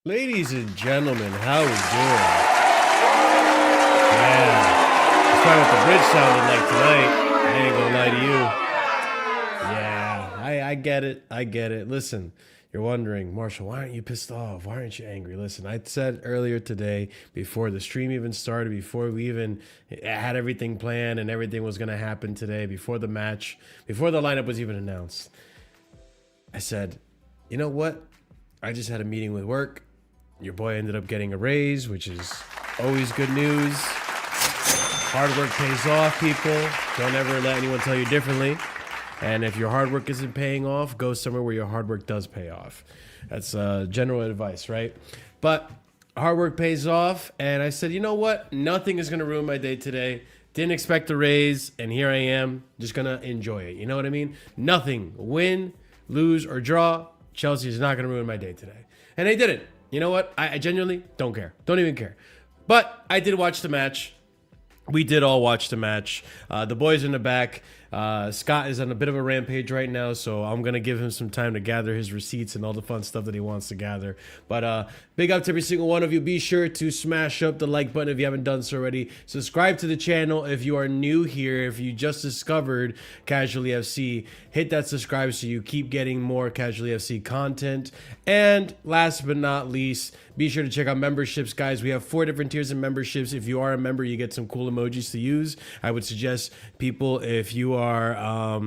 Ladies and gentlemen, how we doing? Yeah, that's probably what the bridge sounded like tonight. I ain't gonna lie to you. Yeah, I get it. I get it. Listen, you're wondering, Marshall, why aren't you pissed off? Why aren't you angry? Listen, I said earlier today, before the stream even started, before we even had everything planned and everything was gonna happen today, before the match, before the lineup was even announced, I said, you know what? I just had a meeting with work. Your boy ended up getting a raise, which is always good news. Hard work pays off, people. Don't ever let anyone tell you differently. And if your hard work isn't paying off, go somewhere where your hard work does pay off. That's general advice, right? But hard work pays off. And I said, you know what? Nothing is going to ruin my day today. Didn't expect a raise. And here I am, just going to enjoy it. You know what I mean? Nothing. Win, lose, or draw. Chelsea is not going to ruin my day today. And they didn't. You know what? I genuinely don't care. Don't even care. But I did watch the match. We did all watch the match. The boys in the back. Scott is on a bit of a rampage right now, so I'm going to give him some time to gather his receipts and all the fun stuff that he wants to gather. But big up to every single one of you. Be sure to smash up the like button if you haven't done so already. Subscribe to the channel if you are new here. If you just discovered Casually FC, hit that subscribe so you keep getting more Casually FC content. And last but not least, be sure to check out memberships, guys. We have 4 different tiers of memberships. If you are a member, you get some cool emojis to use. I would suggest people, if you are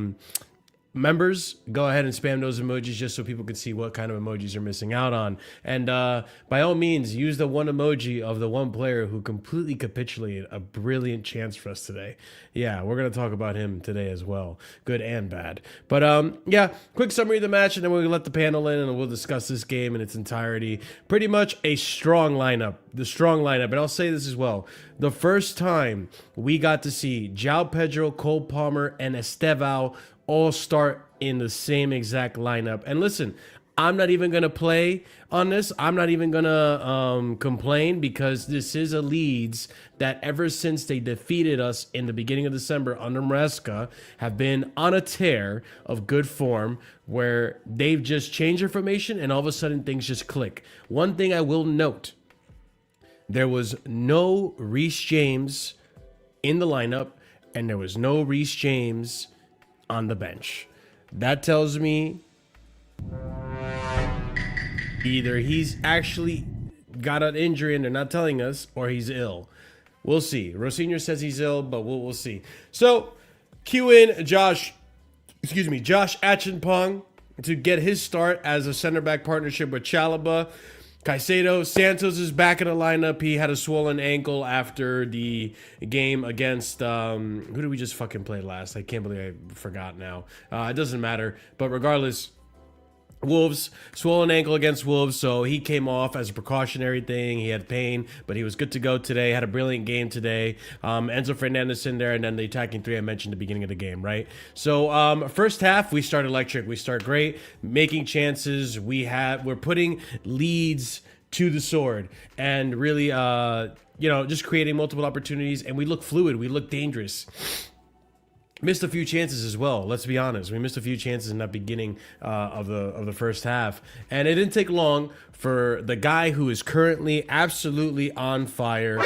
members, go ahead and spam those emojis just so people can see what kind of emojis you're missing out on. And by all means, use the one emoji of the one player who completely capitulated a brilliant chance for us today. Yeah, we're going to talk about him today as well, good and bad. But yeah, quick summary of the match, and then we'll let the panel in and we'll discuss this game in its entirety. Pretty much a strong lineup, the strong lineup. And I'll say this as well. The first time we got to see Joao, Pedro, Cole Palmer, and Estevao all start in the same exact lineup. And listen, I'm not even going to play on this. I'm not even going to complain, because this is a Leeds that ever since they defeated us in the beginning of December under Maresca have been on a tear of good form where they've just changed their formation and all of a sudden things just click. One thing I will note, there was no Reece James in the lineup and there was no Reece James on the bench. That tells me either he's actually got an injury and they're not telling us, or he's ill. We'll see. Rosinho says he's ill, but we'll see. So, cue in Josh Acheampong to get his start as a center back partnership with Chalobah. Caicedo, Santos is back in the lineup. He had a swollen ankle after the game against, who did we just fucking play last? I can't believe I forgot now. It doesn't matter. But regardless, Wolves, swollen ankle against Wolves, so he came off as a precautionary thing. He had pain, but he was good to go today. Had a brilliant game today. Enzo Fernandez in there, and then the attacking three I mentioned at the beginning of the game, right? So first half, we start electric. We start great, making chances. We're putting Leeds to the sword, and really, just creating multiple opportunities, and we look fluid. We look dangerous. missed a few chances as well. Let's be honest. We missed a few chances in that beginning of the first half, and it didn't take long for the guy who is currently absolutely on fire,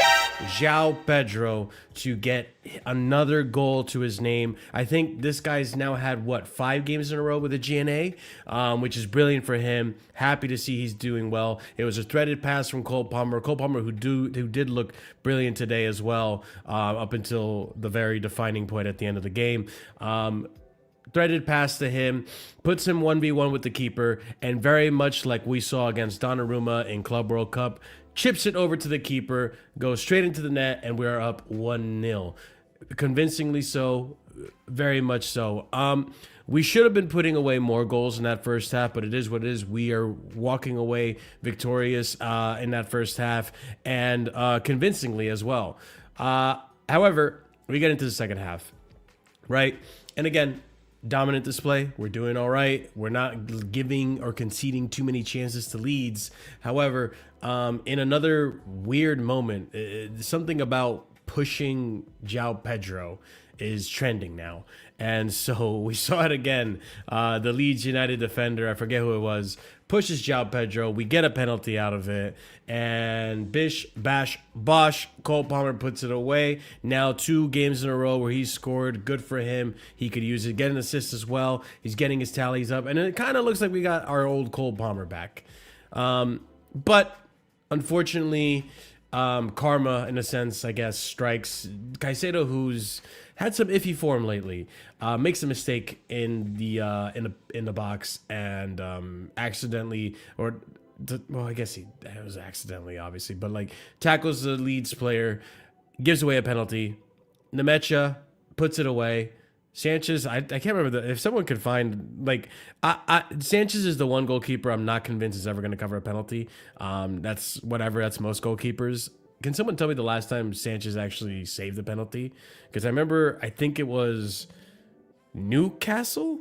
Joao Pedro, to get another goal to his name. I think this guy's now had, what, 5 games in a row with a GNA, which is brilliant for him. Happy to see he's doing well. It was a threaded pass from Cole Palmer. Cole Palmer, who did look brilliant today as well, up until the very defining point at the end of the game. Threaded pass to him, puts him 1v1 with the keeper, and very much like we saw against Donnarumma in Club World Cup, chips it over to the keeper, goes straight into the net, and we're up 1-0. Convincingly so, very much so. We should have been putting away more goals in that first half, but it is what it is. We are walking away victorious in that first half, and convincingly as well. However, we get into the second half, right? And again, dominant display. We're doing all right. We're not giving or conceding too many chances to Leeds. However, in another weird moment, something about pushing Joao Pedro is trending now. And so we saw it again. The Leeds United defender, I forget who it was, pushes Joao Pedro. We get a penalty out of it. And bish, bash, bosh, Cole Palmer puts it away. Now 2 games in a row where he's scored. Good for him. He could use it, get an assist as well. He's getting his tallies up. And it kind of looks like we got our old Cole Palmer back. But unfortunately, karma, in a sense, I guess, strikes. Caicedo, who's had some iffy form lately, makes a mistake in the box and accidentally, well, I guess it was accidentally, obviously, but like tackles the Leeds player, gives away a penalty. Nemecha puts it away. Sanchez, I can't remember if someone could find, like, Sanchez is the one goalkeeper I'm not convinced is ever going to cover a penalty. That's whatever. That's most goalkeepers. Can someone tell me the last time Sanchez actually saved the penalty? Because I remember, I think it was Newcastle.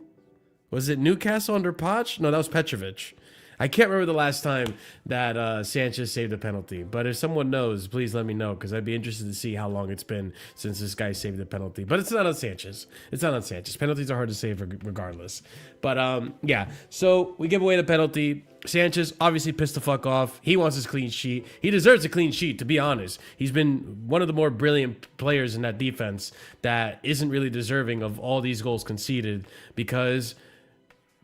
Was it Newcastle under Poch? No, that was Petrovic. I can't remember the last time that Sanchez saved a penalty. But if someone knows, please let me know, because I'd be interested to see how long it's been since this guy saved the penalty. But it's not on Sanchez. It's not on Sanchez. Penalties are hard to save regardless. But yeah, so we give away the penalty. Sanchez obviously pissed the fuck off. He wants his clean sheet. He deserves a clean sheet, to be honest. He's been one of the more brilliant players in that defense that isn't really deserving of all these goals conceded, because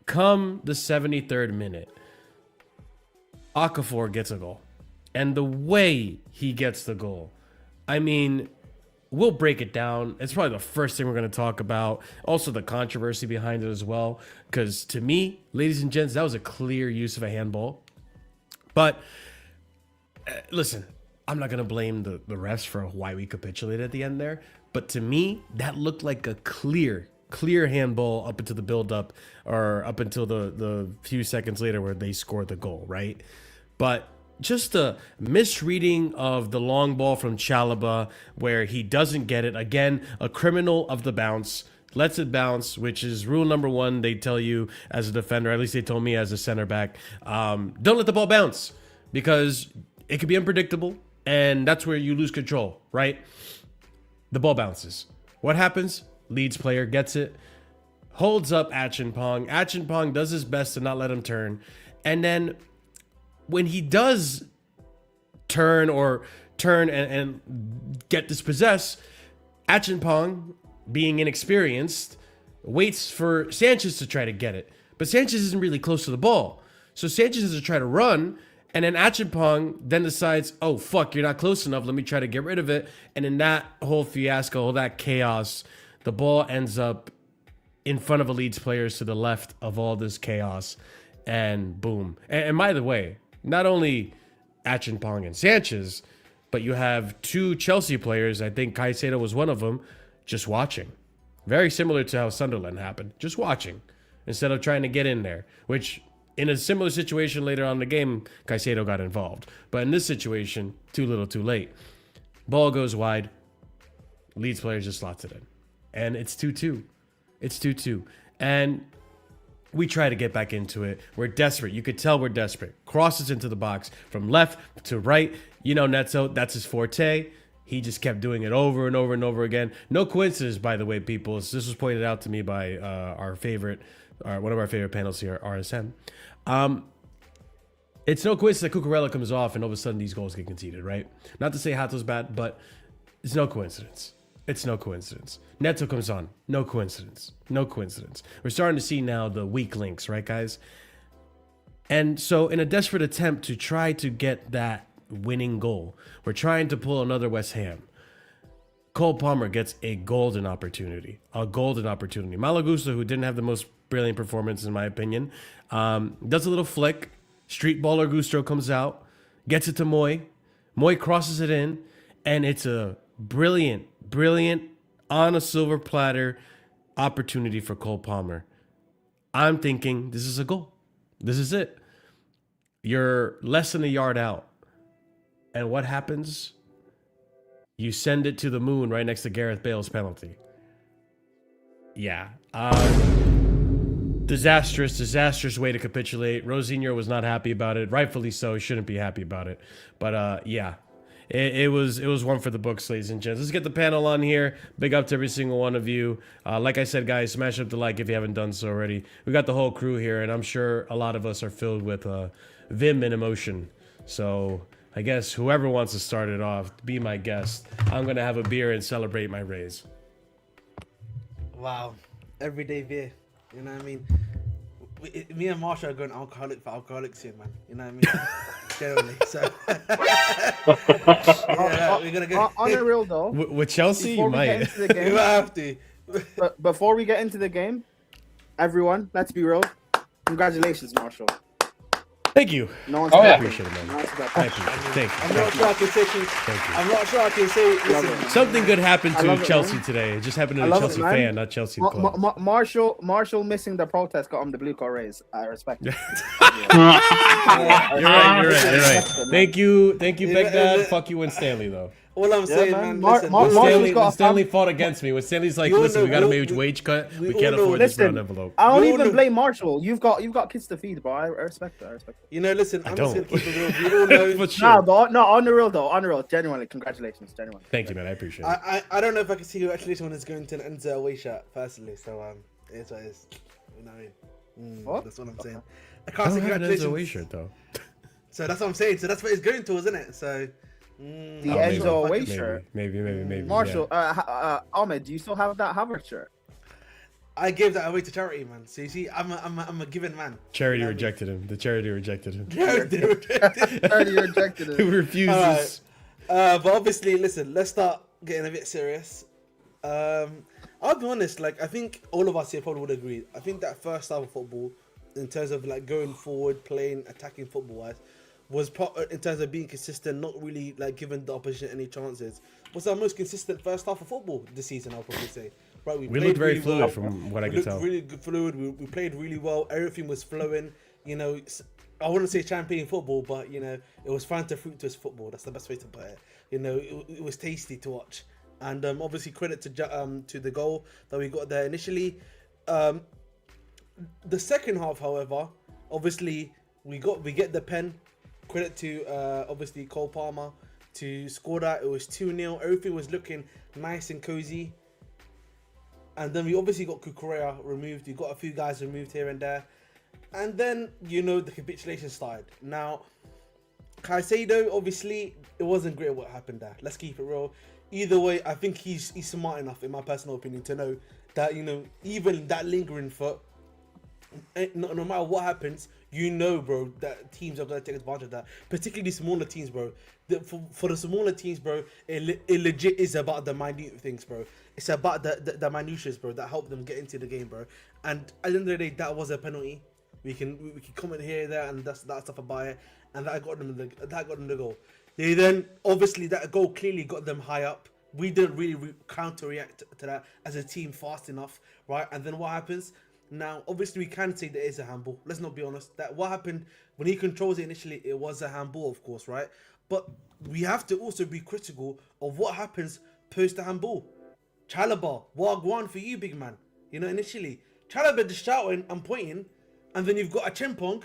come the 73rd minute, Okafor gets a goal. And the way he gets the goal, I mean, we'll break it down. It's probably the first thing we're going to talk about. Also, the controversy behind it as well. Because to me, ladies and gents, that was a clear use of a handball. But listen, I'm not going to blame the refs for why we capitulated at the end there. But to me, that looked like a clear handball up until the build-up, or up until the few seconds later where they scored the goal, right? But just a misreading of the long ball from Chalobah where he doesn't get it. Again, a criminal of the bounce, lets it bounce, which is rule number 1. They tell you as a defender, at least they told me as a center back, don't let the ball bounce, because it could be unpredictable, and that's where you lose control, right? The ball bounces. What happens? Leeds player gets it, holds up Acheampong. Acheampong does his best to not let him turn. And then when he does turn and get dispossessed, Acheampong, being inexperienced, waits for Sanchez to try to get it. But Sanchez isn't really close to the ball. So Sanchez has to try to run, and then Acheampong then decides, oh, fuck, you're not close enough. Let me try to get rid of it. And in that whole fiasco, all that chaos, the ball ends up in front of a Leeds players to the left of all this chaos, and boom. And by the way, not only Acheampong and Sanchez, but you have 2 Chelsea players, I think Caicedo was one of them, just watching. Very similar to how Sunderland happened, just watching, instead of trying to get in there, which in a similar situation later on in the game, Caicedo got involved. But in this situation, too little too late. Ball goes wide, Leeds players just slots it in. And it's 2-2. It's 2-2. And we try to get back into it. We're desperate. You could tell we're desperate. Crosses into the box from left to right. You know, Netzo, that's his forte. he just kept doing it over and over and over again. No coincidence, by the way, people. This was pointed out to me by one of our favorite panels here, RSM. It's no coincidence that Cucurella comes off and all of a sudden these goals get conceded, right? Not to say Hato's bad, but it's no coincidence. It's no coincidence. Neto comes on. No coincidence. No coincidence. We're starting to see now the weak links, right, guys? And so in a desperate attempt to try to get that winning goal, we're trying to pull another West Ham. Cole Palmer gets a golden opportunity. A golden opportunity. Malagusto, who didn't have the most brilliant performance, in my opinion, does a little flick. Street baller Gusto comes out, gets it to Moy. Moy crosses it in, and it's a brilliant, on a silver platter opportunity for Cole Palmer. I'm thinking this is a goal. This is it. You're less than a yard out. And what happens? You send it to the moon right next to Gareth Bale's penalty. Yeah. Disastrous way to capitulate. Rosinho was not happy about it. Rightfully so. He shouldn't be happy about it. But yeah. It was one for the books, ladies and gents. Let's get the panel on here. Big up to every single one of you. Like I said, guys, smash up the like if you haven't done so already. We got the whole crew here, and I'm sure a lot of us are filled with vim and emotion. So I guess whoever wants to start it off, be my guest. I'm going to have a beer and celebrate my raise. Wow. Everyday beer. You know what I mean? Me and Marsha are going alcoholic for alcoholics here, man. You know what I mean? Generally, so yeah, we're gonna go on the real though. With Chelsea, you might. You have to. But before we get into the game, everyone, let's be real. Congratulations, Marshall. Thank you. No one's I appreciate it, man. No I appreciate it. Thank you. I'm not sure I can say. I'm not sure I can say. Listen, something good happened to Chelsea man. Today. It just happened to a Chelsea fan, not Chelsea club. Marshall missing the protest got him the blue card raise. I respect it. You're right. Thank you, Big Dad. Fuck you and Stanley though. all I'm saying, man. Listen, Stanley fought against me. When Stanley's like, listen, we got a wage cut. We can't afford this round envelope. I don't even blame Marshall. You've got kids to feed, bro. I respect it. You know, listen, I'm just gonna keep it real. We all know. For sure. No, on the real though. On the real. Genuinely, congratulations. Genuinely. Thank you, man. I appreciate it. I don't know if I can see congratulations when it's going to an Enzo away shirt, personally. So it's what it is. You know what I mean? What? That's what I'm saying. I I can't don't say have an congratulations. Enzo away shirt though. So that's what I'm saying. So that's what it's going to, isn't it? So The Enzo away shirt. Maybe. Marshall, yeah. Ahmed, do you still have that Havertz shirt? I gave that away to charity, man. So you see, I'm a giving man. Charity rejected him. The charity rejected him. Charity rejected Who it. refuses? But obviously, listen, let's start getting a bit serious. I'll be honest, like, I think all of us here probably would agree. I think that first half of football, in terms of like going forward, playing, attacking football-wise, was in terms of being consistent, not really like giving the opposition any chances. Was our most consistent first half of football this season, I'll probably say. Right, We looked very really fluid well. from what I We could looked tell. really good, fluid. We played really well. Everything was flowing. You know, I wouldn't say champagne football, but you know, it was Fanta fructose football. That's the best way to put it. You know, it was tasty to watch. And obviously credit to the goal that we got there initially. The second half, however, obviously we get the pen. Credit to obviously Cole Palmer to score that. It was 2-0. Everything was looking nice and cozy. And then we obviously got Cucurella removed. We got a few guys removed here and there. And then, you know, the capitulation started. Now, Caicedo, obviously, it wasn't great what happened there. Let's keep it real. Either way, I think he's smart enough, in my personal opinion, to know that, you know, even that lingering foot, no matter what happens, you know, bro, that teams are going to take advantage of that. Particularly smaller teams, bro. For the smaller teams, bro, it legit is about the minute things, bro. It's about the minutiae, bro, that help them get into the game, bro. And at the end of the day, that was a penalty. We can comment here, there, and that stuff about it. And that got them the goal. They then, obviously, that goal clearly got them high up. We didn't really counter-react to that as a team fast enough, right? And then what happens? Now, obviously, we can say that it's a handball. Let's not be honest. That what happened when he controls it initially, it was a handball, of course, right? But we have to also be critical of what happens post the handball. Chalobah, wagwan for you, big man. You know, initially, Chalobah just shouting and pointing, and then you've got a Chimpong,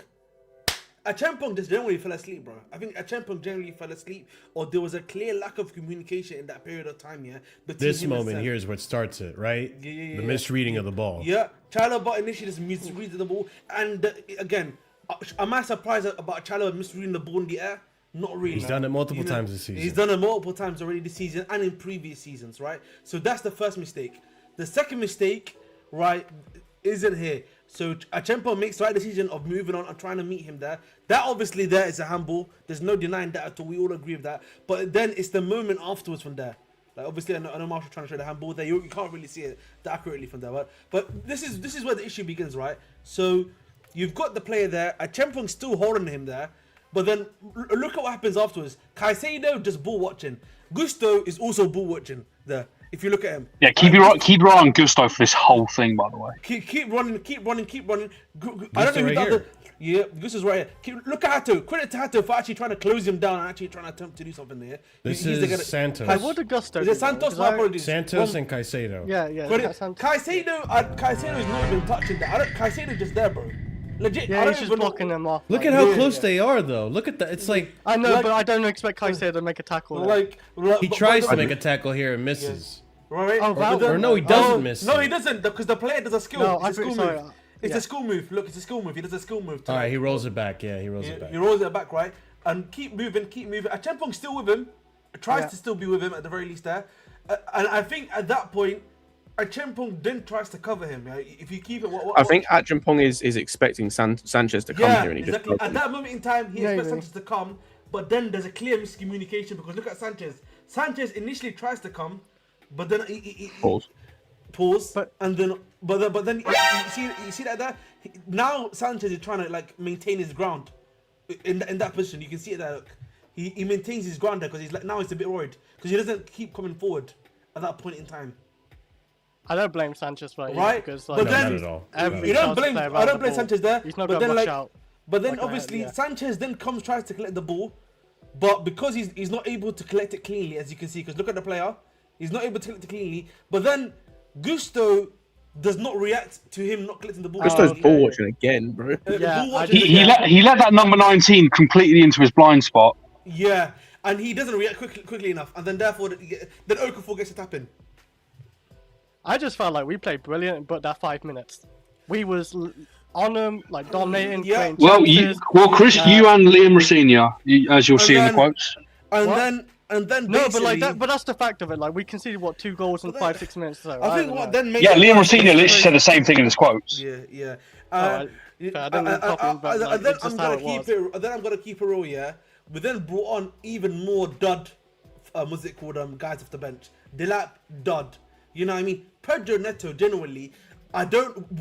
Achampong just generally fell asleep, bro. I think Achampong generally fell asleep, or there was a clear lack of communication in that period of time. Yeah, between This him and moment Sam. here is what starts it, right? Yeah. The misreading of the ball. Yeah, Chalobah initially just misreads the ball, and again, am I surprised about Chalobah misreading the ball in the air? Not really. He's done it multiple times this season. He's done it multiple times already this season and in previous seasons, right? So that's the first mistake. The second mistake, right, isn't here. So Achempo makes the right decision of moving on and trying to meet him there. That obviously there is a handball. There's no denying that at all. We all agree with that. But then it's the moment afterwards from there. Like obviously, I know Marshall trying to show the handball there. You can't really see it that accurately from there. But this is where the issue begins, right? So you've got the player there. Achempong's still holding him there. But then look at what happens afterwards. Caicedo just ball watching. Gusto is also ball watching there. If you look at him. Yeah, keep your eye on Gusto for this whole thing, by the way. Keep running. I don't know who the other. Yeah, Gusto's right here. Look at Hato. Credit to Hato for actually trying to close him down and actually trying to attempt to do something there. This is Santos. What did Gusto Is do? it Santos? Santos and Caicedo. Yeah. Caicedo is not even touching that. Caicedo just there, bro. Legit. Yeah, he's just blocking them off. Look at how close they are, though. Look at that. It's like I know, but I don't expect Caicedo to make a tackle. he tries to make a tackle here and misses. Right? Or no, he doesn't miss. No, he doesn't, because the player does a skill. No, it's a skill move. It's a skill move. Look, it's a skill move. He does a skill move. All right, he rolls it back. Yeah, he rolls it back. He rolls it back, right? And keep moving. Achempong's still with him. Tries to still be with him at the very least there. And I think at that point, Achempong then tries to cover him. Yeah? If you keep it, I think Achempong is expecting Sanchez to come here, and he exactly. just At that moment in time, he expects Sanchez to come, but then there's a clear miscommunication because look at Sanchez. Sanchez initially tries to come, but then he pause, and then but then you see that there. Now Sanchez is trying to like maintain his ground in that position. You can see it there. Look, he maintains his ground there because he's like now he's a bit worried because he doesn't keep coming forward at that point in time. I don't blame Sanchez for it, right? Because like, but then, not at all. You don't blame. I don't blame Sanchez there. He's not but going then, to like, out. But then like obviously Sanchez then tries to collect the ball, but because he's not able to collect it cleanly, as you can see, because look at the player, he's not able to collect it cleanly. But then Gusto does not react to him not collecting the ball. Gusto's ball watching again, bro. He let that number 19 completely into his blind spot. Yeah, and he doesn't react quickly enough, and then therefore then Okafor gets a tap in. I just felt like we played brilliant, but that 5 minutes, we was on them, like dominating. Yeah. Well, Chris, you and Liam Rosenia, as you'll see in the quotes. And then no, but like that, but that's the fact of it. Like we conceded 2 goals in 5-6 minutes. So I think what then makes Liam Rosenia literally said the same thing in his quotes. Yeah. I didn't copy him, but like, then it's I'm just how gonna it keep was. it. Then I'm gonna keep it real. Yeah. We then brought on even more dud. What's it called? Guys off the bench. Delap dud. You know what I mean? Pedro Neto generally. I don't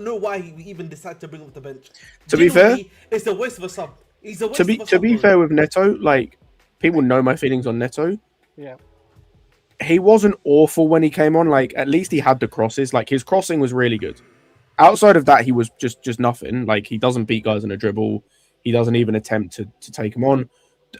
know why he even decided to bring him off the bench. To be fair, it's a waste of a sub. He's a waste of a sub. To be fair with Neto, like people know my feelings on Neto. Yeah. He wasn't awful when he came on. Like at least he had the crosses. Like his crossing was really good. Outside of that, he was just nothing. Like he doesn't beat guys in a dribble. He doesn't even attempt to take him on.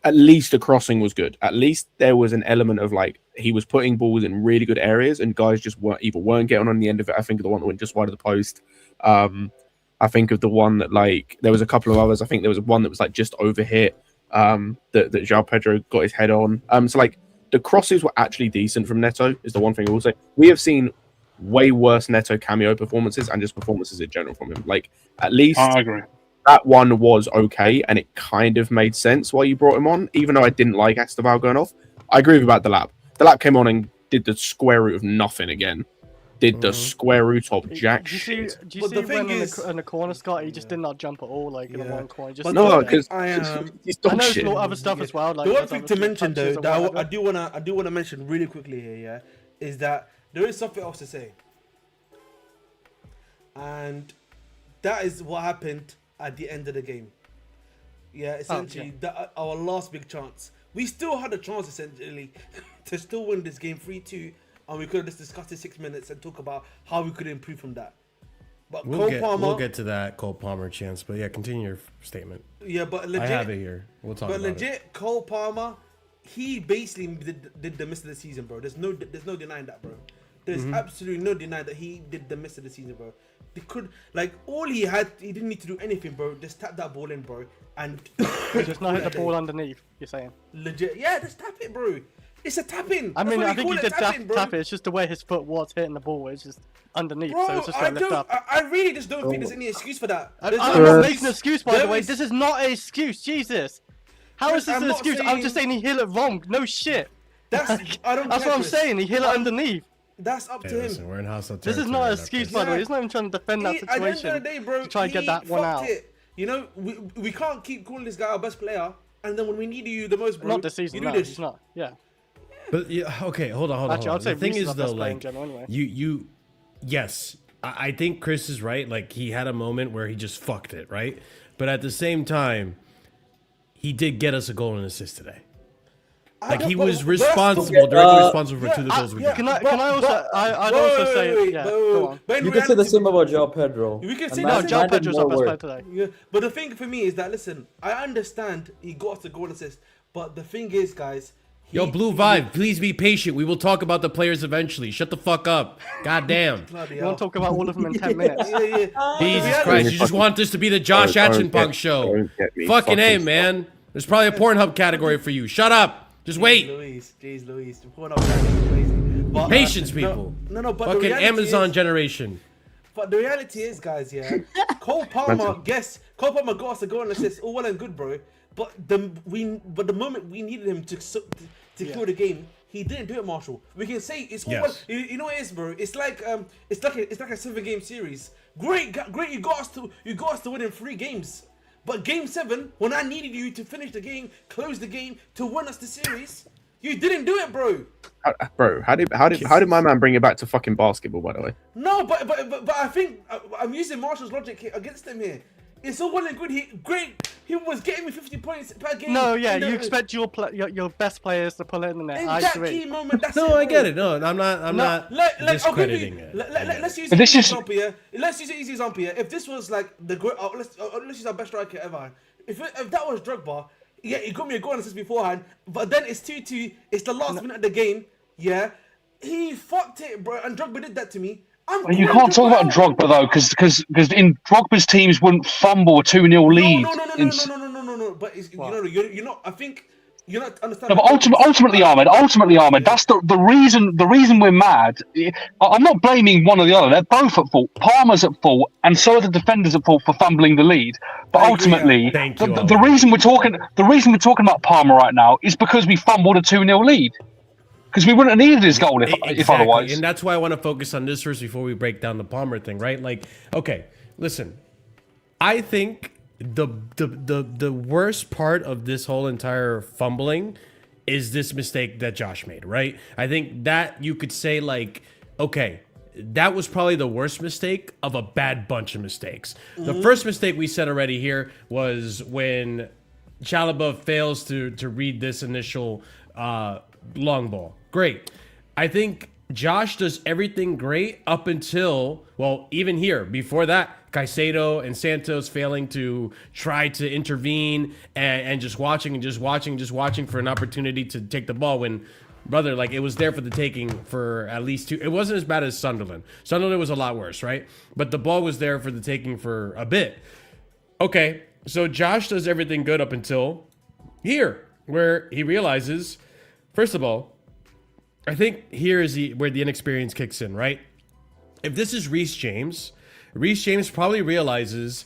At least the crossing was good. At least there was an element of like he was putting balls in really good areas, and guys just weren't getting on the end of it. I think of the one that went just wide of the post. I think of the one that like there was a couple of others. I think there was one that was like just over hit. That Joao Pedro got his head on. So like the crosses were actually decent from Neto. Is the one thing I will say. We have seen way worse Neto cameo performances and just performances in general from him. Like at least I agree. That one was okay, and it kind of made sense why you brought him on, even though I didn't like Esteval going off. I agree with you about the lap. The lap came on and did the square root of nothing again. Did the square root of jack shit. Do you see when in the corner, Scott, he just did not jump at all, like in the one corner. Just no, because I he's dog know shit. there's other stuff as well. Like, the one thing to mention though, that I do wanna mention really quickly here, yeah, is that there is something else to say, and that is what happened at the end of the game. Yeah, essentially, our last big chance. We still had a chance, essentially, to still win this game 3-2, and we could have just discussed it 6 minutes and talk about how we could improve from that. But we'll get to that Cole Palmer chance, but yeah, continue your statement. Yeah, but legit, I have it here. We'll talk about it. But legit, Cole Palmer, he basically did the miss of the season, bro. There's no denying that, bro. there's absolutely no denying that he did the miss of the season, bro. They could, like, all he didn't need to do anything, bro. Just tap that ball in, bro, and Just not hit the ball underneath. You're saying? legit, yeah, just tap it, bro. It's a tap-in. I mean, That's I what think we he call did it, tap-in, bro. tap it. It's just the way his foot was hitting the ball. It's just underneath, Bro, so it's just I going to lift don't. up. I really just don't think there's any excuse for that. I'm There's not no making an excuse, by the There way. is- This is not an excuse. Jesus. How is Chris, this I'm an not excuse? I'm saying- just saying he hit it wrong. No shit. That's I don't. That's care, what I'm Chris. saying. He hit it underneath. That's up Hey, to him. listen, we're in hostile This is territory not an right now, excuse, Chris. by the way. Yeah. He's not even trying to defend that At the end of situation the day, bro, to try and get that one fucked out. it. You know, we can't keep calling this guy our best player, and then when we need you the most, bro, Not this season. you No, do this. he's not. Yeah. But yeah, okay, hold on. Actually, I'd say The thing Reece is is our best though, player in like general anyway. yes, I think Chris is right. Like he had a moment where he just fucked it, right? But at the same time, he did get us a goal and assist today. Like he was responsible, directly responsible for two of the goals we got. Can I also? I'd also say. Yeah. Go on. But in You can say the reality, same about Joao Pedro. We can And say No, the mine- same- Joao mine did Pedro's our more best player work. today. Yeah, but the thing for me is that, listen, I understand he got us a goal assist, but the thing is, guys. Yo, Blue Vibe, please be patient. We will talk about the players eventually. Shut the fuck up. God damn. Bloody We hell. want to talk about all of them in 10 minutes. Yeah, yeah. Jesus Yeah, Christ, yeah. you just want this to be the Josh Atchinpunk show. don't get me Fucking A, fucking man. There's probably a Pornhub category for you. Shut up. Just wait. Jeez Louise. Pulling up that is crazy. But, Patience, no, people. No, but the Fucking reality Amazon is, generation. But the reality is, guys, yeah, Cole Palmer got us a goal and assist, all well and good, bro. But the moment we needed him to kill the game, he didn't do it, Marshall. We can say it's all Yes. well, you know what it is, bro. It's like a 7-game series. Great, you got us to win in 3 games. But game 7, when I needed you to finish the game, close the game, to win us the series, you didn't do it, bro. Bro, how did my man bring it back to fucking basketball? By the way, No, but I think I'm using Marshall's logic here against him here. It's all well and good. He was getting me 50 points per game. No, yeah, in you the- expect your best players to pull it in the net. in I that agree. key moment. That's No, it, I bro. get it. No, I'm not I'll give discrediting you, it. let's use But an this easy is- example here. Let's use an easy example here. If this was like let's use our best striker ever. If that was Drogba, yeah, he got me a goal and assist beforehand. But then it's 2-2. It's the last minute of the game. Yeah, he fucked it, bro. And Drogba did that to me. You can't talk about Drogba though, because in Drogba's teams wouldn't fumble a 2-0 lead. No. But you're not. I think you're not understanding. No, but ultimately, Ahmed, that's the reason. The reason we're mad. I'm not blaming one or the other. They're both at fault. Palmer's at fault, and so are the defenders at fault for fumbling the lead. But I agree, ultimately, Thank you, the Ahmed. reason we're talking about Palmer right now is because we fumbled a 2-0 lead. Because we wouldn't have needed his goal if Exactly. otherwise. And that's why I want to focus on this first before we break down the Palmer thing, right? Like, okay, listen. I think the worst part of this whole entire fumbling is this mistake that Josh made, right? I think that you could say like, okay, that was probably the worst mistake of a bad bunch of mistakes. The first mistake we said already here was when Chalaba fails to read this initial long ball. Great. I think Josh does everything great up until, well, even here, before that, Caicedo and Santos failing to try to intervene and just watching for an opportunity to take the ball when, brother, like it was there for the taking for at least 2. It wasn't as bad as Sunderland. Sunderland was a lot worse, right? But the ball was there for the taking for a bit. Okay, so Josh does everything good up until here, where he realizes, first of all, I think here is where the inexperience kicks in, right? If this is Reece James probably realizes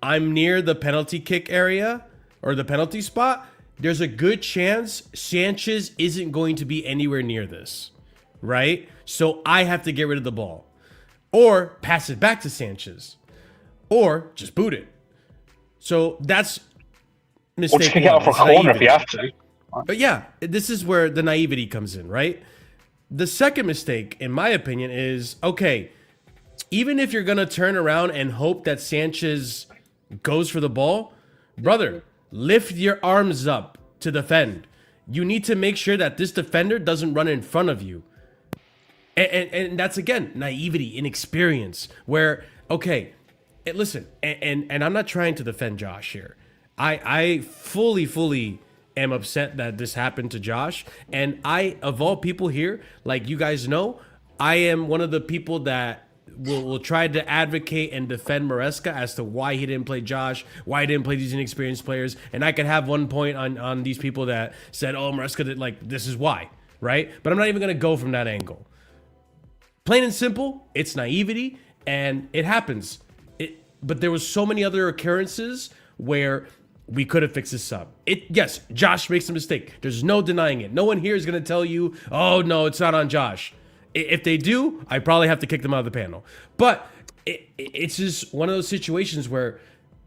I'm near the penalty kick area or the penalty spot. There's a good chance Sanchez isn't going to be anywhere near this, right? So I have to get rid of the ball or pass it back to Sanchez or just boot it. So that's mistake Or just kick it out for a It's corner if naivety. you have to. But yeah, this is where the naivety comes in, right? The second mistake, in my opinion, is, okay, even if you're going to turn around and hope that Sanchez goes for the ball, brother, lift your arms up to defend. You need to make sure that this defender doesn't run in front of you. And that's, again, naivety, inexperience, where, okay, listen, and I'm not trying to defend Josh here. I fully am upset that this happened to Josh. And of all people here, like you guys know, I am one of the people that will try to advocate and defend Maresca as to why he didn't play Josh, why he didn't play these inexperienced players. And I could have one point on these people that said, oh, Maresca did, like, this is why, right? But I'm not even going to go from that angle. Plain and simple, it's naivety, and it happens. But there was so many other occurrences where we could have fixed this up. Yes, Josh makes a mistake. There's no denying it. No one here is going to tell you, oh, no, it's not on Josh. If they do, I probably have to kick them out of the panel. But it's just one of those situations where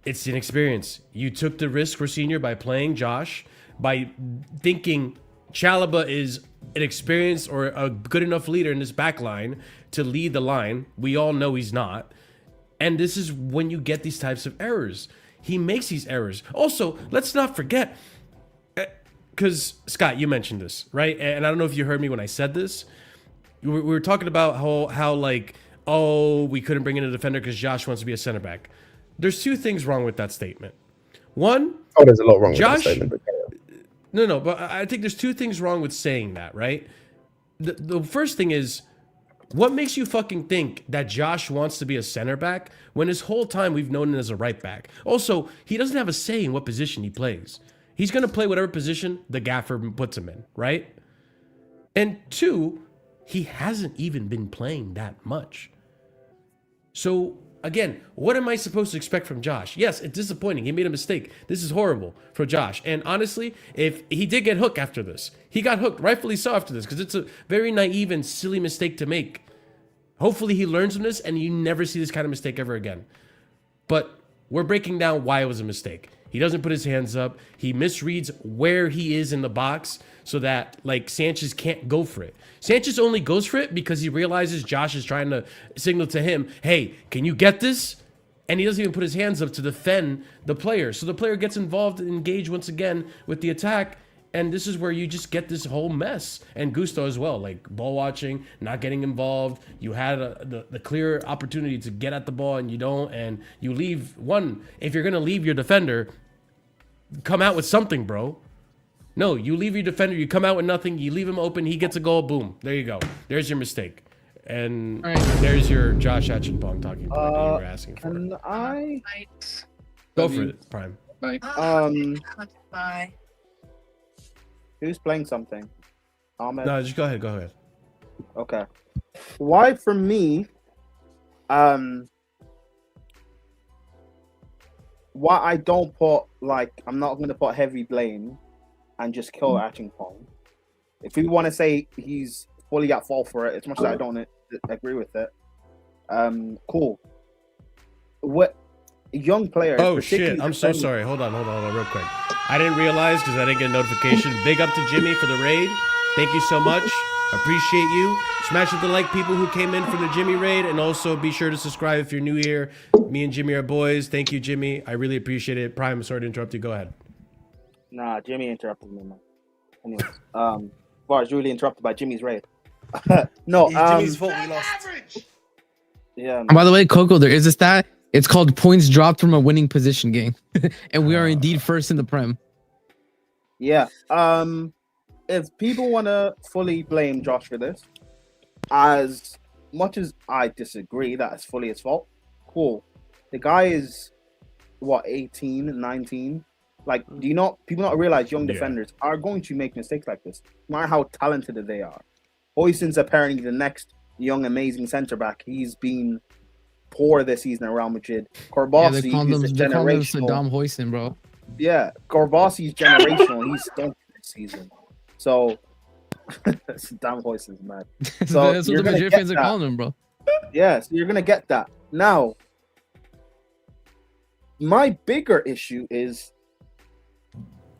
it's inexperience. You took the risk for senior by playing Josh, by thinking Chalobah is an experienced or a good enough leader in this back line to lead the line. We all know he's not. And this is when you get these types of errors. He makes these errors. Also, let's not forget, because Scott, you mentioned this, right? And I don't know if you heard me when I said this. We were talking about how like, oh, we couldn't bring in a defender because Josh wants to be a center back. There's two things wrong with that statement. One, there's a lot wrong Josh, with that statement. No, but I think there's two things wrong with saying that, right? The first thing is, what makes you fucking think that Josh wants to be a center back when his whole time we've known him as a right back? Also, he doesn't have a say in what position he plays. He's going to play whatever position the gaffer puts him in, right? And two, he hasn't even been playing that much. So, again, what am I supposed to expect from Josh? Yes, it's disappointing. He made a mistake. This is horrible for Josh. And honestly, if he did get hooked after this, he got hooked, rightfully so after this, because it's a very naive and silly mistake to make. Hopefully he learns from this and you never see this kind of mistake ever again. But we're breaking down why it was a mistake. He doesn't put his hands up. He misreads where he is in the box so that, like, Sanchez can't go for it. Sanchez only goes for it because he realizes Josh is trying to signal to him, hey, can you get this? And he doesn't even put his hands up to defend the player. So the player gets involved and engaged once again with the attack. And this is where you just get this whole mess. And Gusto as well, like ball watching, not getting involved. You had the clear opportunity to get at the ball and you don't. And you leave one. If you're going to leave your defender, come out with something, bro. No, you leave your defender, you come out with nothing, you leave him open, he gets a goal, boom. There you go. There's your mistake. And there's your Josh Achenbong talking point that you were asking for. Can I? Go for it, Prime. Bye. Who's playing something? Ahmed? No, just go ahead. Okay. Why, for me, why I don't put, like, I'm not going to put heavy blame and just kill Achenbong. If we want to say he's fully at fault for it, as much as I don't agree with it, cool. What young players? Oh shit! I'm so sorry. Hold on, real quick. I didn't realize because I didn't get a notification. Big up to Jimmy for the raid. Thank you so much. Appreciate you. Smash the like, people who came in for the Jimmy raid, and also be sure to subscribe if you're new here. Me and Jimmy are boys. Thank you, Jimmy. I really appreciate it. Prime, sorry to interrupt you. Go ahead. Nah, Jimmy interrupted me, man. Anyways, I was really interrupted by Jimmy's raid. No, It's Jimmy's fault we lost. Yeah. And by the way, Coco, there is a stat. It's called points dropped from a winning position game, and we are indeed first in the Prem. Yeah. If people want to fully blame Josh for this, as much as I disagree that it's fully his fault, cool. The guy is, what, 18, 19? Like, do you not, people not realize young defenders are going to make mistakes like this, no matter how talented they are. Hoyson's apparently the next young, amazing centre-back. He's been poor this season at Real Madrid. Korbasi is generational. Saddam Hoyson, bro. Yeah, Korbasi's generational. He's stunk this season. So, Saddam Hoyson's mad. So that's what the Madrid fans are calling him, bro. Yeah, so you're going to get that. Now, my bigger issue is,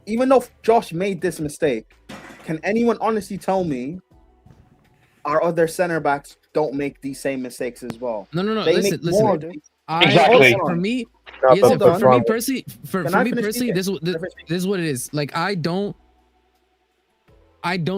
even though Josh made this mistake, can anyone honestly tell me our other center backs don't make these same mistakes as well? No. They Listen. Exactly. For me, personally, this is what it is. Like, I don't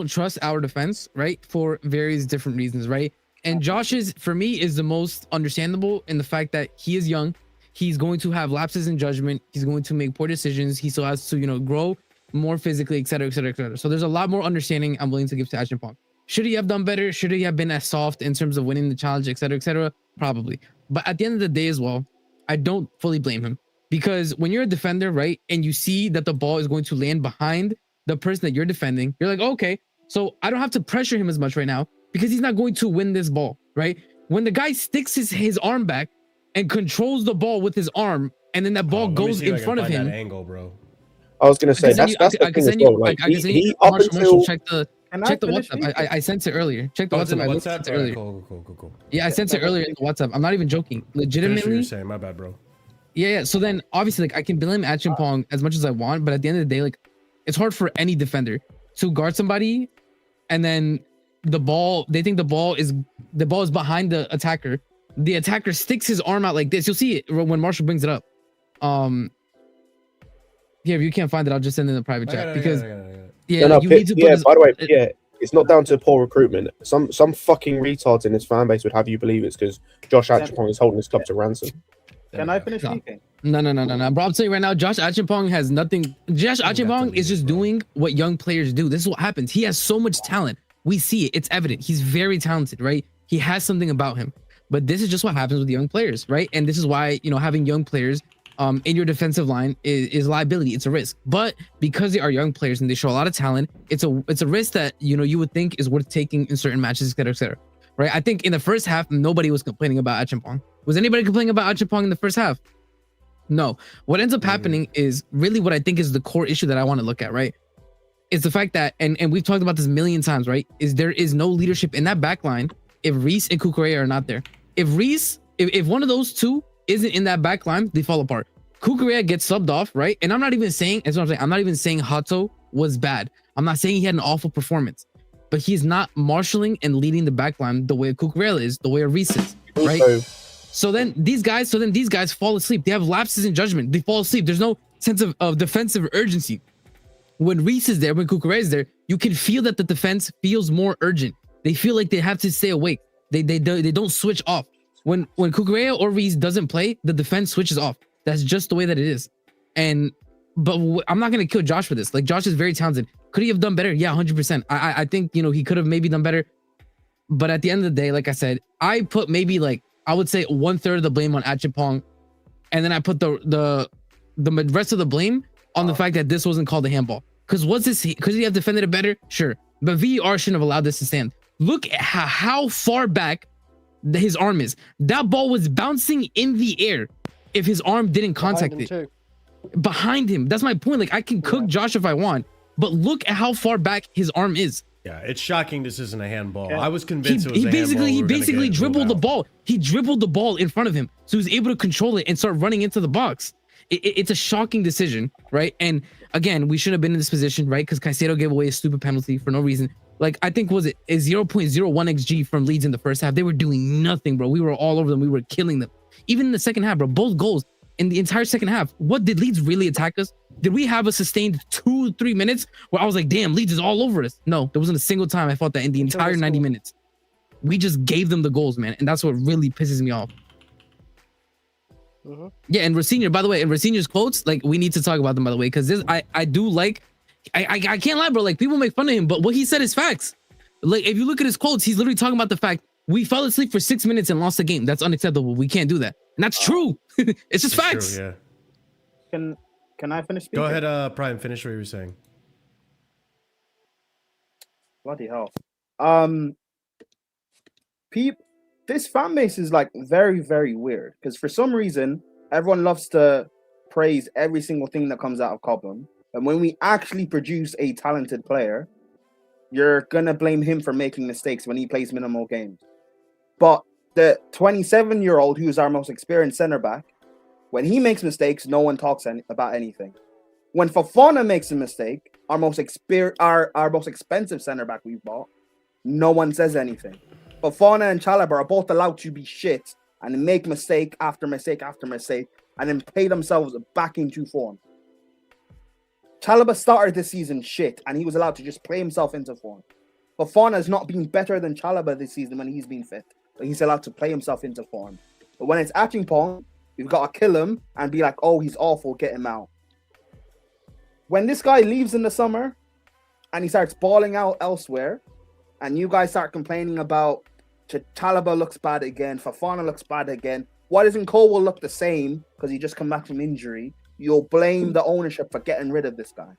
trust our defense, right? For various different reasons, right? And Josh's, for me, is the most understandable in the fact that he is young. He's going to have lapses in judgment. He's going to make poor decisions. He still has to, grow more physically, et cetera, et cetera, et cetera. So there's a lot more understanding I'm willing to give to Achenbong. Should he have done better? Should he have been as soft in terms of winning the challenge, etc., etc.? Probably. But at the end of the day as well, I don't fully blame him, because when you're a defender, right, and you see that the ball is going to land behind the person that you're defending, you're like, okay, so I don't have to pressure him as much right now because he's not going to win this ball, right? When the guy sticks his arm back and controls the ball with his arm, and then that ball Let me goes see if I in can front of find him. that angle, bro. I was gonna say that's the thing as well. Like he up until check the WhatsApp. I sent it earlier. Check the Oh, it's in WhatsApp. the I WhatsApp? sent it Alright, earlier. cool. Yeah, I sent it earlier in the WhatsApp. I'm not even joking. Finish what Legitimately. you're saying. My bad, bro. Yeah. So then obviously, like, I can blame Achimpong as much as I want, but at the end of the day, like, it's hard for any defender to guard somebody, and then they think the ball is behind the attacker. The attacker sticks his arm out like this. You'll see it when Marshall brings it up. Yeah, if you can't find it, I'll just send it in the private chat because yeah, no, you need to put by the way, it's not down to poor recruitment. Some fucking retards in his fan base would have you believe it's because Josh Achimpong is holding his club to ransom. Can I finish speaking? No. Bro, I'm telling you right now, Josh Achimpong has nothing. Josh Achimpong is just doing what young players do. This is what happens. He has so much talent. We see it. It's evident. He's very talented, right? He has something about him. But this is just what happens with young players, right? And this is why, having young players in your defensive line is liability. It's a risk. But because they are young players and they show a lot of talent, it's a risk that you would think is worth taking in certain matches, etc. Right? I think in the first half, nobody was complaining about Achimpong. Was anybody complaining about Achimpong in the first half? No. What ends up happening is really what I think is the core issue that I want to look at, right? It's the fact that, and we've talked about this a million times, right? Is there is no leadership in that back line if Reese and Kukurea are not there. If one of those two isn't in that back line, they fall apart. Kukurea gets subbed off, right? And I'm not even saying, that's what I'm saying. I'm not even saying Hato was bad. I'm not saying he had an awful performance, but he's not marshaling and leading the back line the way Kukurea is, the way Reese is, right? So then these guys fall asleep. They have lapses in judgment. They fall asleep. There's no sense of defensive urgency. When Reese is there, when Kukurea is there, you can feel that the defense feels more urgent. They feel like they have to stay awake. They don't switch off. When Kukurea or Reese doesn't play, the defense switches off. That's just the way that it is. But I'm not gonna kill Josh for this. Like, Josh is very talented. Could he have done better? Yeah, 100%. I think he could have maybe done better. But at the end of the day, like I said, I put maybe I would say 1/3 of the blame on Achimpong, and then I put the rest of the blame on the fact that this wasn't called a handball. Because could he have defended it better? Sure, but VAR shouldn't have allowed this to stand. Look at how far back his arm is. That ball was bouncing in the air. If his arm didn't contact it, behind him. That's my point. Like, I can cook Josh if I want, but look at how far back his arm is. Yeah, it's shocking this isn't a handball. I was convinced it was a handball. He basically dribbled the ball. He dribbled the ball in front of him, so he was able to control it and start running into the box. It's a shocking decision, right? And again, we shouldn't have been in this position, right? Because Caicedo gave away a stupid penalty for no reason. Like, I think, was it a 0.01 XG from Leeds in the first half? They were doing nothing, bro. We were all over them. We were killing them. Even in the second half, bro, both goals in the entire second half. What did Leeds really attack us? Did we have a sustained 2-3 minutes where I was like, damn, Leeds is all over us? No, there wasn't a single time I thought that in the entire 90 minutes. We just gave them the goals, man. And that's what really pisses me off. Yeah, and Rosinha, by the way, and Rosinha's quotes, like, we need to talk about them, by the way, because I do like, I can't lie, bro. Like, people make fun of him, but what he said is facts. Like, if you look at his quotes, he's literally talking about the fact we fell asleep for 6 minutes and lost the game. That's unacceptable. We can't do that. And that's true. It's just facts. True, yeah. Can I finish speaking? Go ahead, Prime, finish what you were saying. Bloody hell. This fan base is very, very weird, because for some reason everyone loves to praise every single thing that comes out of Cobham, and when we actually produce a talented player, you're gonna blame him for making mistakes when he plays minimal games. But the 27-year-old, who's our most experienced center back, when he makes mistakes, no one talks about anything. When Fofana makes a mistake, our most expensive center back we've bought, no one says anything. Fofana and Chalobah are both allowed to be shit and make mistake after mistake after mistake and then play themselves back into form. Chalobah started this season shit and he was allowed to just play himself into form. Fofana has not been better than Chalobah this season when he's been fit, but he's allowed to play himself into form. But when it's Achimpong, we've got to kill him and be like, oh, he's awful, get him out. When this guy leaves in the summer and he starts balling out elsewhere, and you guys start complaining about Chalobah looks bad again, Fofana looks bad again, why doesn't Colwell look the same because he just come back from injury? You'll blame the ownership for getting rid of this guy.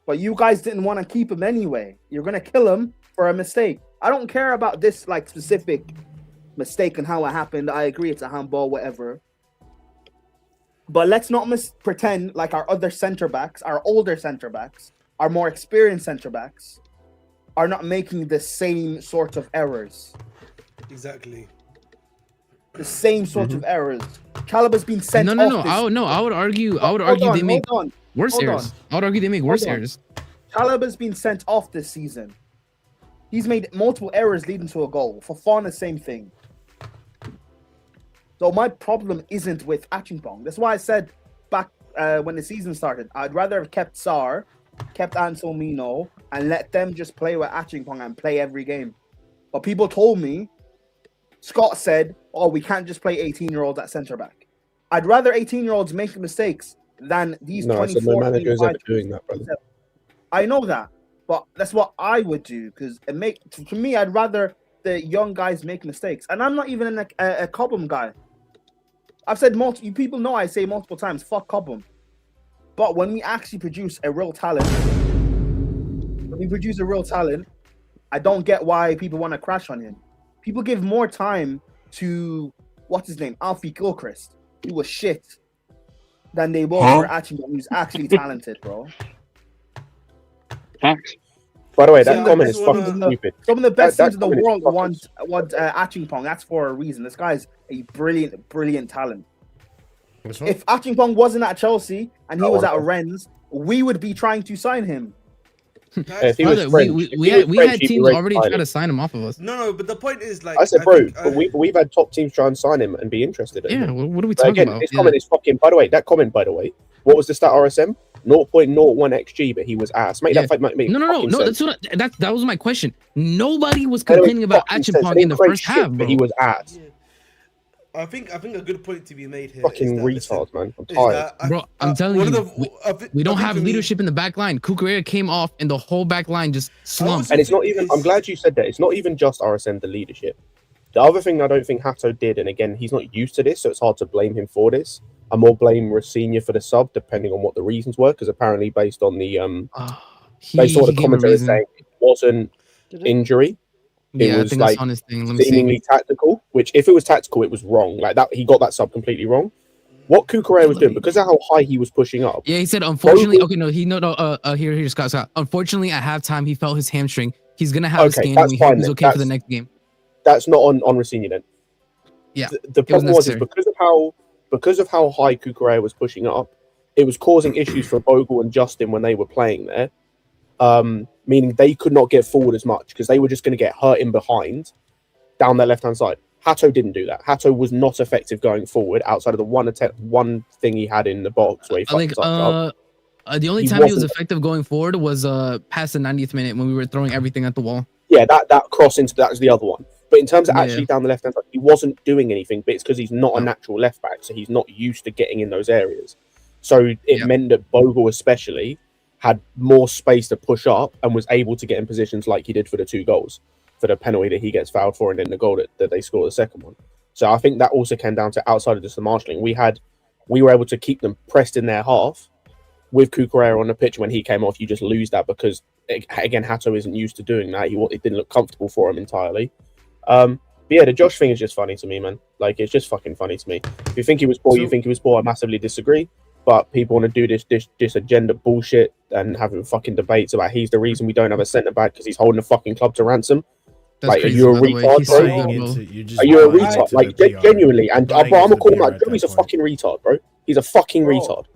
But you guys didn't want to keep him anyway. You're going to kill him for a mistake. I don't care about this like specific mistake and how it happened. I agree it's a handball, whatever. But let's not pretend like our other centre backs, our older centre backs, our more experienced centre backs are not making the same sort of errors. Exactly. The same sort of errors. Chalobah's been sent off. No. I would argue they make worse errors. I would argue they make worse errors. Chalobah's been sent off this season. He's made multiple errors leading to a goal. Fofana, same thing. So my problem isn't with Achimpong. That's why I said back when the season started, I'd rather have kept Sar, kept Anselmino, and let them just play with Achimpong and play every game. But people told me, Scott said, oh, we can't just play 18-year-olds at centre-back. I'd rather 18-year-olds make mistakes than these 24. No manager's ever doing that, brother. I know that, but that's what I would do, because to me, I'd rather the young guys make mistakes. And I'm not even a Cobham guy. I've said you people know I say multiple times, fuck Cobham. But when we actually produce a real talent, I don't get why people want to crash on him. People give more time to, what's his name, Alfie Gilchrist, who was shit, than they will for Achimpong, who's actually talented, bro. Facts. By the way, that comment is fucking stupid. Some of the best teams in the world want Achimpong. That's for a reason. This guy's a brilliant talent. If Achimpong wasn't at Chelsea and he was at Rennes, we would be trying to sign him. If he was we had teams already try to sign him off of us. No, but the point is, like, I said, bro, but we've had top teams try and sign him and be interested in him. Yeah, what are we talking about? His comment is fucking. By the way, what was the stat RSM? 0.01 xG, but he was ass. Make that fight. No. That was my question. Nobody was complaining about Achimpong in the first half, bro. But he was ass. Yeah. I think a good point to be made here. Fucking retard, man. I'm tired. Bro, I'm telling you, we don't have leadership in the back line. Cucurella came off and the whole back line just slumped. And it's not even, I'm glad you said that. It's not even just RSN, the leadership. The other thing I don't think Hato did, and again, he's not used to this, so it's hard to blame him for this. I more blame Rosenior for the sub, depending on what the reasons were, because apparently based on the based on what the commentator saying, it wasn't injury. It was like seemingly tactical, which if it was tactical, it was wrong. Like that, he got that sub completely wrong. What Cucurella was doing, because of how high he was pushing up. Yeah, he said, unfortunately, here, Scott. Unfortunately, at halftime, he felt his hamstring. He's going to have a scan and he's okay for the next game. That's not on Rosenior then. Yeah. The problem was because of how high Cucurella was pushing up, it was causing issues for Bogle and Justin when they were playing there. Meaning they could not get forward as much because they were just going to get hurt in behind down their left-hand side. Hato didn't do that. Hato was not effective going forward outside of the one thing he had in the box where he fucked up. The only time he was effective going forward was past the 90th minute when we were throwing everything at the wall. Yeah, that cross into that was the other one. But in terms of actually down the left-hand side, he wasn't doing anything, but it's because he's not a natural left-back, so he's not used to getting in those areas. So it meant that Bogle especially had more space to push up and was able to get in positions like he did for the 2 goals, for the penalty that he gets fouled for and then the goal that they score the second one. So I think that also came down to outside of just the marshalling. We were able to keep them pressed in their half with Cucurella on the pitch. When he came off, you just lose that because, again, Hato isn't used to doing that. It didn't look comfortable for him entirely. But yeah, the Josh thing is just funny to me, man. Like, it's just fucking funny to me. If you think he was poor, you think he was poor. I massively disagree. But people want to do this agenda bullshit and having fucking debates about he's the reason we don't have a centre back because he's holding the fucking club to ransom. That's like, crazy, are you a retard, bro? Are you a retard? Like, genuinely. And bro, I'm gonna call him out. Joey's a fucking retard, bro. He's a fucking retard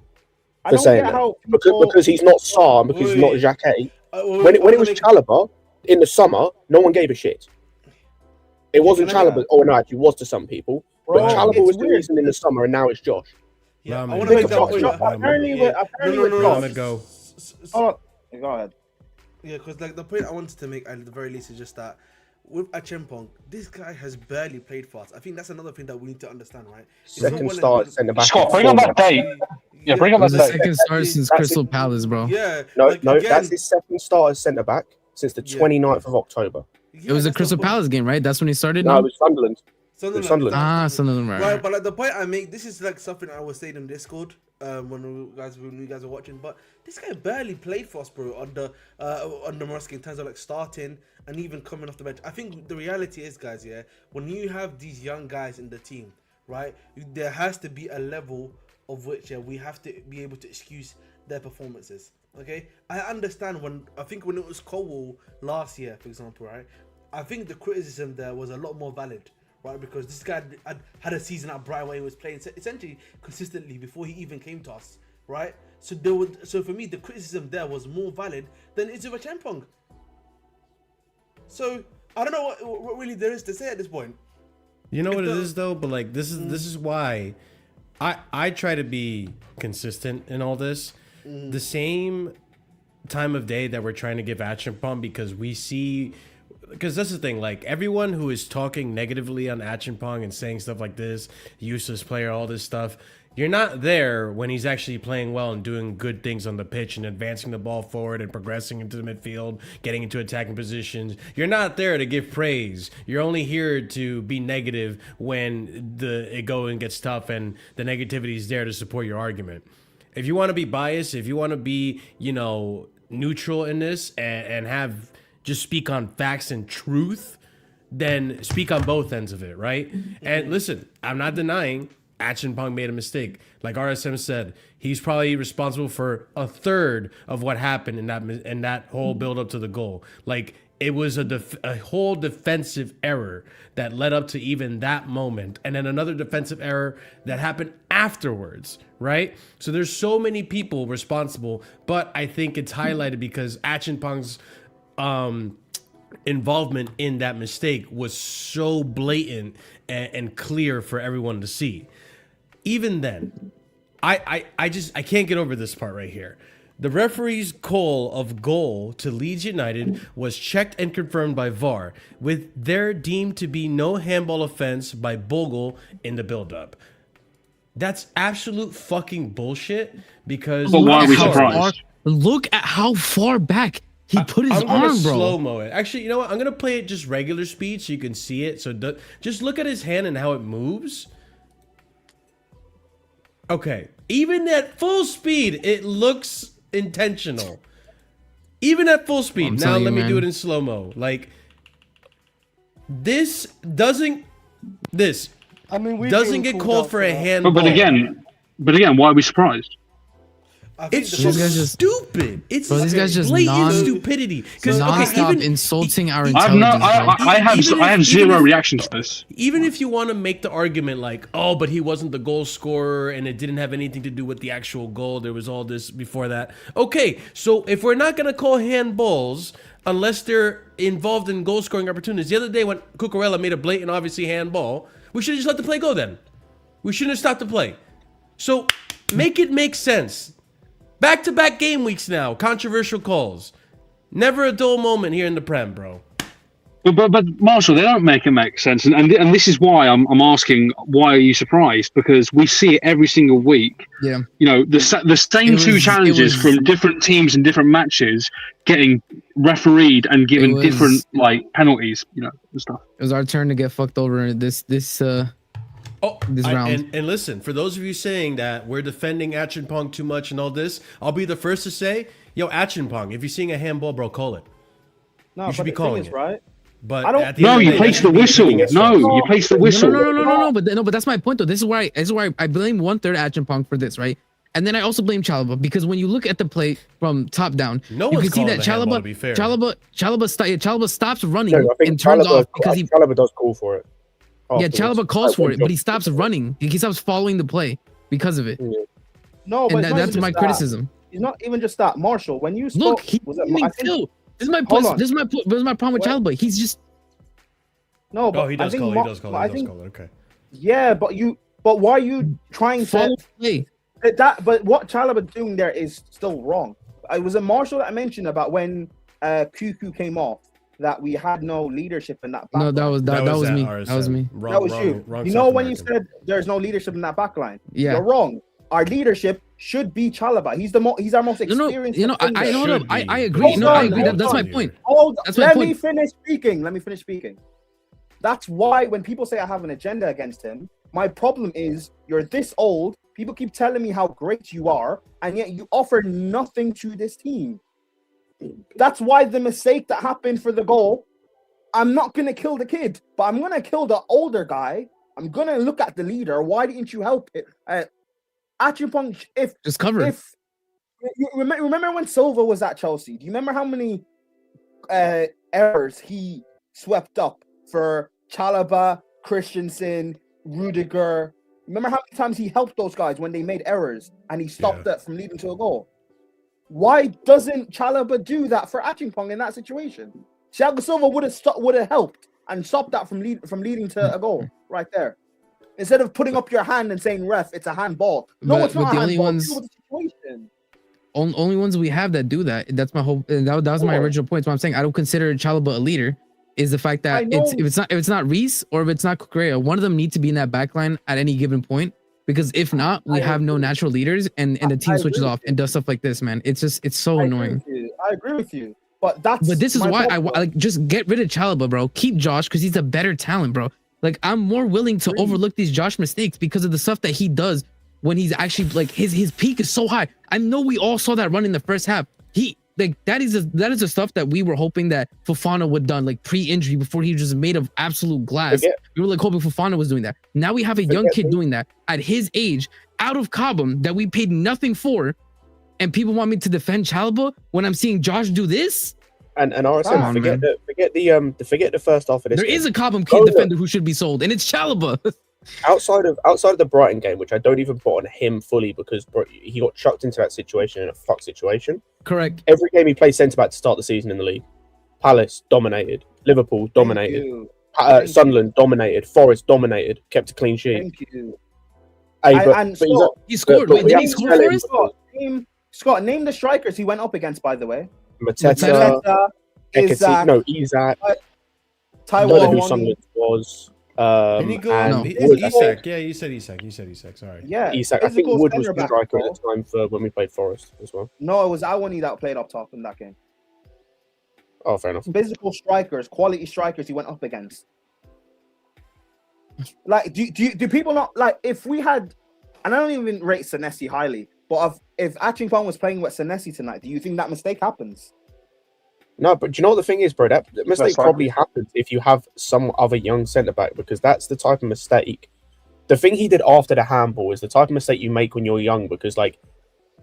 for saying that. Because he's not Sarr, because he's not Jacquet. When it was Chalobah in the summer, no one gave a shit. It wasn't Chalobah. Oh no, actually, it was to some people. But Chalobah was the reason in the summer, and now it's Josh. Yeah, I want to make that point. Apparently, go. Go ahead. Yeah, because like the point I wanted to make at the very least is just that with Achimpong, this guy has barely played for us. I think that's another thing that we need to understand, right? Second start centre back. Scott, bring on that date. Yeah, bring on that date. Second start since Crystal Palace, bro. Yeah. No, that's his second start as centre back since the Yeah. 29th of October. It was a Crystal Palace game, right? That's when he started. No, it was Sunderland. Sunderland. Sunderland. Ah, Sunderland, Right, but like the point I make, this is like something I was saying in Discord when you guys were watching. But this guy barely played for us, bro, under Morosky in terms of like starting and even coming off the bench. I think the reality is, guys, yeah, when you have these young guys in the team, right, there has to be a level of which we have to be able to excuse their performances. Okay, I understand when it was Colwell last year, for example, right. I think the criticism there was a lot more valid. Right, because this guy had a season at Brighton where he was playing essentially consistently before he even came to us, right? So for me, the criticism there was more valid than Izuba Champong. So I don't know what really there is to say at this point. You know what it is though, but like this is why I try to be consistent in all this. The same time of day that we're trying to give Acheampong because that's the thing, like everyone who is talking negatively on Acheampong and saying stuff like this, useless player, all this stuff, you're not there when he's actually playing well and doing good things on the pitch and advancing the ball forward and progressing into the midfield, getting into attacking positions. You're not there to give praise. You're only here to be negative when it goes and gets tough and the negativity is there to support your argument. If you want to be biased, if you want to be, neutral in this and have just speak on facts and truth, then speak on both ends of it, right? And listen, I'm not denying Acheampong made a mistake. Like RSM said, he's probably responsible for a third of what happened in that whole build up to the goal. Like it was a whole defensive error that led up to even that moment, and then another defensive error that happened afterwards, right? So there's so many people responsible, but I think it's highlighted because Acheampong's involvement in that mistake was so blatant and clear for everyone to see. Even then, I can't get over this part right here. The referee's call of goal to Leeds United was checked and confirmed by VAR, with there deemed to be no handball offense by Bogle in the build-up. That's absolute fucking bullshit because... But why are we surprised? Look at how far back he put his arm, bro. Slow-mo it. Actually, you know what? I'm going to play it just regular speed so you can see it. So just look at his hand and how it moves. Okay. Even at full speed, it looks intentional. Even at full speed. Now let me do it in slow-mo. Like, this doesn't get called for a handball. But again, why are we surprised? It's just stupid. It's these guys just blatant stupidity. Non-stop insulting our I have zero reaction to this. Even if you want to make the argument like, oh, but he wasn't the goal scorer and it didn't have anything to do with the actual goal, there was all this before that. Okay, so if we're not gonna call handballs unless they're involved in goal scoring opportunities, the other day when Cucurella made a blatant, obviously handball, we should have just let the play go. Then we shouldn't have stopped the play. So make it make sense. Back-to-back game weeks now. Controversial calls. Never a dull moment here in the Prem, bro. But Marshall, they don't make sense, and this is why I'm asking, why are you surprised? Because we see it every single week. Yeah. The same two challenges from different teams in different matches getting refereed and given different penalties, and stuff. It was our turn to get fucked over this round. And listen, for those of you saying that we're defending Acheampong too much and all this, I'll be the first to say, yo, Acheampong, if you're seeing a handball, bro, call it. No, you should be calling it. Right? But I don't. at the end of You day, place the whistle. You place the whistle. No. But that's my point though. This is why I blame 1/3 Acheampong for this, right? And then I also blame Chalobah because when you look at the play from top down, you can see that Chalobah stops running and turns off because Chalobah does call for it. Yeah, Chalobah calls for it, but he stops running. He stops following the play because of it. No, but that's my criticism. It's not even just that, Marshall. When you spoke, this is my problem with Chalobah. He's just he does call it. Okay. Yeah, but why are you trying to play that? But what Chalobah doing there is still wrong. It was a Marshall that I mentioned about when QQ came off. That we had no leadership in that back line. That was me. RSM. That was me. That was you. When you said there's no leadership in that back line, yeah, you're wrong. our leadership should be Chalobah. He's our most No, no, experienced. you know, I defender. know, Should I be. agree. No, Hold I on, agree. hold That's my on. point. Hold, That's my let point. me finish speaking. Let me finish speaking. That's why when people say I have an agenda against him, my problem is you're this old. People keep telling me how great you are, and yet you offer nothing to this team. That's why the mistake that happened for the goal, I'm not going to kill the kid, but I'm going to kill the older guy. I'm going to look at the leader. Why didn't you help it? Achimpong, Just cover. if you remember when Silva was at Chelsea, do you remember how many errors he swept up for Chalobah, Christensen, Rudiger? Remember how many times he helped those guys when they made errors and he stopped that from leading to a goal? Why doesn't Chalobah do that for Achimpong in that situation? Thiago Silva would have helped and stopped that from leading to a goal right there. Instead of putting up your hand and saying, "Ref, it's a handball." No, it's not a handball. Deal with the situation. Only ones we have that do that. That's my whole. That was my original point. So I'm saying I don't consider Chalobah a leader. Is the fact that if it's not Reese or if it's not Correa, one of them needs to be in that back line at any given point. Because if not, we have no natural leaders, and the team switches off and does stuff like this. Man, it's so annoying. I agree with you, but this is why I like just get rid of Chalobah, bro. Keep Josh because he's a better talent, bro. Like I'm more willing to overlook these Josh mistakes because of the stuff that he does when he's actually like his peak is so high. I know we all saw that run in the first half. That is the stuff that we were hoping that Fofana would done like pre-injury before he was just made of absolute glass. We were like hoping Fofana was doing that. Now we have a young kid doing that at his age out of Cobham that we paid nothing for, and people want me to defend Chalobah when I'm seeing Josh do this. And RSM, forget the first half of this. There is a Cobham kid defender who should be sold, and it's Chalobah. outside of the Brighton game, which I don't even put on him fully because he got chucked into that situation in a fuck situation. Correct. Every game he played centre back to start the season in the league. Palace dominated, Liverpool dominated, Sunderland dominated, Forest dominated, kept a clean sheet. Thank you. He scored. Wait, did he score for us? Scott, name the strikers he went up against, by the way. Mateta, Isak, Taiwan, who Sunderland was. Isak. Yeah, you said Isak. Sorry. Yeah, Isak. I think Wood was the striker at the time for when we played Forest as well. No, it was Awani that played up top in that game. Oh, fair enough. Physical strikers, quality strikers he went up against. Like, do people not like if we had? And I don't even rate Senesi highly, but if Achimpong was playing with Senesi tonight, do you think that mistake happens? No, but do you know what the thing is, bro? That mistake probably happens if you have some other young centre back because that's the type of mistake. The thing he did after the handball is the type of mistake you make when you're young because, like,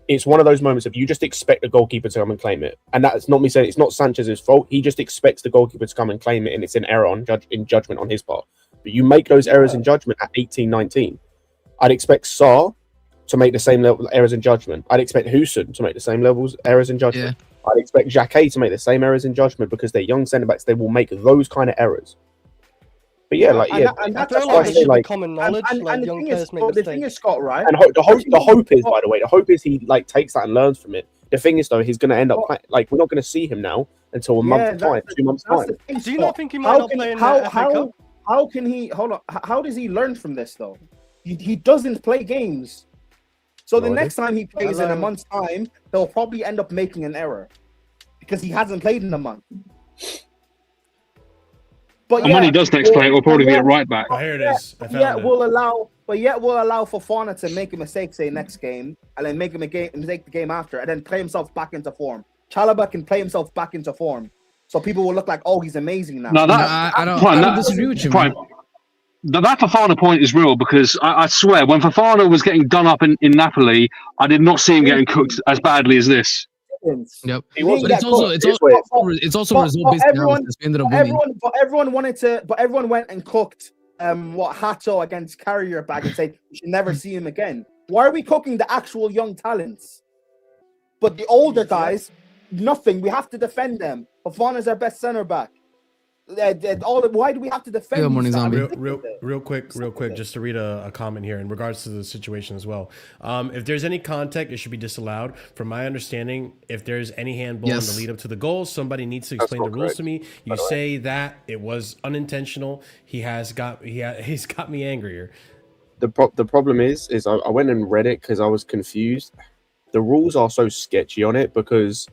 it's one of those moments of you just expect the goalkeeper to come and claim it, and that's not me saying it's not Sanchez's fault. He just expects the goalkeeper to come and claim it, and it's an error in judgment on his part. But you make those errors in judgment at 18, 19. I'd expect Sarr to make the same level errors in judgment. I'd expect Huson to make the same levels errors in judgment. Yeah. I'd expect Jacquet to make the same errors in judgment because they're young centre backs. They will make those kind of errors. But yeah, and that's why I say like common knowledge. Like young players make mistakes. The thing is, Scott, right? And the hope is, by the way, the hope is he like takes that and learns from it. The thing is, though, he's going to end up like we're not going to see him now until a month's time, 2 months' time. Do you not think he might not play in the FA Cup? How can he hold on? How does he learn from this though? He doesn't play games. So the next time he plays in a month's time, he'll probably end up making an error because he hasn't played in a month. But when he does next play, it will probably be a right back. Oh, here it is. We'll allow Fofana to make a mistake, say next game, and then make a mistake the game after, and then play himself back into form. Chalobah can play himself back into form, so people will look like, oh, he's amazing now. No, I don't disagree with you. Fine. That Fofana point is real because I swear when Fofana was getting done up in Napoli, I did not see him getting cooked as badly as this. Yep. But it's also result based analysis. Everyone went and cooked Hato against Carrier Bag and said we should never see him again. Why are we cooking the actual young talents? But the older guys, nothing. We have to defend them. Fofana's our best centre back. Why do we have to defend? Good morning, Zombie. Real quick, just to read a comment here in regards to the situation as well. If there's any contact, it should be disallowed. From my understanding, if there's any handball in the lead up to the goal, somebody needs to explain the rules to me. You say that it was unintentional. He's got me angrier. the problem is I went and read it because I was confused. The rules are so sketchy on it because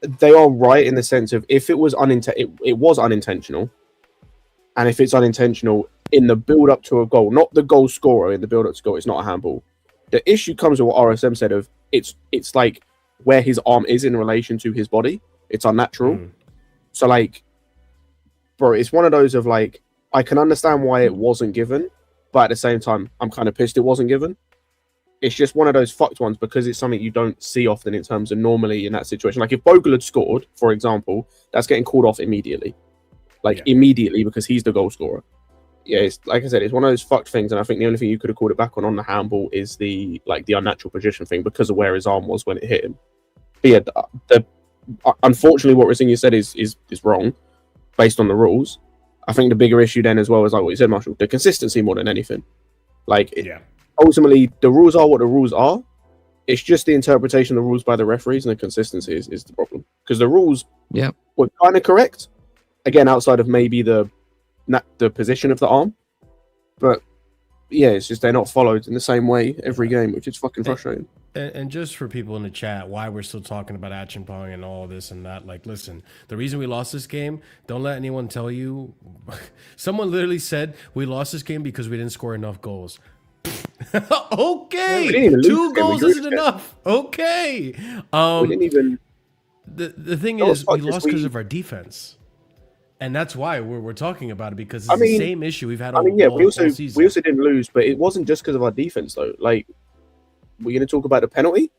they are right in the sense of if it was it was unintentional, and if it's unintentional in the build up to a goal, not the goal scorer in the build up to goal, it's not a handball. The issue comes with what RSM said of it's like where his arm is in relation to his body. It's unnatural. So like, bro, it's one of those of like, I can understand why it wasn't given, but at the same time, I'm kind of pissed it wasn't given. It's just one of those fucked ones because it's something you don't see often in terms of normally in that situation. Like if Bogle had scored, for example, that's getting called off immediately. Immediately because he's the goal scorer. Yeah, it's like I said, it's one of those fucked things, and I think the only thing you could have called it back on the handball is the unnatural position thing because of where his arm was when it hit him. But yeah, unfortunately, what Rosinha said is wrong based on the rules. I think the bigger issue then as well is like what you said, Marshall, the consistency more than anything. Ultimately, the rules are what the rules are. It's just the interpretation of the rules by the referees, and the consistency is the problem. Because the rules were kind of correct, again, outside of maybe the position of the arm. But yeah, it's just they're not followed in the same way every game, which is fucking frustrating. And just for people in the chat, why we're still talking about Acheampong and all this and that, like, listen, the reason we lost this game, don't let anyone tell you. Someone literally said we lost this game because we didn't score enough goals. Okay, 2 goals isn't enough. Okay. We didn't even. The thing is, we lost because of our defense. And that's why we're talking about it, because it's the same issue we've had all season. We also didn't lose, but it wasn't just because of our defense, though. Like, we're going to talk about the penalty?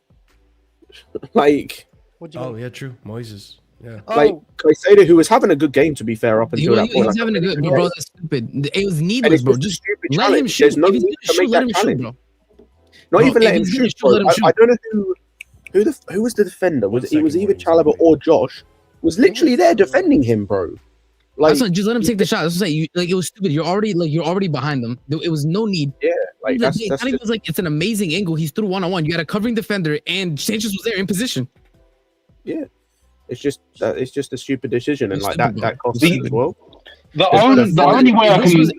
Yeah, true. Moises. Yeah. Caicedo, who was having a good game, to be fair, up until that point. He's having a good, bro. That's stupid. It was needless, bro. Just let him shoot. There's no need to make that challenge. Not even let him shoot, bro. I don't know who was the defender. It was either Chalobah or Josh. Was literally there defending him, bro. Just let him take the shot. That's what I'm saying. It was stupid. You're already behind them. It was no need. Yeah, it's an amazing angle. He's through 1-on-1. You got a covering defender, and Sanchez was there in position. Yeah, it's just a stupid decision, and that cost us as well. The only way I can.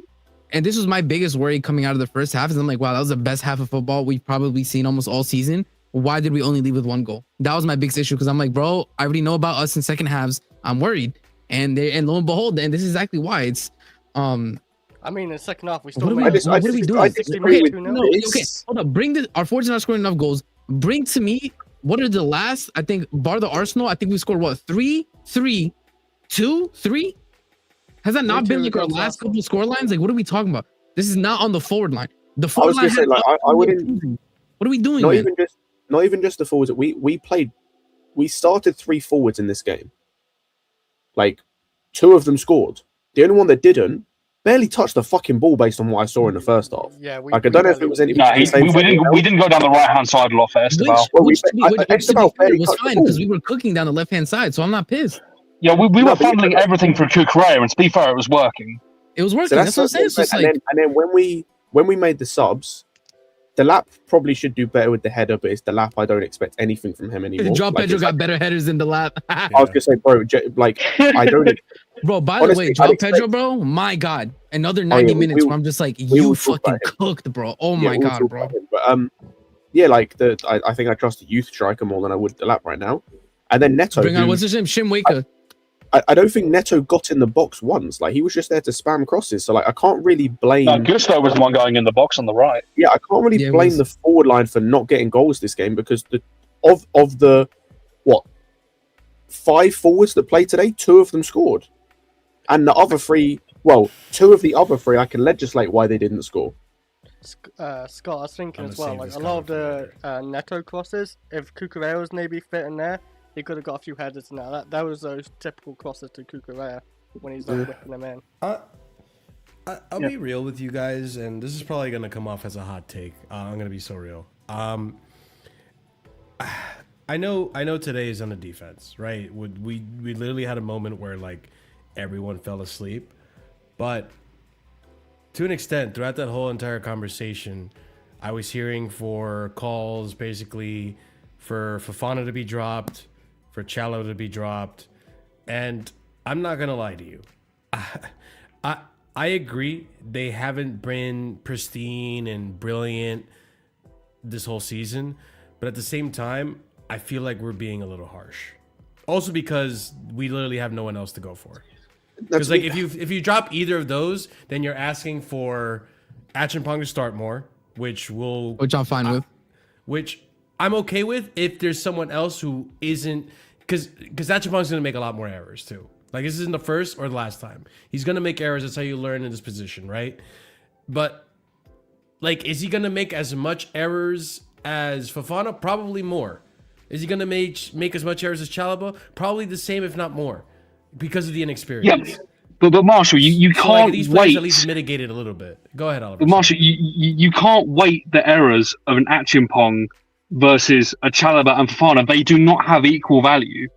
And this was my biggest worry coming out of the first half. Is I'm like, wow, that was the best half of football we've probably seen almost all season. Why did we only leave with 1 goal? That was my biggest issue because I'm like, bro, I already know about us in second halves. I'm worried. And lo and behold, and this is exactly why it's. I mean, in the second half, we still. What are we doing? Okay, hold up. Our forwards are not scoring enough goals. Bring to me. What are the last? I think bar the Arsenal. I think we scored what 3, 3, 2, 3. Has that not been like our last couple of score lines? Like, what are we talking about? This is not on the forward line. The forward line. I wouldn't. What are we doing? Not even just the forwards. We started 3 forwards in this game. Like, 2 of them scored. The only one that didn't barely touched the fucking ball based on what I saw in the first half. Yeah, I don't know if it was any. No, we didn't go down the right hand side a lot for Esteban. Which was fine because we were cooking down the left hand side, so I'm not pissed. Yeah, we were funneling everything through Cucurella, and to be fair, it was working. It was working. So that's what I'm saying. And then when we made the subs, the lap probably should do better with the header, but it's the lap. I don't expect anything from him anymore. Joao Pedro got better headers than the lap. I was gonna say, bro, I don't. Bro, by the way, Joao Pedro, bro, my God, another 90 minutes where I'm just like, you fucking cooked, bro. Oh my God, bro. But I think I trust the youth striker more than I would the lap right now. And then Neto. Bring on what's his name, Shimweka. I don't think Neto got in the box once. Like, he was just there to spam crosses. So, like, I can't really blame. No, Gusto was the one going in the box on the right. Yeah, I can't really blame the forward line for not getting goals this game because of the 5 forwards that played today, 2 of them scored, and the other 3. Well, 2 of the other 3, I can legislate why they didn't score. Scott, I was thinking as well, like a lot of the Neto crosses, if Cucurella was maybe fit in there, he could have got a few headers now. That was those typical crosses to Cucurella when he's like whipping them in. I'll be real with you guys, and this is probably going to come off as a hot take. I'm going to be so real. I know today is on the defense, right? We literally had a moment where like everyone fell asleep, but to an extent, throughout that whole entire conversation, I was hearing for calls basically for Fofana to be dropped, for Chalobah to be dropped, and I'm not gonna lie to you, I agree. They haven't been pristine and brilliant this whole season, but at the same time, I feel like we're being a little harsh. Also because we literally have no one else to go for. Because like if you drop either of those, then you're asking for Acheampong to start more, which I'm fine with. Which I'm okay with if there's someone else who isn't, because Acheampong's gonna make a lot more errors too. Like this isn't the first or the last time. He's gonna make errors. That's how you learn in this position, right? But like, is he gonna make as much errors as Fofana? Probably more. Is he gonna make as much errors as Chalobah? Probably the same, if not more, because of the inexperience. Yeah, but Marshall, you So, can't like, these players wait. at least mitigate it a little bit. Go ahead, Oliver. But Marshall, you can't weight the errors of an Acheampong versus a Chalobah and Fofana. They do not have equal value.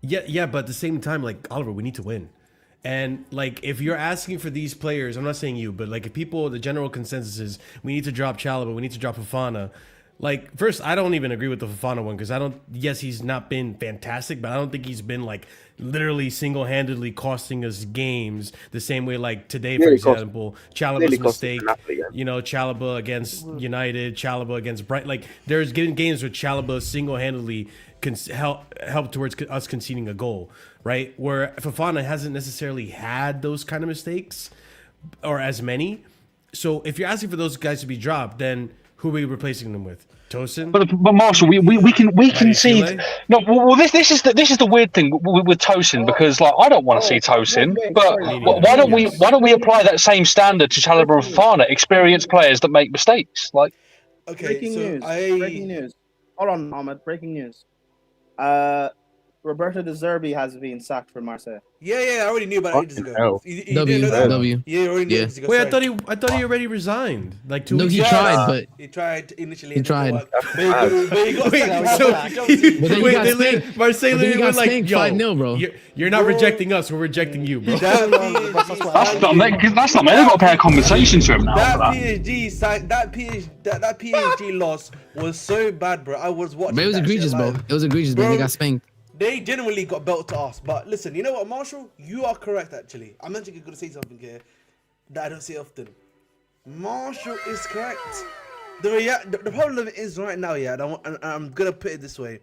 Yeah, but at the same time, like, Oliver, we need to win. And like, if you're asking for these players, I'm not saying you, but like, if people, the general consensus is we need to drop Chalobah, we need to drop Fofana. Like, first, I don't even agree with the Fofana one because yes, he's not been fantastic, but I don't think he's been like literally single-handedly costing us games the same way like today, for example, Chalobah's mistake, Chalobah against United, Chalobah against Brighton. Like, there's getting games where Chalobah single-handedly can help towards us conceding a goal, right? Where Fofana hasn't necessarily had those kind of mistakes or as many. So if you're asking for those guys to be dropped, then who are we replacing them with? Tosin? But Marshall, we can see. No, well, this is the weird thing with Tosin, because like I don't want to see Tosin, but why don't we apply that same standard to Chalobah and Fofana, experienced players that make mistakes? Like, Okay, Breaking news. Breaking news. Hold on, Ahmed. Breaking news. Roberto De Zerbi has been sacked from Marseille. Yeah, I already knew about it ages ago. You didn't know that? W. Yeah, you already knew ages ago. Wait, sorry. I thought he already resigned like 2 No, weeks he ago. tried, but He tried initially. He tried. But he got Wait, sacked. so But then you got spanked. Marseille But then you literally got was like, spanked yo, 5-0, bro. You're not rejecting us, we're rejecting you, bro. that's not mate. They've got to pay a compensation to him now. That For that. that PSG loss was so bad, bro. I was watching. But it was that egregious, shit bro. live. It was egregious, man. They got spanked. They genuinely got belt to us. But listen, you know what, Marshall? You are correct, actually. I'm actually going to say something here that I don't say often. Marshall is correct. The problem is right now, yeah, and I'm going to put it this way.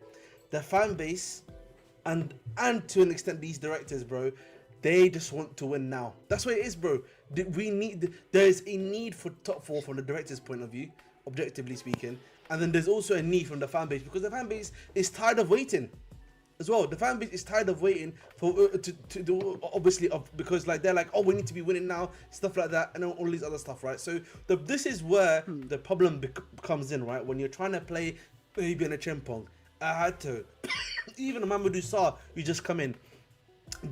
The fan base, and to an extent these directors, bro, they just want to win now. That's what it is, bro. There is a need for top four from the director's point of view, objectively speaking. And then there's also a need from the fan base, because the fan base is tired of waiting. As well, the fan base is tired of waiting for to do, obviously, because like they're like, oh, we need to be winning now, stuff like that, and all these other stuff, right? So this is where the problem comes in, right? When you're trying to play maybe in a Acheampong, I had to, even a Mamadou Sarr, you just come in.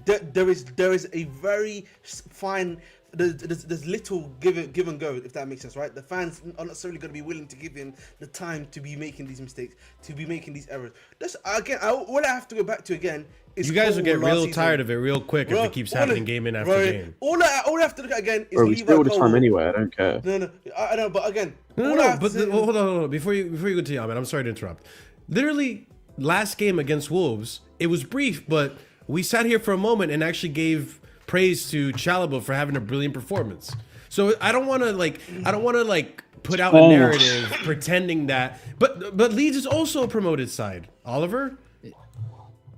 There is a very fine. There's little give and go, if that makes sense, right? The fans are not necessarily going to be willing to give him the time to be making these mistakes, to be making these errors. What I have to go back to again is You guys will get real tired of it real quick if it keeps happening game in after game. All I have to look at again is Bro, we steal the time anyway. I don't care. No, I know, but again, Hold on. Before you go to Yaman, I'm sorry to interrupt. Literally, last game against Wolves, it was brief, but we sat here for a moment and actually gave praise to Chalobah for having a brilliant performance. So I don't want to put out a narrative pretending that, but Leeds is also a promoted side. Oliver?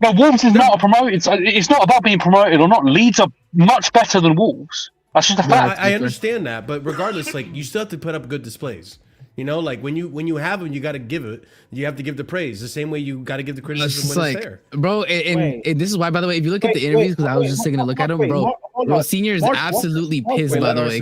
No, Wolves is not a promoted. It's not about being promoted or not. Leeds are much better than Wolves. That's just a fact. I understand that, but regardless, like, you still have to put up good displays. You know, like when you have them, you got to give it. You have to give the praise the same way you got to give the criticism when it's fair, bro. And this is why, by the way, if you look at the interviews, because I was just taking a look at them, bro. Senior is absolutely pissed, by the way.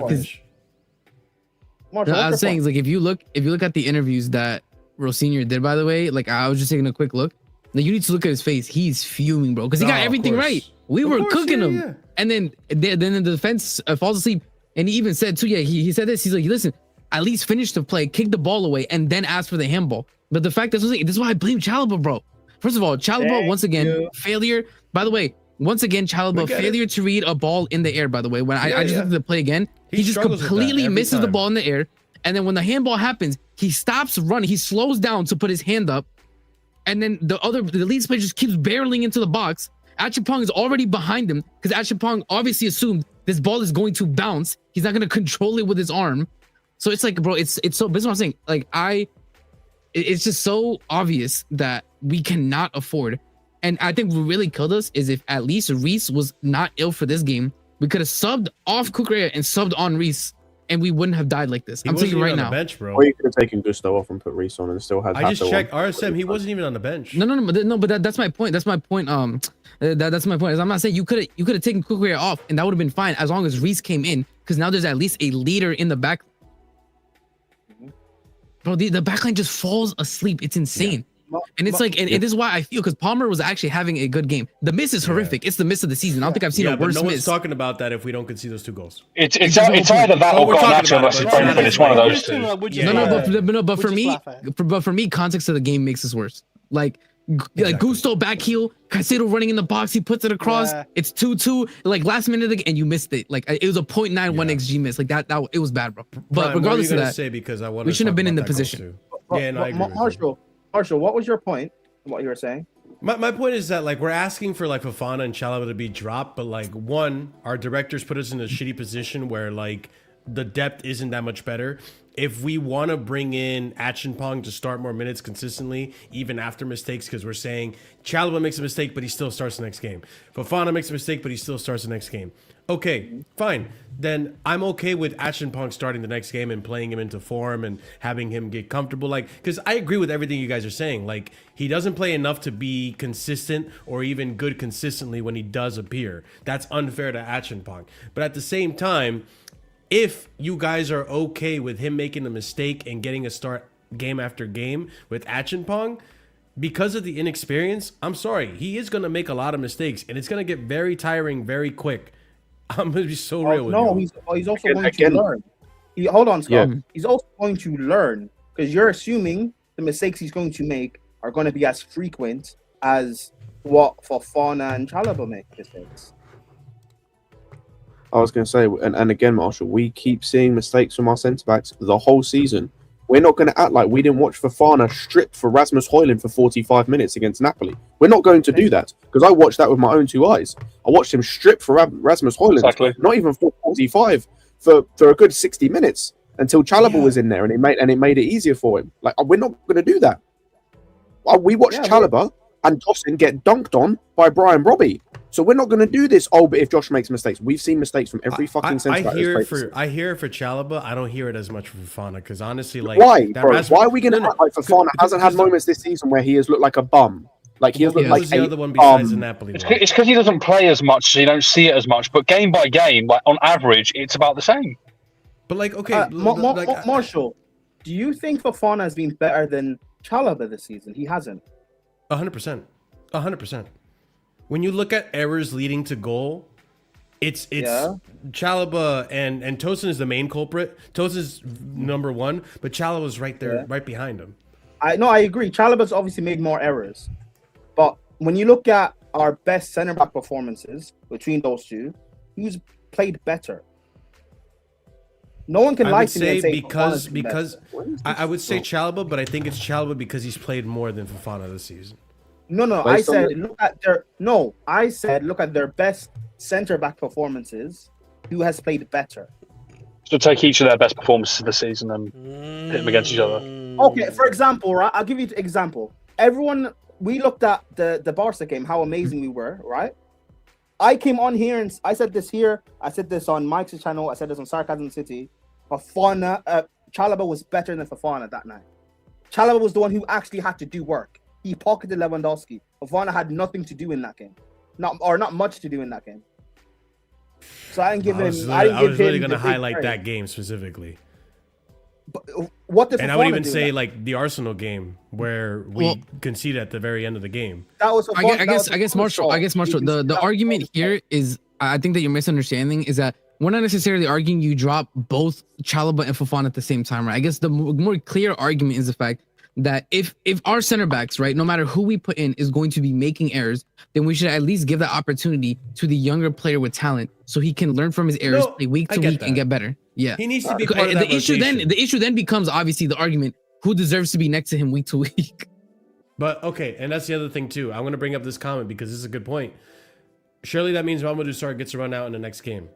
I was saying, like, if you look at the interviews that Rosenior did, by the way, like, I was just taking a quick look. Like, you need to look at his face. He's fuming, bro, because he got everything right. We were cooking him, yeah. And then the defense falls asleep, and he even said too. Yeah, he said this. He's like, listen, at least finish the play, kick the ball away, and then ask for the handball. But the fact is, this is why I blame Chalobah, bro. First of all, Chalobah once again failure. By the way, once again, Chalobah failure to read a ball in the air. By the way, when I just looked at the play again, he just completely misses the ball in the air. And then when the handball happens, he stops running. He slows down to put his hand up. And then the Leeds player just keeps barreling into the box. Achapong is already behind him because Achapong obviously assumed this ball is going to bounce. He's not going to control it with his arm. So it's like, bro, it's so, this is what I'm saying. Like, it's just so obvious that we cannot afford. And I think what really killed us is if at least Reese was not ill for this game, we could have subbed off Kukurea and subbed on Reese, and we wouldn't have died like this. I'm telling you right now. Bench, bro. Or you could have taken Gusto off and put Reese on and still had. I just checked RSM. He wasn't even on the bench. No, but that's my point. That's my point. That's my point. Is I'm not saying you could have taken Kukurea off, and that would have been fine as long as Reese came in, because now there's at least a leader in the back. Bro, the backline just falls asleep. It's insane. And it's like, and this is why I feel, because Palmer was actually having a good game. The miss is horrific. It's the miss of the season. I don't think I've seen a worse no one's miss. talking about that if we don't concede those 2 goals. It's either that or Garnacho versus Brentford. It's one of those two. But for me, context of the game makes this worse. Like Gusto back heel, Caicedo running in the box, he puts it across. Yeah. It's 2-2. Like last minute of the game, and you missed it. Like it was a 0.91 XG miss. Like that it was bad, bro. But Brian, regardless of that, say because I we shouldn't have been in the position. Yeah, no, I agree. Marshall, what was your point? What you were saying? My point is that like we're asking for like Fofana and Chalobah to be dropped, but like one, our directors put us in a shitty position where like the depth isn't that much better. If we want to bring in Achapong to start more minutes consistently, even after mistakes, because we're saying Chalobah makes a mistake, but he still starts the next game. Fofana makes a mistake, but he still starts the next game. Okay, fine. Then I'm okay with Achapong starting the next game and playing him into form and having him get comfortable. Like, because I agree with everything you guys are saying. Like, he doesn't play enough to be consistent or even good consistently when he does appear. That's unfair to Achapong. But at the same time, if you guys are okay with him making a mistake and getting a start game after game with Achapong, because of the inexperience, I'm sorry, he is going to make a lot of mistakes, and it's going to get very tiring very quick. I'm going to be so real with you. No, he's also going to learn. Hold on, Scott. Yeah. He's also going to learn, because you're assuming the mistakes he's going to make are going to be as frequent as what Fofana and Chalobah make mistakes. I was going to say, and again, Marshall, we keep seeing mistakes from our centre-backs the whole season. We're not going to act like we didn't watch Fofana strip for Rasmus Højlund for 45 minutes against Napoli. We're not going to do that, because I watched that with my own 2 eyes. I watched him strip for Rasmus Højlund, not even for 45, for a good 60 minutes, until Chalobah was in there, and it made it easier for him. Like, we're not going to do that. We watched Chalobah and Dawson get dunked on by Brian Robbie. So we're not going to do this. Oh, but if Josh makes mistakes, we've seen mistakes from every fucking centre back. I hear it for Chalobah. I don't hear it as much for Fofana, because honestly, like, why, bro? Why are we going to act like Fofana hasn't had moments this season where he has looked like a bum? Like he has looked like the other one besides the Napoli. It's because he doesn't play as much, so you don't see it as much. But game by game, like on average, it's about the same. But like, okay, Marshall, do you think Fofana has been better than Chalobah this season? He hasn't. 100%. 100%. When you look at errors leading to goal, it's Chalobah and Tosin is the main culprit. Tosin's number 1, but Chalobah's right there, right behind him. I agree. Chalobah's obviously made more errors, but when you look at our best centre back performances between those two, who's played better? No one can lie to me and say because I would say Chalobah, but I think it's Chalobah because he's played more than Fofana this season. No. I said look at their best centre back performances. Who has played better? So take each of their best performances of the season and pit them against each other. Okay, for example, right? I'll give you an example. We looked at the Barca game, how amazing we were, right? I came on here and I said this here. I said this on Mike's channel. I said this on Sarcasm City. Chalobah was better than Fofana that night. Chalobah was the one who actually had to do work. He pocketed Lewandowski. Fofana had nothing to do in that game, not much to do in that game. So I didn't give him. I was really going to highlight that game specifically. But what did Fofana and I would even say like the Arsenal game where we conceded at the very end of the game. That was. I guess Marshall. The argument here is, I think that you're misunderstanding is that we're not necessarily arguing you drop both Chalobah and Fofana at the same time, right? I guess the more clear argument is the fact that if our center backs, right, no matter who we put in, is going to be making errors, then we should at least give that opportunity to the younger player with talent so he can learn from his errors, play week to week, and get better. Yeah, he needs to be part of that rotation. The issue then becomes obviously the argument: who deserves to be next to him week to week? But okay, and that's the other thing too. I'm going to bring up this comment because this is a good point. Surely that means Mamadou Sarr gets a run out in the next game.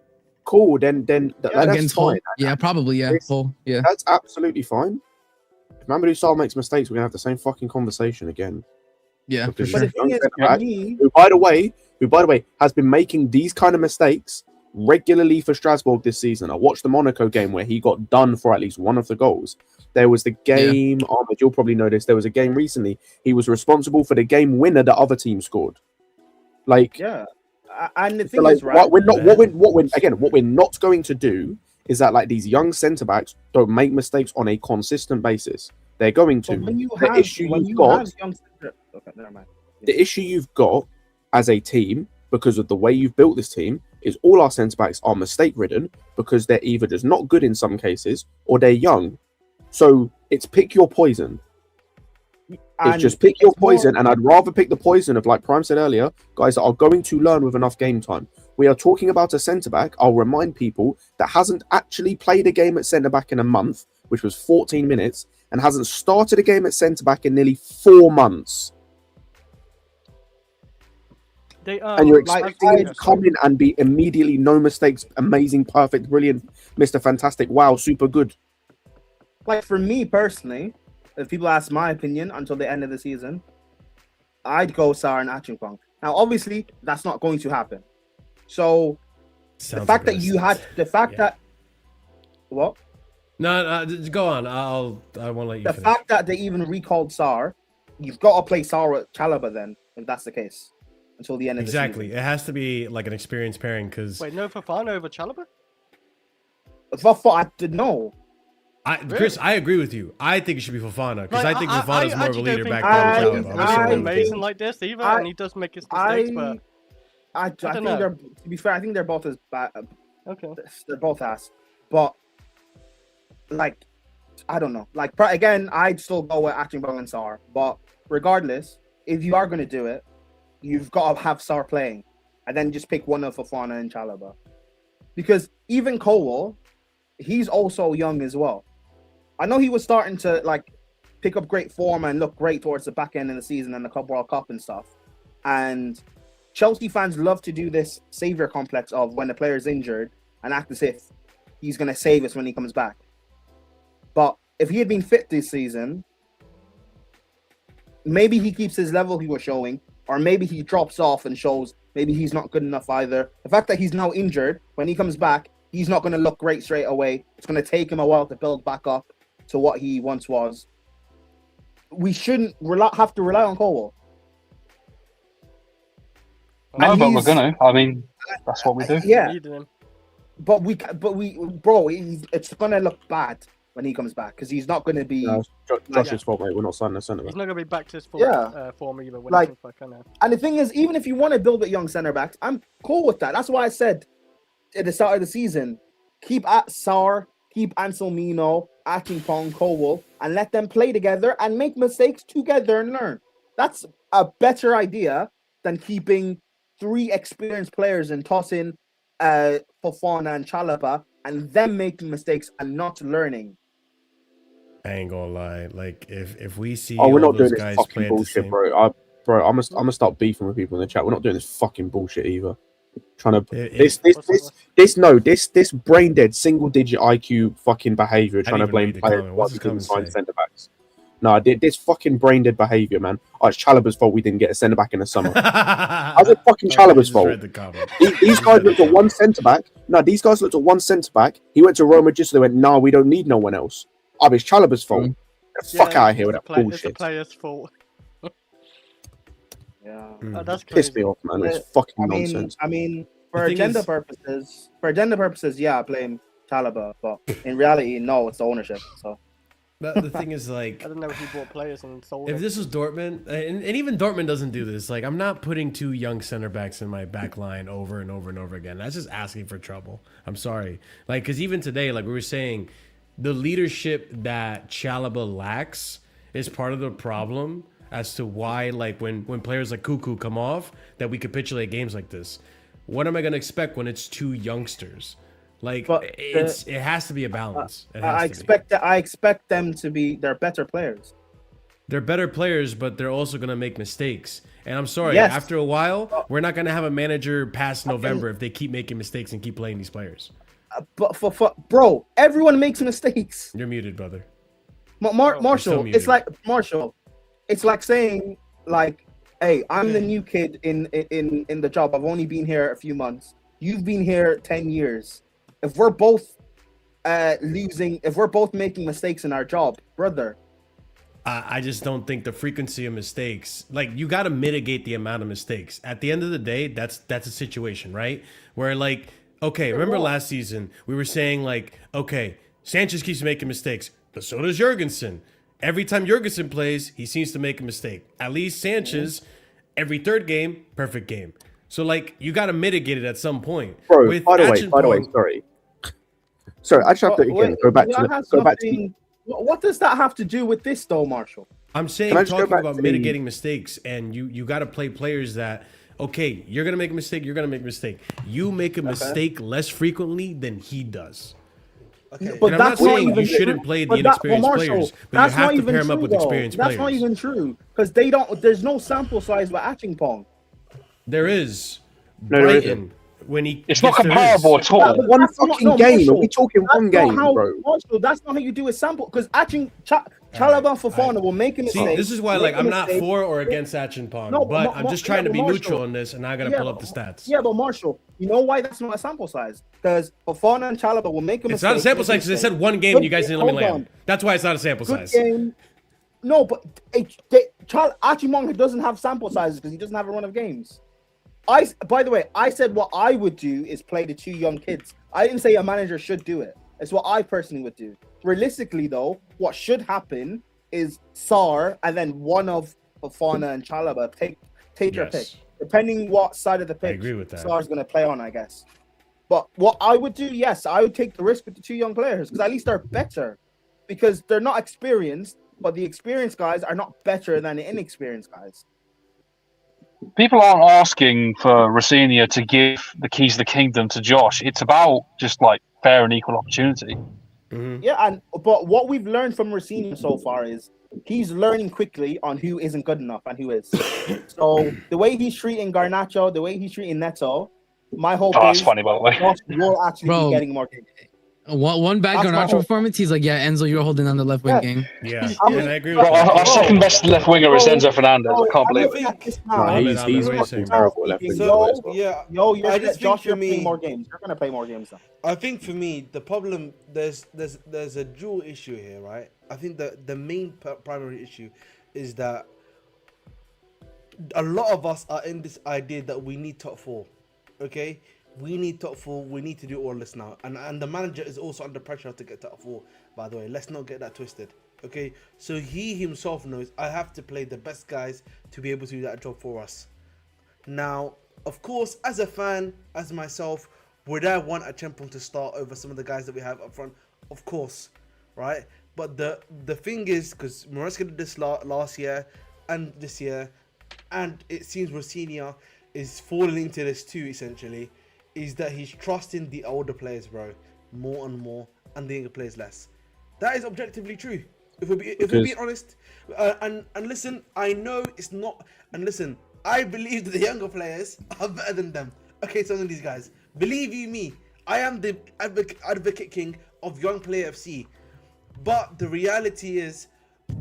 Cool. Then that's Against Hull. fine. Yeah, probably. Yeah, Hull. Yeah. That's absolutely fine. If Mamadou Sarr makes mistakes, we're gonna have the same fucking conversation again. Yeah, for Because sure. But the thing is, for me, who, by the way, has been making these kind of mistakes regularly for Strasbourg this season. I watched the Monaco game where he got done for at least one of the goals. There was the game, Ahmed, you'll probably know this. There was a game recently. He was responsible for the game winner the other team scored. Like, yeah. And the thing like, is, right? what we're not going to do is that like these young centre backs don't make mistakes on a consistent basis. They're going to. But when you The have, issue when you've you got- have young, okay, never mind. The issue you've got as a team, because of the way you've built this team, is all our centre backs are mistake ridden because they're either just not good in some cases or they're young. So it's pick your poison. It's just pick your poison, and I'd rather pick the poison of, like Prime said earlier, guys that are going to learn with enough game time. We are talking about a centre back. I'll remind people that hasn't actually played a game at centre back in a month, which was 14 minutes, and hasn't started a game at centre back in nearly 4 months. And you're expecting him to come in and be immediately no mistakes, amazing, perfect, brilliant, Mr. Fantastic, wow, super good. Like for me personally, if people ask my opinion until the end of the season, I'd go Sarr and Achimpong. Now, obviously, that's not going to happen. So the fact that you had that what? No, go on. I won't let you. The finish. fact that they even recalled Sarr, you've got to play Sarr with Chalobah then, if that's the case, until the end of the season. Exactly. It has to be like an experienced pairing because. Wait, no Fofana over Chalobah? I did know. Chris, I agree with you. I think it should be Fofana because Like, I think Fofana's more of a actually leader don't back think then. he's Chalobah. amazing like this either, and he does make his mistakes, but I don't think know. they're, to be fair, I think they're both as bad. okay. They're both ass. But like, I don't know. Like again, I'd still go with Achimbong and Sarr. But regardless, if you are going to do it, you've got to have Sarr playing, and then just pick one of Fofana and Chalobah, because even Cole, he's also young as well. I know he was starting to like pick up great form and look great towards the back end of the season and the Club World Cup and stuff. And Chelsea fans love to do this savior complex of when the player's injured and act as if he's going to save us when he comes back. But if he had been fit this season, maybe he keeps his level he was showing, or maybe he drops off and shows maybe he's not good enough either. The fact that he's now injured, when he comes back, he's not going to look great straight away. It's going to take him a while to build back up to what he once was. We shouldn't have to rely on Cole. No, but we're gonna. I mean, that's what we do. Yeah, but it's gonna look bad when he comes back because he's not gonna be. No, Josh's fault, mate. We're not signing a centre back. He's not going to be back to his full form either. When Like, he comes back, I know. And the thing is, even if you want to build with young centre backs, I'm cool with that. That's why I said at the start of the season, keep at Sarr, keep Anselmino, Achimpong, Cole, and let them play together and make mistakes together and learn. That's a better idea than keeping 3 experienced players and tossing Fofana and Chalobah and them making mistakes and not learning. I ain't gonna lie. Like if we see Oh, we're all not doing those this guys fucking play at the bullshit, same... bro. I'm gonna start beefing with people in the chat. We're not doing this fucking bullshit either. Trying to this brain dead single digit IQ fucking behavior, trying to blame players while we couldn't sign centre backs. No, this fucking brain dead behavior, man. Oh, it's Chalobah's fault we didn't get a centre back in the summer. How's it fucking Chalobah's fault? These guys looked at one centre back. No, these guys looked at one centre back. He went to Roma just so they went, no, we don't need no one else. Oh, it's Chalobah's fault. Fuck out of here with that bullshit. It's the player's fault. Yeah, that's crazy. Piss me off, man. It's fucking nonsense. I mean, for agenda purposes, yeah, I blame Chalobah, but in reality, no, it's the ownership. So. But the thing is, like, I don't know if he bought players and sold if them. this was Dortmund, and even Dortmund doesn't do this, like, I'm not putting 2 young center backs in my back line over and over and over again. That's just asking for trouble. I'm sorry. Like, because even today, like we were saying, the leadership that Chalobah lacks is part of the problem as to why, like, when players like Cuckoo come off, that we capitulate games like this. What am I going to expect when it's 2 youngsters? Like, it has to be a balance. I expect them to be, they're better players. they're better players, but they're also gonna make mistakes. And I'm sorry, Yes. after a while, we're not gonna have a manager past November if they keep making mistakes and keep playing these players. But bro, everyone makes mistakes. You're muted, brother. Marshall, muted. it's like Marshall. It's like saying like, "Hey, I'm the new kid in the job. I've only been here a few months. You've been here 10 years. If we're both if we're both making mistakes in our job, brother." I just don't think the frequency of mistakes, like you got to mitigate the amount of mistakes. At the end of the day, that's a situation, right? Where like, okay, remember last season we were saying like, okay, Sanchez keeps making mistakes, but so does Jurgensen. Every time Jurgensen plays, he seems to make a mistake. At least Sanchez, every third game, perfect game. So like, you got to mitigate it at some point. Bro, by the way, sorry, I just have to again go back to. What does that have to do with this, though, Marshall? I'm saying talking about mitigating mistakes, and you got to play players that, okay, you're gonna make a mistake, you're gonna make a mistake. You make a mistake less frequently than he does. Okay. But I'm not saying you shouldn't play the inexperienced players, but you have to pair them up with experienced players. That's not even true because they don't. There's no sample size with Achingpong. There is. No, Brighton. When he it's not comparable at all. One fucking game. Are we talking one game, bro? Marshall, that's not how you do a sample. Because Chalobah and Fofana will make a mistake. See, this is why, like, I'm not for or against Achingpong, but I'm just trying to be neutral on this, and I gotta pull up the stats. Yeah, but Marshall, you know why that's not a sample size? Because Fofana and Chalobah will make a mistake. It's not a sample size because they said one game and you guys didn't let me land. That's why it's not a sample size. Game. No, but Achingpong doesn't have sample sizes because he doesn't have a run of games. By the way, I said what I would do is play the two young kids. I didn't say a manager should do it. It's what I personally would do. Realistically, though, what should happen is Sar and then one of Fofana and Chalobah take your pick. Depending what side of the pitch Sar's going to play on, I guess. But what I would do, yes, I would take the risk with the two young players because at least they're better. Because they're not experienced, but the experienced guys are not better than the inexperienced guys. People aren't asking for Rossignol to give the keys of the kingdom to Josh. It's about just like fair and equal opportunity. Mm-hmm. Yeah, but what we've learned from Rossignol so far is he's learning quickly on who isn't good enough and who is. So the way he's treating Garnacho, the way he's treating Neto, my hope is that's funny, by the way. Josh will actually be getting more games. One bad Garnacho performance, he's like, yeah, Enzo, you're holding on the left wing game. Yeah, and I agree with that. Our second best left winger is Enzo Fernandez. I can't believe it. He's fucking terrible left winger. Josh, you're playing more games. You're gonna play more games now. I think for me, the problem there's a dual issue here, right? I think that the main primary issue is that a lot of us are in this idea that we need top four, okay? We need top four. We need to do all this now. And the manager is also under pressure to get top four, by the way. Let's not get that twisted. Okay? So he himself knows I have to play the best guys to be able to do that job for us. Now, of course, as a fan, as myself, would I want a champion to start over some of the guys that we have up front? Of course. Right? But the thing is, because Maresca did this last year and this year, and it seems Rossignol is falling into this too, essentially, is that he's trusting the older players, bro, more and more, and the younger players less. That is objectively true. If we're being honest, and listen, I know it's not. And listen, I believe that the younger players are better than them. Okay, some of these guys, believe you me, I am the advocate king of Young Player FC. But the reality is,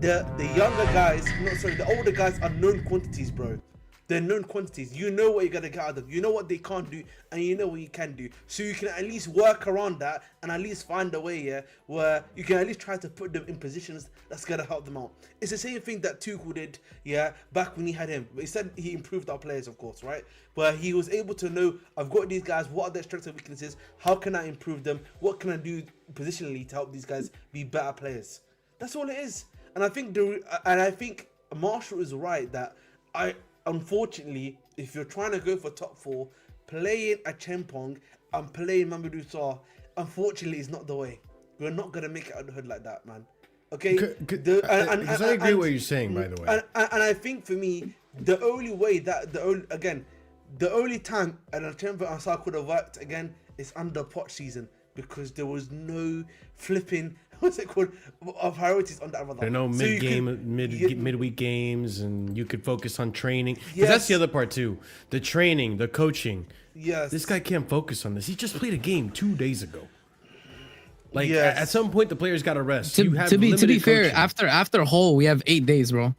the younger guys, the older guys are known quantities, bro. They're known quantities. You know what you're going to get out of them. You know what they can't do, and you know what you can do. So you can at least work around that and at least find a way, yeah, where you can at least try to put them in positions that's going to help them out. It's the same thing that Tuchel did, yeah, back when he had him. But he said he improved our players, of course, right? Where he was able to know, I've got these guys, what are their strengths and weaknesses? How can I improve them? What can I do positionally to help these guys be better players? That's all it is. And I think Marshall is right that unfortunately, if you're trying to go for top four, playing a Chempong and playing Mamadou Sarr, unfortunately, is not the way. We're not going to make it out of the hood like that, man. Okay? Because I agree what you're saying, by the way. And I think for me, the only way that, the only time an Chempong and Sarr could have worked again is under Poch season, because there was no flipping what's it called? Of priorities on that Ramadan. There are no midweek games, and you could focus on training. Because that's the other part too. The training, the coaching. Yes. This guy can't focus on this. He just played a game 2 days ago. Like at some point, the players got to rest. To be fair, after Hull, we have 8 days, bro.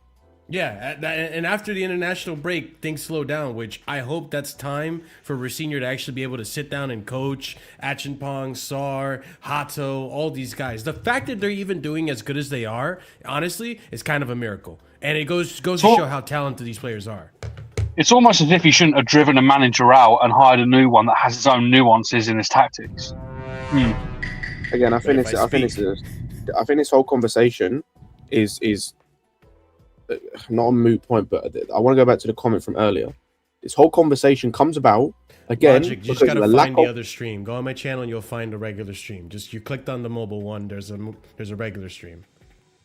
Yeah, and after the international break, things slow down, which I hope that's time for Rosenior to actually be able to sit down and coach Achinpong, Sar, Hato, all these guys. The fact that they're even doing as good as they are, honestly, is kind of a miracle. And it goes to show how talented these players are. It's almost as if he shouldn't have driven a manager out and hired a new one that has its own nuances in his tactics. Again, I think this whole conversation is not a moot point, but I want to go back to the comment from earlier. This whole conversation comes about again Logic, you just gotta find the other stream. Go on my channel and you'll find a regular stream. Just you clicked on the mobile one. There's a regular stream.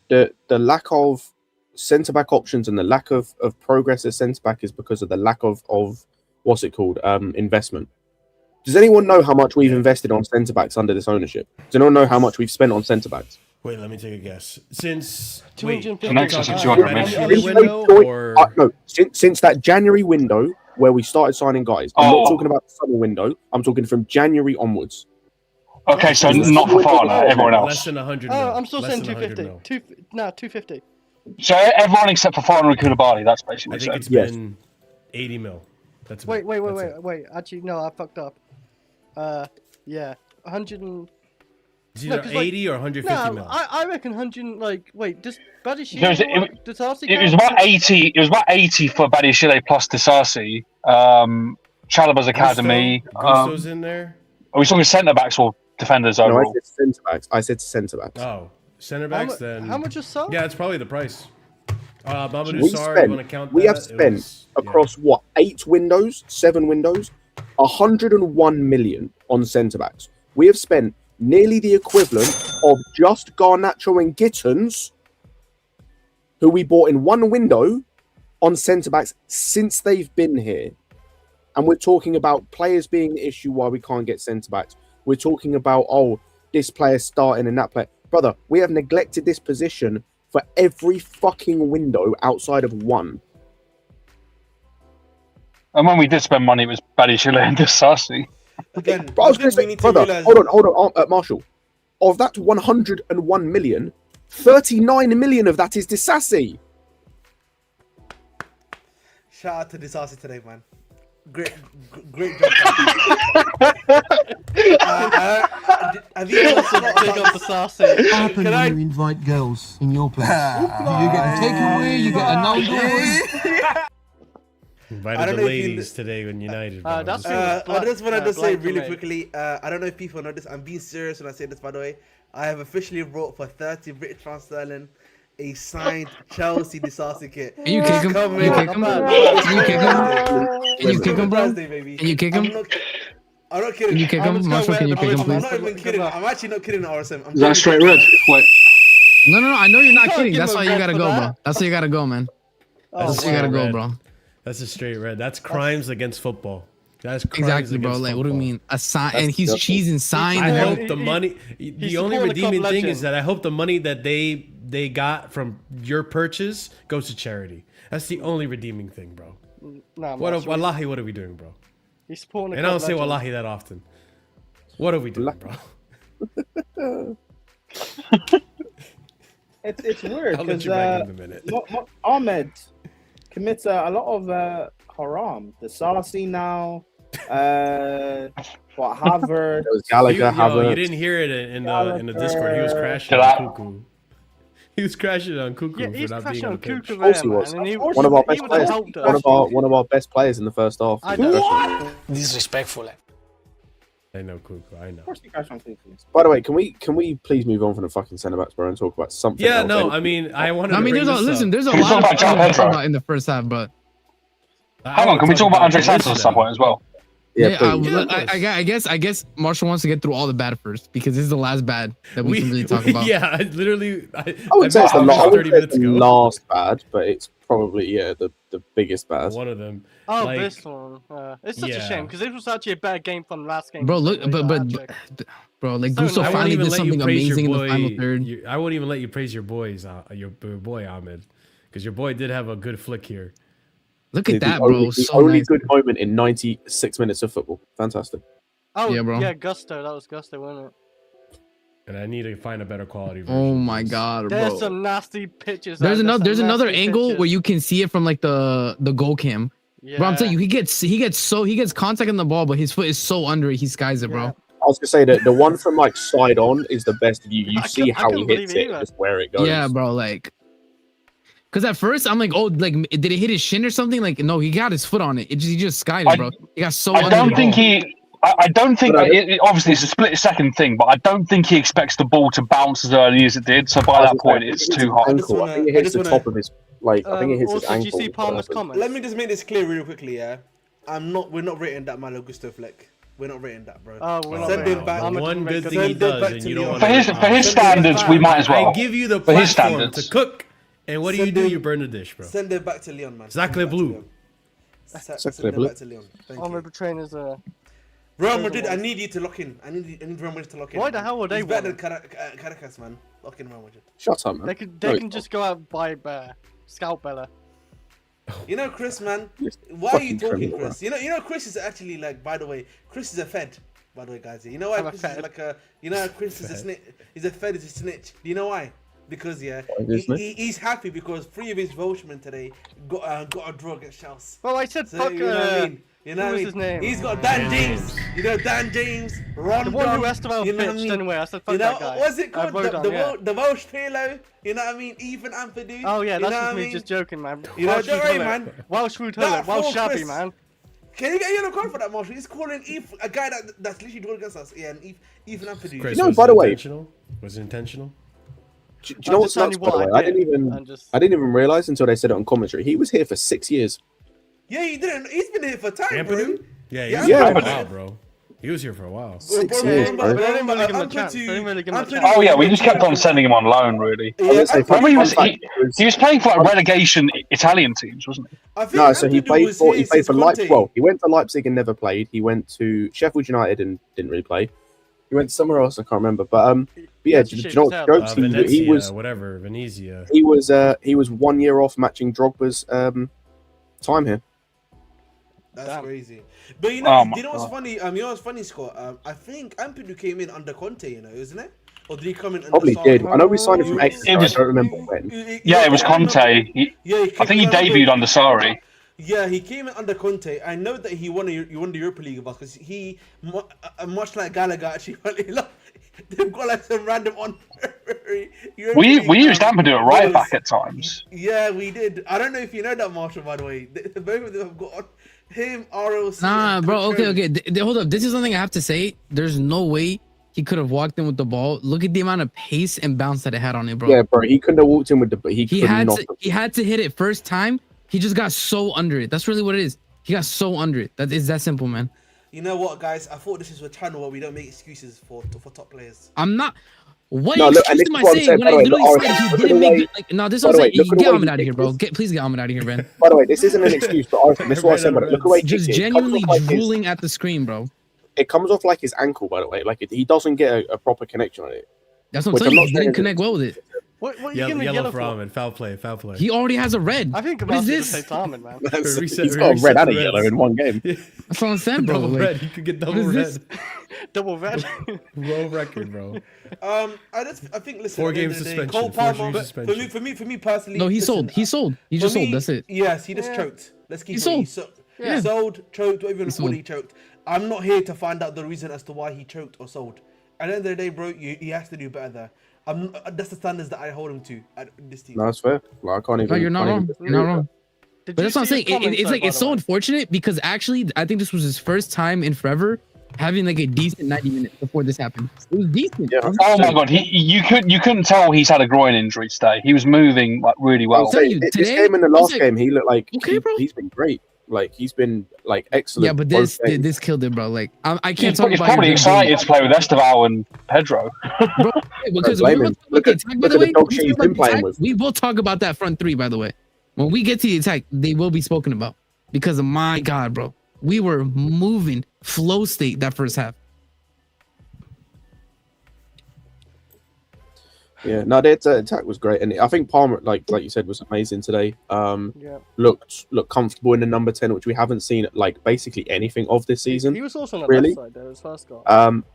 The lack of centre back options and the lack of progress as centre back is because of the lack of what's it called investment. Does anyone know how much we've invested on centre backs under this ownership? Does anyone know how much we've spent on centre backs? Wait, let me take a guess. Since in excess of 200 million. No, since that January window where we started signing guys. I'm not talking about the summer window. I'm talking from January onwards. Okay, so not for Fana, everyone else. Less than 100 Oh, mil. I'm still Less saying than 250. 250. So everyone except for Fana and Koulibaly, that's basically I think it's Yes. been 80 mil. That's Wait. it. Actually, no, I fucked up. Yeah, 100 and... It's either 80 or 150 mil. I reckon 100. Like, wait, does Badiashile? It was about 80. It was about 80 for Badiashile plus Disasi. Chalobah's academy. Gusto's in there. Are we talking centre backs or defenders No, overall? I said centre backs. I said centre backs. Oh, center backs then. How much is Sar? Yeah, it's probably the price. Mamadou Sarr, you want to count that? We have spent across what 7 windows, 101 million on centre backs. We have spent nearly the equivalent of just Garnacho and Gittins, who we bought in one window, on centre backs since they've been here. And we're talking about players being the issue why we can't get centre backs. We're talking about, this player's starting and that player. Brother, we have neglected this position for every fucking window outside of one. And when we did spend money, it was Badiashile and Disasi. Again, But I was going to say, brother, hold on, Marshall. Of that 101 million, 39 million of that is Disasi. Shout out to Disasi today, man. Great job. Have you ever Big up the Sassy. Happen when you invite girls in your place? You get a takeaway, you get a no. Invited the ladies today when United. I just wanted to say really quickly, I don't know if people know this. I'm being serious when I say this, by the way. I have officially brought for 30 British pounds sterling a signed Chelsea Disasi kit. Can you kick him? Can you kick him? Can you kick him, bro? Can you kick him? I'm not kidding. Can you kick him? Marshall, can you kick him, I'm please? not even kidding. I'm actually not kidding, RSM. Is that a straight red? Wait. No, I know you're not kidding. give That's him why a you red gotta for go, that. bro. That's why you gotta go, man. That's why you gotta go, bro. That's a straight red. That's crimes against football. That's crimes Exactly, bro. against Like, what do you football. mean? A sign, and he's cheesing signs. I bro. hope the money. The only supporting the club redeeming thing legend. is that I hope the money that they got from your purchase goes to charity. That's the only redeeming thing, bro. Nah, Wallahi, what are we doing, bro? He's supporting the And I don't club say legend. wallahi that often. What are we doing, bro? It's weird I'll let because you back in a minute. Ahmed commits a lot of haram. The Sarsi now, Havertz. It was Gallagher, You Havertz. didn't hear it in the Discord. He was crashing Gallagher. on Cuckoo. He was crashing on Cuckoo Yeah, for he's not being crashing on on the pitch. Cuckoo Of course there, he was. man. And One of our he best would have players. helped us. One of our best players in the first half. I don't. Disrespectful. I know Cuckoo. I know. Of course, he crashed on Cuckoo. By the way, can we please move on from the fucking centre backs, bro, and talk about something? Yeah, else? no. I mean, I wanted. I mean, to bring this up. there's a Can we lot talk of about Joao things to talk Pedro? about in the first half, but Hang on, can we talk about Andre Santos at some point as well? Yeah, please. I guess Marshall wants to get through all the bad first because this is the last bad that we can really talk about. Yeah, literally. I would say it's the 30 last minutes ago. bad, but it's probably the biggest bad. One of them. Oh, Like, this one. It's such a yeah. shame because this was actually a better game from last game. Bro, look, He got a but hat-trick. bro, like So Gusto nice. finally did let you something praise amazing in your the final boy. third. I won't even let you praise your boy Ahmed, because your boy did have a good flick here. Look at that, only, bro. the So only nice. good moment in 96 minutes of football. Fantastic. Oh, Yeah, bro. Yeah, Gusto. That was Gusto, wasn't it? And I need to find a better quality version. Oh of my this. god, There's bro. some nasty pictures. There's some another nasty angle pictures. where you can see it from like the goal cam. Yeah. Bro, I'm telling you, he gets contact on the ball, but his foot is so under it, he skies it, bro. Yeah. I was gonna say that the one from like side on is the best view. You I see couldn't- how I he couldn't hits believe it, it and just where it goes. Yeah, bro, like, cause at first I'm like, oh, like, did it hit his shin or something? Like, no, he got his foot on it. He just skied it, bro. He got so. I under don't the think ball. I don't think. But Obviously, it's a split second thing, but I don't think he expects the ball to bounce as early as it did. So by that point, it's too hot. Ankle. I think it hits the top of his. Like, I think it hits his Also, did you ankle. see Palmer's comments? Let me just make this clear real quickly, yeah. We're not rating that Malo Gusto flick. We're not rating that, bro. Oh, we're not Send rating him back. it. I'm One good gonna thing he Send it does, back and to you don't Leon. want For his standards, we might as well. I give you the For his platform standards. to cook, and what do you Send do? him- You burn the dish, bro. Send it back to Leon, man. Sacre Send it back to bleu. Leon. Send Sacre it bleu. back to Leon. Thank I'm you. betraying his. Real Madrid, I need you to lock in. I need Real Madrid to lock in. Why the hell would they He's better want than Caracas, man. Lock in Real Madrid. Shut up, man. They can No, just go out and buy Scout Bella. You know, Chris, man. Just Why are you fucking talking, criminal, Chris? You know, Chris is actually like. By the way, Chris is a Fed. By the way, guys, you know why I'm a Chris Fed. is like a. You know, Chris is a snitch. He's a Fed. He's a snitch. Do you know why? Because he's happy because 3 of his Welshmen today got a draw against Chelsea. Well, I said So, fuck. you know what I mean? You know who what I was mean? his name? He's got Dan James. You know Dan James, Ron. The one who Esteban you know what I pitched mean? anyway. I said fuck You know that guy. what's it called? Rodon, yeah. The Welsh Pelo. You know what I mean? Ethan Ampadu. Oh yeah, you that's know just what I me mean? just joking, man. You know, Welsh don't Rude worry, Hullet. man. Welsh Rude That Hullet. Welsh for Shabby, Chris. man. Can you get a yellow card for that, Marshall? He's calling a guy that's literally drawn against us. Yeah, and Ethan Ampadu. Chris, No, was by it the way- intentional? Was it intentional? Do you know what's just nuts, telling by you the what way? I didn't even realize until they said it on commentary. He was here for 6 years. Yeah, he didn't. He's been here for time, bro. Ampadu? Yeah, he Yeah, was here for a Ampadu. while, bro. He was here for a while. 6 years, bro. They didn't really give him a chance. They didn't really give him a chance. Oh yeah, we just kept on sending him on loan, really. I was gonna say, Remember, fun fact, he was playing for like relegation Italian teams, wasn't he? I think No, so he Ampadu played was for here he played since for Conte. Leipzig. Well, he went to Leipzig and never played. He went to Sheffield United and didn't really play. He went somewhere else. I can't remember. But yeah, do you know what jokes? Venezia, He was whatever, Venezia. he was 1 year off matching Drogba's time here. That's Damn. crazy. But you Oh know, my you know what's God. funny? You know what's funny, Scott? I think Ampadu came in under Conte, you know, isn't it? Or did he come in? Probably under did. Sarri? I know we signed him from Exeter. It was- I don't remember when. Yeah, it was I remember- Conte. Yeah, I think he debuted under Sarri. Yeah, he came in under Conte. I know that he won the Europa League with us because he, much like Gallagher, actually, they've got like some random honorary. Europa We League, used Ampadu at right winners. back at times. Yeah, we did. I don't know if you know that, Marshall. By the way, both of them have got him, RLC. Nah, and bro. Okay, Coach okay. Hold up. This is something I have to say. There's no way he could have walked in with the ball. Look at the amount of pace and bounce that it had on it, bro. Yeah, bro. He couldn't have walked in with the. He Had to hit it first time. He just got so under it. That's really what it is. He got so under it. That is that simple, man. You know what, guys? I thought this is a channel where we don't make excuses for top players. I'm not. What No, look, and excuse this am I is what I'm saying saying, when by I the way, literally look, said he look at didn't the make way- good, like no, this is by what the I'm way, saying. look at the Get way Ahmed he out of here, bro. kicked Please get Ahmed out of here, man. By the way, this isn't an excuse, but honestly, this is what I'm saying. But look at the way he Just kicked it. It comes genuinely off like his- drooling at the screen, bro. It comes off like his ankle, by the way. Like he doesn't get a proper connection on it. That's what I'm Which telling I'm you. He not didn't saying connect well with it. What are you giving me Yellow yellow for for? Ahmed. Foul play. Foul play. He already has a red. I think What about is to this? say Tarman, man. Reset- He's got a reset red and a the yellow reds. in one game. That's what I'm saying, bro. Double Like, red. You could get double is red. this? Double red. World record, bro. I think listen. 4 at the end game of the day, suspension, Cole 4 Palmer. game suspension. For me personally. No, he listen, sold. He sold. He for just me, sold. That's it. Yes, he just Yeah. choked. Let's keep He it. sold. He Yeah. sold, choked, whatever you He want to call sold. it, he choked. I'm not here to find out the reason as to why he choked or sold. At the end of the day, bro, he has to do better there. That's the standards that I hold him to at this team. No, that's fair. Like, I can't even. No, you're not can't even wrong. disagree You're not with wrong. Did But you that's what I'm see saying. his comments, It's like though, it's by so the way? unfortunate because actually I think this was his first time in forever having like a decent 90 minutes before this happened. It was decent. Yeah. Oh my god, you couldn't tell he's had a groin injury today. He was moving like really I'll well. tell say, you, this today, game and the I was last like, game, he looked like okay, bro. he's been great. Like he's been like excellent. Yeah, but both games. this killed it, bro. Like I can't He's talk probably about excited to play with Esteval and Pedro. bro, because blame we him. will talk about Look the at- attack, by look the at the way. dog shit he's been playing with. We will talk about that front three, by the way. When we get to the attack, they will be spoken about because of my God, bro. We were moving flow state that first half. Yeah, no, their attack was great, and I think Palmer, like you said, was amazing today. Looked comfortable in the number 10, which we haven't seen like basically anything of this season. He was also on the really. left side there, his first goal.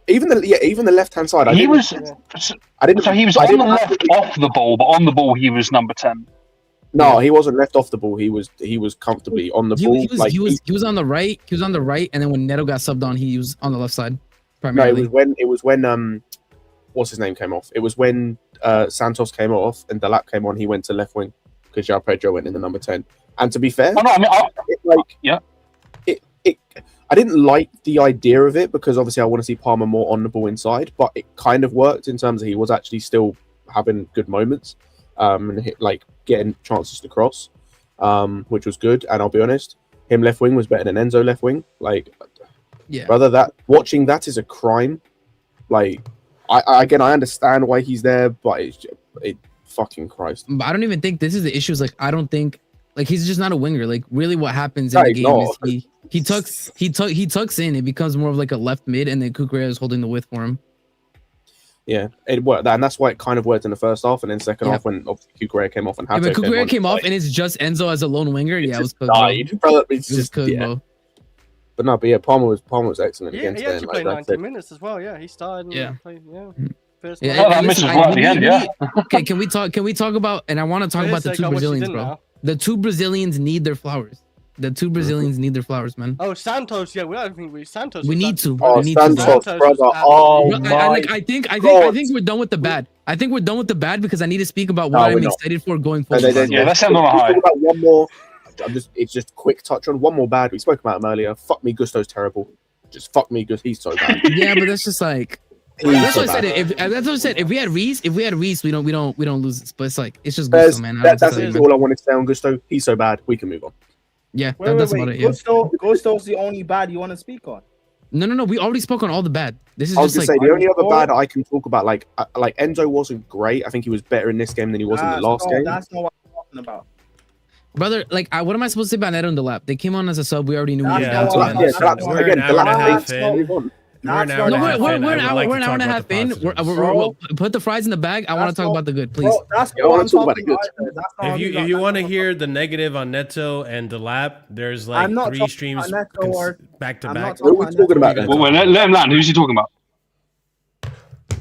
Even the left hand side. He was on the left off the ball, but on the ball he was number 10. No, he wasn't left off the ball. He was comfortably on the ball. He was on the right. He was on the right, and then when Neto got subbed on, he was on the left side. Primarily. No, it was when what's his name came off. It was when Santos came off and Delap came on. He went to left wing because Joao Pedro went in the number 10. And to be fair, I didn't like the idea of it because obviously I want to see Palmer more on the ball inside, but it kind of worked in terms of he was actually still having good moments and getting chances to cross, which was good. And I'll be honest, him left wing was better than Enzo left wing. Brother, watching that is a crime. I understand why he's there, but it fucking Christ. But I don't even think this is the issue. I don't think he's just not a winger. Really, what happens in the game is he tucks in. It becomes more of a left mid, and then Cucurella is holding the width for him. Yeah, it worked, and that's why it kind of worked in the first half, and then second half when Cucurella came off and but Cucurella came off, and it's just Enzo as a lone winger. It was cooked, bro. Bro. But yeah, Palmer was excellent against he actually played 90 minutes as well. Yeah, he started. And played, first Okay, can we talk about? And I want to talk about the two Brazilians, bro. Now. The two Brazilians need their flowers. The two Brazilians need their flowers, man. Oh, Santos. Yeah, I think Santos. We need to. Oh, Santos, brother. Oh my. I think we're done with the bad. I think we're done with the bad because I need to speak about what I'm excited for going forward. Let's have on a high. About one more. It's just quick touch on one more bad. We spoke about him earlier. Fuck me, Gusto's terrible. Just fuck me, Gusto. He's so bad. Yeah, but that's just that's what I said. That's what I said. If we had Reese, we don't lose this. But it's just Gusto, man. That's all I wanted to say on Gusto. He's so bad. We can move on. Yeah, that's about it. Yeah. Gusto's the only bad you want to speak on. No. We already spoke on all the bad. This is I was just say the only other bad I can talk about. Like Enzo wasn't great. I think he was better in this game than he was in the last game. That's not what I'm talking about. Brother, what am I supposed to say about Neto and Delap? They came on as a sub. We already knew. We're an hour and a half in. We're an hour and a half in. We'll put the fries in the bag. I want to talk about the good, please. I want to talk about the good. If you want to hear the negative on Neto and Delap, there's 3 streams back to back. What are we talking about? Let him land. Who's he talking about?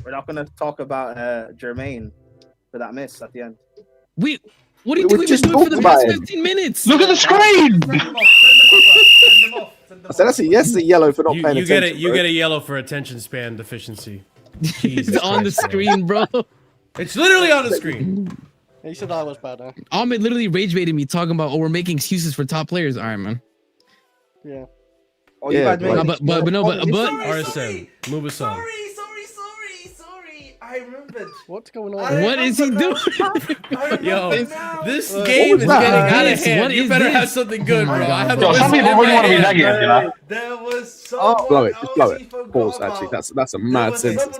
We're not going to talk about Jermaine for that miss at the end. What do you think we've been doing for the past 15 minutes? Look at the screen! I said that's a yellow for not paying attention. You get a yellow for attention span deficiency. It's on the screen, bro. It's literally on the screen. He said I was bad, huh? Ahmed literally rage baited me talking about, we're making excuses for top players. All right, man. Yeah. Oh, you guys made but RSM, move us on. Sorry. I remembered. What's going on? What is he doing? Yo, this game is getting out of hand. You better have something good, bro. Some people really want to be negative, you know. There was someone blow it. Just blow it. Pause. Actually, that's a mad sentence.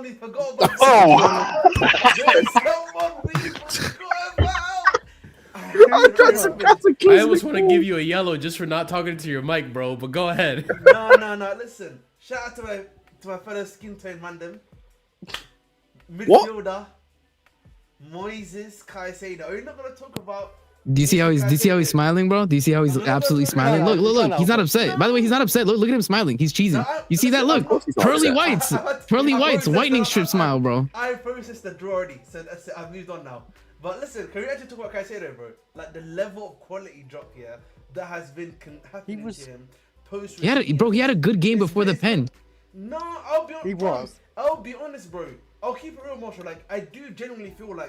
I almost want to give you a yellow just for not talking to your mic, bro. But go ahead. No. Listen. Shout out to my fellow skin tone mandem. Midfielder, Moises Caicedo. We're not gonna talk about. Do you see how he's smiling, bro? Do you see how he's absolutely smiling? Look. He's not upset. By the way, he's not upset. Look at him smiling. He's cheesing. You see that? Look, pearly whites, whitening strip smile, bro. I processed the draw already, so that's it. I've moved on now. But listen, can we actually talk about Caicedo, bro? The level of quality drop here that has been happening to him post. He had a good game before the pen. No, I'll be honest. He was. I'll be honest, bro. I'll keep it real, Marshall. I do genuinely feel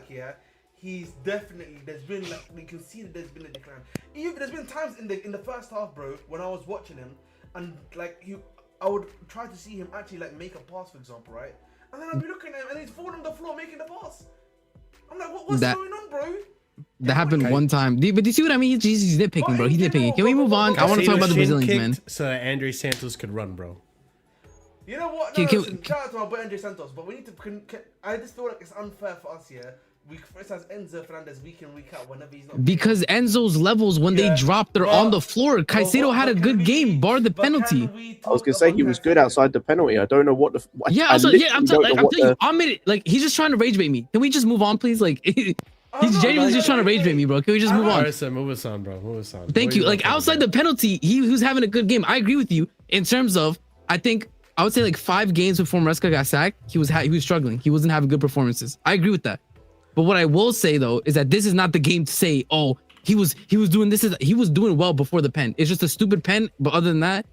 he's definitely. There's been we can see that there's been a decline. Even there's been times in the first half, bro, when I was watching him, and I would try to see him actually make a pass, for example, right? And then I'd be looking at him, and he's falling on the floor making the pass. I'm like, what's going on, bro? That happened one time. But do you see what I mean? He's nitpicking, bro. He's nitpicking. Can we move on? I want to talk about the Brazilians, man. So that Andre Santos could run, bro. You know what? No, listen, shout out to my boy Andre Santos, but we need to. I just feel like it's unfair for us here we first has Enzo Fernandez week in, week out whenever he's not. Because Enzo's levels, when they drop, they're on the floor. Caicedo had a good game, bar the penalty. I was gonna say he was good outside the penalty. I don't know what the. I'm telling you, I'm in it. Like, he's just trying to rage bait me. Can we just move on, please? Like, he's genuinely just trying to rage bait me, bro. Can we just move on? Move us on, bro. Move us on. Thank you. Like, outside the penalty, he was having a good game. I agree with you in terms of, I think, I would say like 5 games before Maresca got sacked, he was struggling. He wasn't having good performances. I agree with that. But what I will say though is that this is not the game to say, oh, he was doing this. He was doing well before the pen. It's just a stupid pen. But other than that,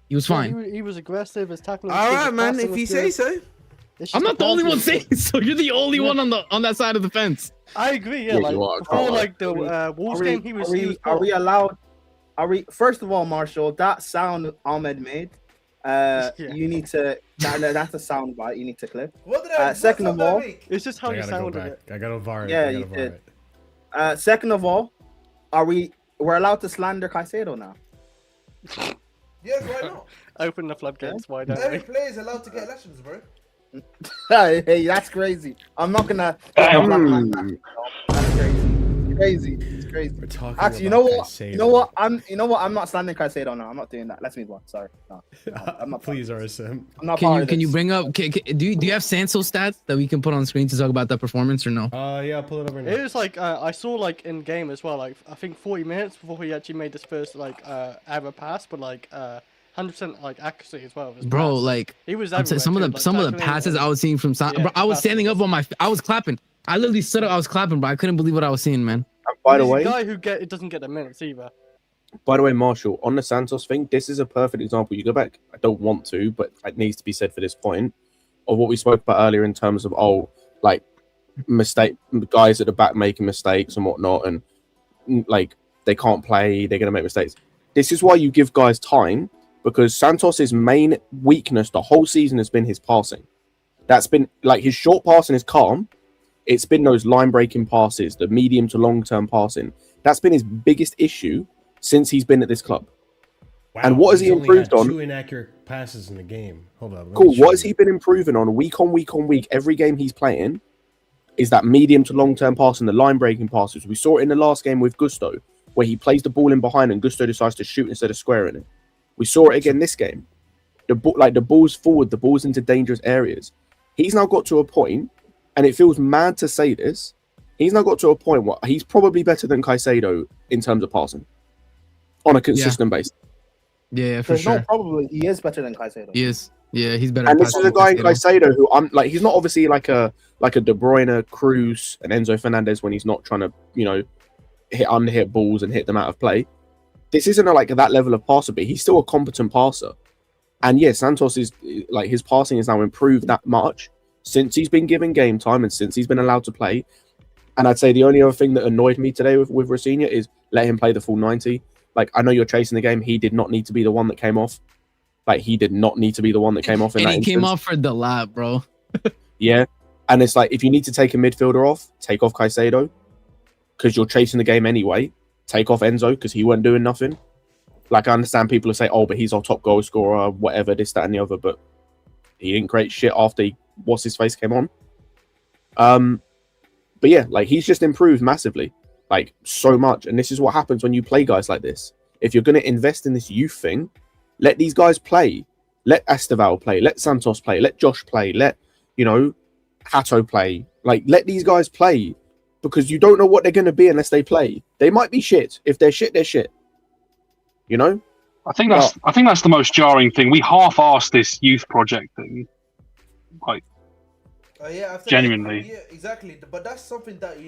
he was fine. He was aggressive. His tackling. All right, man. If you say so. I'm not the only one saying so. You're the only one on that side of the fence. I agree. Yeah, like before, like the Wolves game, he was. Are we allowed? First of all, Marshall, that sound Ahmed made. You need to. That's a sound bite. You need to clip. Second of all, it's just how you sounded it. I gotta VAR it. Yeah, you did. Second of all, we're allowed to slander Caicedo now? Yes, why not? Open the floodgates. Why don't Every we? player is allowed to get lessons, bro. Hey, that's crazy. I'm not gonna. That's crazy. It's crazy. We're talking Actually, about you know what? I'm not slandering Caicedo now. I'm not doing that. Let's move on. Sorry. No, I'm not. Please, RSM. I'm not. Can you bring up? Do you have Sanso stats that we can put on screen to talk about that performance or no? Yeah, I'll pull it up right now. It was like I saw like in game as well. Like I think 40 minutes before he actually made his first like ever pass, but like 100% like accuracy as well. Bro, pass. like he was some of the passes I was seeing from bro, I was standing up I was clapping. I literally stood up, I was clapping, bro. I couldn't believe what I was seeing, man. And by the way, a guy who doesn't get the minutes either. By the way, Marshall, on the Santos thing, this is a perfect example. You go back, I don't want to, but it needs to be said for this point of what we spoke about earlier in terms of like guys at the back making mistakes and whatnot, and like they can't play, they're gonna make mistakes. This is why you give guys time, because Santos's main weakness the whole season has been his passing. That's been like his short passing is calm. It's been those line breaking passes, the medium to long term passing. That's been his biggest issue since he's been at this club. Wow, and what has he improved on? 2 inaccurate passes in the game. Hold on. Cool. What has he been improving on week on week? Every game he's playing is that medium to long term passing, the line breaking passes. We saw it in the last game with Gusto, where he plays the ball in behind and Gusto decides to shoot instead of squaring it. We saw it again this game. The ball's forward, the ball's into dangerous areas. He's now got to a point, and it feels mad to say this, he's now got to a point where he's probably better than Caicedo in terms of passing on a consistent basis. Yeah, for sure. No, probably he is better than Caicedo. He is. Yeah, he's better. And this is a guy in Caicedo who I'm like, he's not obviously like a De Bruyne, Cruz, and Enzo Fernandez when he's not trying to, hit balls and hit them out of play. This isn't like that level of passer, but he's still a competent passer. And yeah, Santos is like, his passing has now improved that much since he's been given game time and since he's been allowed to play. And I'd say the only other thing that annoyed me today with Rossinha is let him play the full 90. Like, I know you're chasing the game. He did not need to be the one that came off. Like, he did not need to be the one that came off. And he came off for the lap, bro. Yeah. And it's like, if you need to take a midfielder off, take off Caicedo because you're chasing the game anyway. Take off Enzo because he wasn't doing nothing. Like, I understand people who say, oh, but he's our top goal scorer, whatever, this, that, and the other. But he didn't create shit after what's-his-face came on. But yeah, like, he's just improved massively. Like, so much. And this is what happens when you play guys like this. If you're going to invest in this youth thing, let these guys play. Let Esteval play. Let Santos play. Let Josh play. Let, Hato play. Like, let these guys play. Because you don't know what they're going to be unless they play. They might be shit. If they're shit, they're shit. I think that's the most jarring thing. We half-assed this youth project thing. Like, genuinely. Yeah, exactly. But that's something that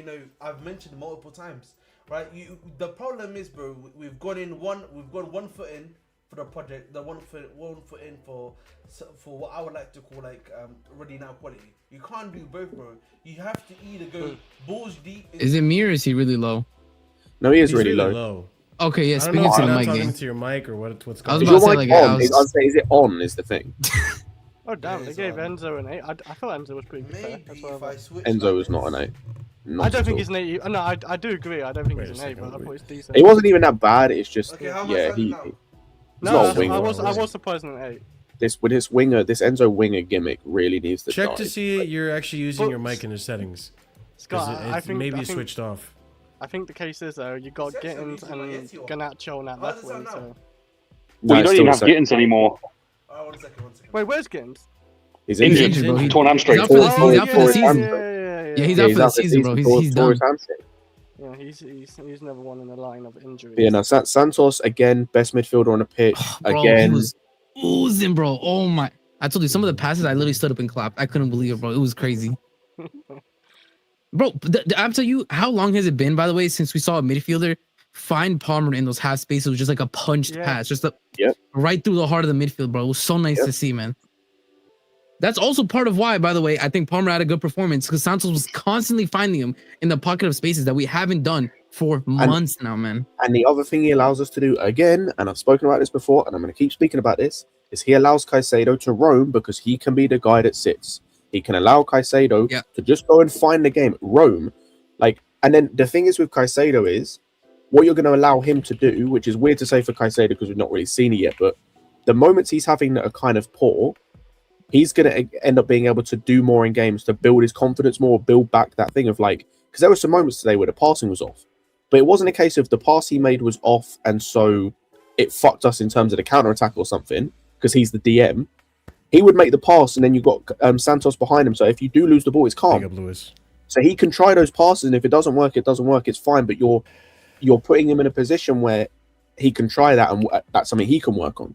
I've mentioned multiple times, right? The problem is, bro, we've gone one foot in for the project, the one foot in for what I would like to call ready now quality. You can't do both, bro. You have to either go balls deep. Is it me or is he really low? No, he's really low. Okay, yeah. Speaking to the mic, talking to your mic or what's going on? I was about to say I'd say, is it on? Is the thing. Oh damn! They gave Enzo an 8. I thought Enzo was pretty good. Maybe if I switch. Enzo was not an 8. I don't think he's an 8. No, I do agree. I don't think he's an 8, but I thought it's decent. It wasn't even that bad. It's just he's not a winger. I was surprised an 8. This Enzo winger gimmick really needs to check die. to see you're actually using your mic in the settings. Scott, I think maybe I you think, switched off. I think the case is though you got Gittins and Garnacho on that left wing. So Well, you it's don't even still have the same. Gittins anymore. One second. wait, where's Gittins? He's Injured, injured. bro. torn hamstring. He's out for the, Tore- he's out for the tore his season. hamstring. Yeah, he's Yeah, out for the season, bro. He's tore his done. hamstring. Yeah, he's never won in a line of injuries. Yeah, no, Santos again, best midfielder on the pitch Bro, again. he was oozing, bro. Oh my! I told you some of the passes. I literally stood up and clapped. I couldn't believe it, bro. It was crazy. Bro, I'm telling you, how long has it been, by the way, since we saw a midfielder find Palmer in those half spaces? It was just like a punched pass, just right through the heart of the midfield, bro. It was so nice to see, man. That's also part of why, by the way, I think Palmer had a good performance because Santos was constantly finding him in the pocket of spaces that we haven't done for months now, man. And the other thing he allows us to do again, and I've spoken about this before, and I'm going to keep speaking about this, is he allows Caicedo to roam because he can be the guy that sits. He can allow Caicedo to just go and find the game, roam. And then the thing is with Caicedo is what you're going to allow him to do, which is weird to say for Caicedo because we've not really seen it yet, but the moments he's having that are kind of poor, he's going to end up being able to do more in games to build his confidence more, build back that thing of because there were some moments today where the passing was off, but it wasn't a case of the pass he made was off and so it fucked us in terms of the counter attack or something because he's the DM. He would make the pass and then you've got Santos behind him. So if you do lose the ball, it's calm. Big up, Lewis. So he can try those passes, and if it doesn't work, it doesn't work. It's fine. But you're putting him in a position where he can try that, and that's something he can work on,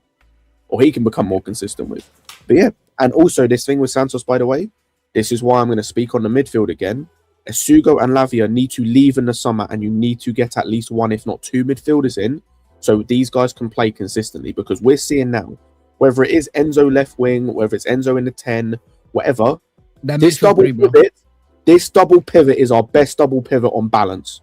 or he can become more consistent with. But yeah, and also this thing with Santos, by the way, this is why I'm going to speak on the midfield again. Sugo and Lavia need to leave in the summer, and you need to get at least one, if not two, midfielders in, so these guys can play consistently. Because we're seeing now, whether it is Enzo left wing, whether it's Enzo in the 10, whatever, this double pivot is our best double pivot on balance.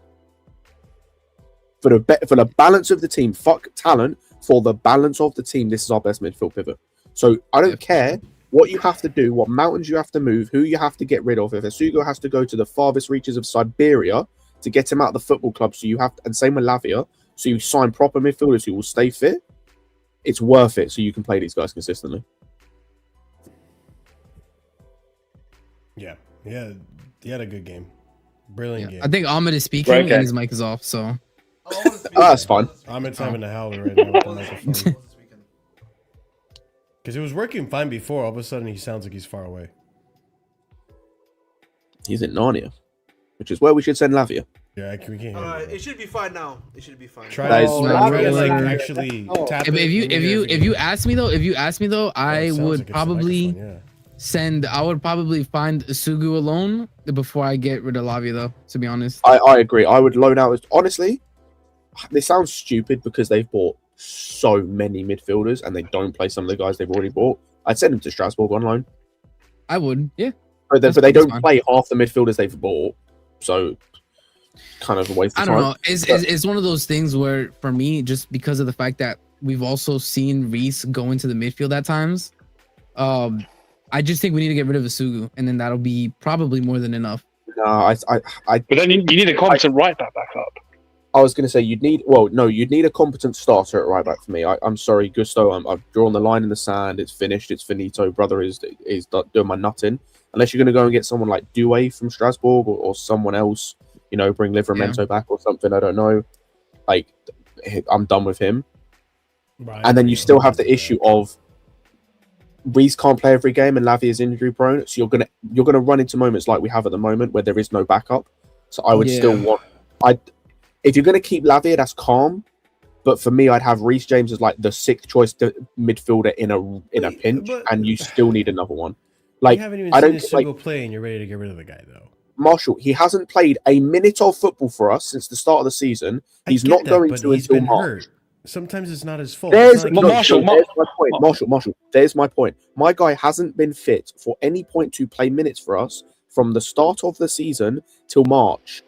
For the balance of the team, fuck talent, for the balance of the team, this is our best midfield pivot. So I don't care what you have to do, what mountains you have to move, who you have to get rid of. If Asugo has to go to the farthest reaches of Siberia to get him out of the football club, so you have to, and same with Lavia, so you sign proper midfielders who will stay fit, it's worth it so you can play these guys consistently. Yeah, he had a good game. Brilliant game. I think Ahmed is speaking and his mic is off, so. That's fine. Ahmed's having a howler right now with the microphone. Because it was working fine before, all of a sudden he sounds like he's far away. He's in Narnia, which is where we should send Lavia. Yeah, we can't hear him. Alright, it should be fine now. It should be fine. Try to actually tap If you ask me though, I would probably find Sugu alone before I get rid of Lavia though, to be honest. I agree. I would loan out. Honestly, this sounds stupid because they've bought so many midfielders and they don't play some of the guys they've already bought. I'd send them to Strasbourg on loan. I would, yeah. But they don't play half the midfielders they've bought, so kind of a waste of time. I don't know. It's one of those things where, for me, just because of the fact that we've also seen Reese go into the midfield at times, I just think we need to get rid of Asugu, and then that'll be probably more than enough. No, But then you need a competent right back up. I was going to say you'd need a competent starter at right back for me. I'm sorry, Gusto. I've drawn the line in the sand. It's finished. It's finito. Brother is doing my nutting. Unless you're going to go and get someone like Douay from Strasbourg or someone else, bring Livramento back or something. I don't know. I'm done with him. Right. And then you still have the issue of Reese can't play every game and Lavia is injury prone. So you're gonna run into moments like we have at the moment where there is no backup. So I would still want if you're going to keep Lavia, that's calm. But for me, I'd have Reece James as the sixth choice midfielder in a pinch, and you still need another one. You haven't even seen a single play, and you're ready to get rid of the guy, though. Marshall, he hasn't played a minute of football for us since the start of the season. He's not going to until March. Hurt. Sometimes it's not his fault. Marshall, there's my point. My guy hasn't been fit for any point to play minutes for us from the start of the season till March.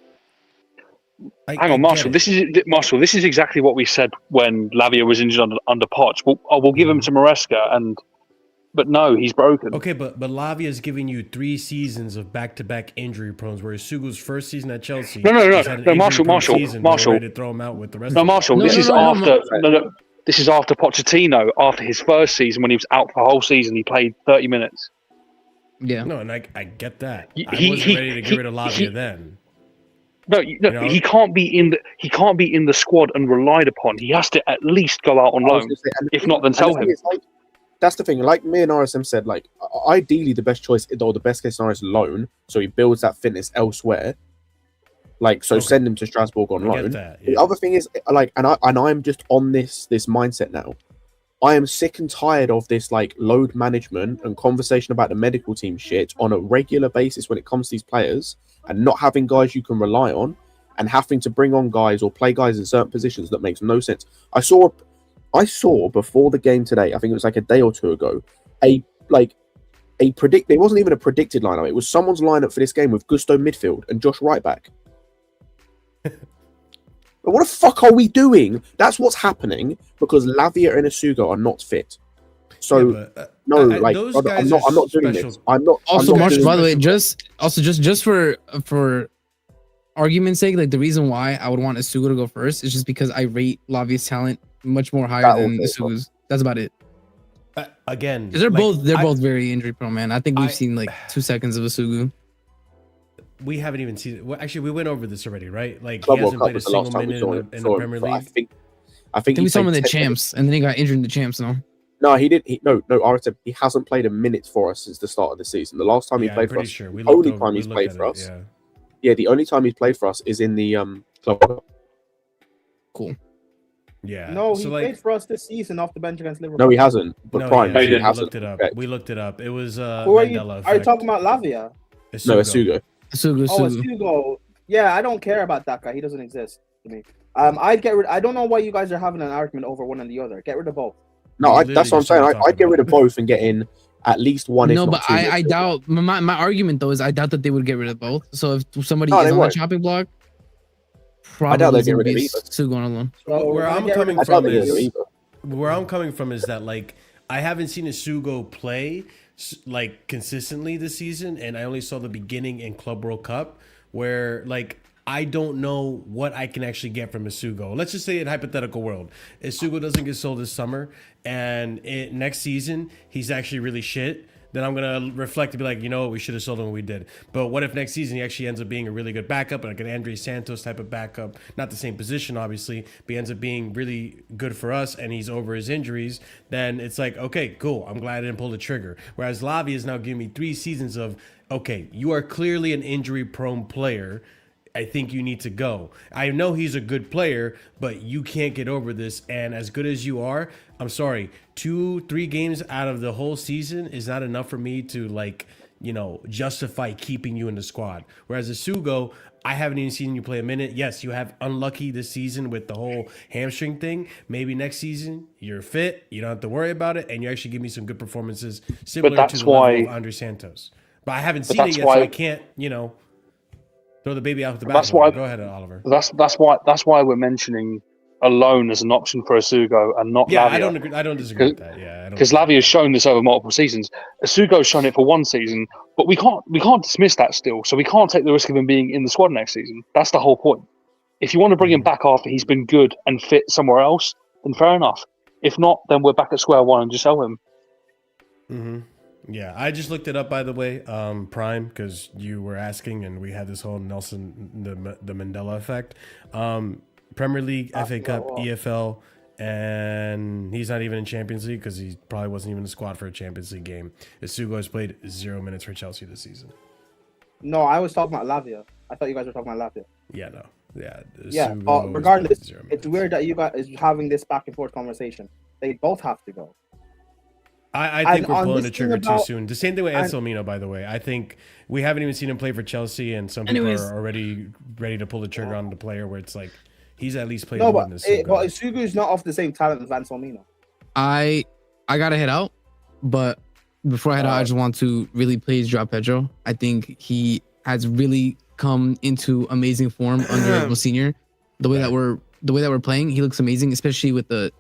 Hang on, Marshall. This is exactly what we said when Lavia was injured under Poch. We'll give him to Maresca, but no, he's broken. Okay, but Lavia is giving you 3 seasons of back-to-back injury prones, whereas Sugu's first season at Chelsea. No, Marshall. Ready to throw him out with the rest. No, Marshall. This is after. This is after Pochettino. After his first season when he was out for a whole season, he played 30 minutes. This is after Pochettino. This is after Pochettino. This is after Pochettino. This is after Pochettino. After his first season when he was out for a whole season, he played 30 minutes. Yeah. No, and I get that. He- I wasn't he- ready to get he- rid of Lavia he- then. No, You know? he can't be in the squad and relied upon. He has to at least go out on I was loan. gonna say, and the If thing- not, then and the sell thing him. is, like, that's the thing. Like me and RSM said, like ideally the best choice or the best case scenario is loan, so he builds that fitness elsewhere. Like so, Okay. send him to Strasbourg on I get loan. that, The yeah. other thing is like, and I'm just on this mindset now. I am sick and tired of this like load management and conversation about the medical team shit on a regular basis when it comes to these players, and not having guys you can rely on, and having to bring on guys or play guys in certain positions that makes no sense. I saw before the game today, I think it was like a day or two ago, it wasn't even a predicted lineup. It was someone's lineup for this game with Gusto midfield and Josh right back. But what the fuck are we doing? That's what's happening because Lavia and Asugo are not fit. So Yeah, but, those brother, guys I'm are not doing special. this. I'm not. Also, I'm not Marshall, doing by the this. way, just for argument's sake, like the reason why I would want Asugo to go first is just because I rate Lavia's talent much more higher That than also, Asugo's. That's about it. Again, Because they're like, both very injury prone, man. I think we've I- seen like 2 seconds of Asugo. we haven't even seen it. Well, actually, we went over this already, right? Like Club he World hasn't Cup played a was the last single time we minute saw in him the for- Premier for- League. I think Then we he saw him in played the 10 champs, and then he got injured in the champs. No, No, he did. No, RSM. He hasn't played a minute for us since the start of the season. The last time he Yeah, I'm played for pretty us, sure. We the only looked time over- he's we played looked for at us. it, Yeah, the only time he's played for us is in the Club World Cup. cool. yeah. No, he So, like, played for us this season off the bench against Liverpool. No, he hasn't. But no, Prime, yeah, he we hasn't. looked it up. Correct. We looked it up. It was Who are you? Mandela Are you effect. talking about Lavia? No, Asugo. Asugo, Oh, Asugo. Asugo. Yeah, I don't care about that guy. He doesn't exist to me. I'd get rid. I don't know why you guys are having an argument over one and the other. Get rid of both. No, We that's what I'm literally saying. just I'd get talking rid of about it. both and get in at least one. No, if but not two I midfielders. doubt. My argument though is I doubt that they would get rid of both. So if somebody No, is they on the won't. chopping block, I doubt probably they'd get gonna rid of be either. Asugo on alone. So Where we're gonna I'm get rid coming of- I doubt from they'd get rid of is either. where I'm coming from is that like I haven't seen Asugo play like consistently this season, and I only saw the beginning in Club World Cup where like I don't know what I can actually get from Asugo. Let's just say in hypothetical world, Asugo doesn't get sold this summer, and next season he's actually really shit. Then I'm gonna reflect and be like, you know what, we should have sold him when we did. But what if next season he actually ends up being a really good backup, like an Andre Santos type of backup, not the same position obviously, but he ends up being really good for us, and he's over his injuries. Then it's like, okay, cool. I'm glad I didn't pull the trigger. Whereas Lavia is now giving me 3 seasons of, okay, you are clearly an injury-prone player. I think you need to go. I know he's a good player, but you can't get over this. And as good as you are, I'm sorry, 2-3 games out of the whole season is not enough for me to like, you know, justify keeping you in the squad. Whereas Asugo, I haven't even seen you play a minute. Yes, you have unlucky this season with the whole hamstring thing. Maybe next season you're fit, you don't have to worry about it, and you actually give me some good performances similar to that's the level why- of Andre Santos. But I haven't But seen it that's yet, why- so I can't, you know, throw the baby out with the That's bathwater. why- Go ahead, Oliver. That's why we're mentioning a loan as an option for Asugo and not Yeah, Lavia. I don't agree. I don't disagree with that. Yeah, Because Lavia has shown this over multiple seasons. Asugo's shown it for one season, but we can't dismiss that still. So we can't take the risk of him being in the squad next season. That's the whole point. If you want to bring him back after he's been good and fit somewhere else, then fair enough. If not, then we're back at square one and just sell him. Mm-hmm. Yeah, I just looked it up, by the way, Prime, because you were asking, and we had this whole Nelson, the Mandela effect. Premier League, FA Cup, EFL, and he's not even in Champions League because he probably wasn't even in the squad for a Champions League game. Asugo has played 0 minutes for Chelsea this season. No, I was talking about Lavia. I thought you guys were talking about Lavia. Yeah, no. Yeah. Yeah, Asugo but has regardless, played 0 it's minutes. weird that you guys is having this back and forth conversation. They both have to go. I think And we're on pulling this the trigger thing too about- soon. The same thing with and- Anselmino, by the way. I think we haven't even seen him play for Chelsea, and some people Anyways. are already ready to pull the trigger on the player where it's like he's at least played No, more but than Asugo. Asugu is not of the same talent as Anselmino. I gotta head out, but before I head out, I just want to really praise Joao Pedro. I think he has really come into amazing form under Senior. The way that we're playing, he looks amazing, especially with the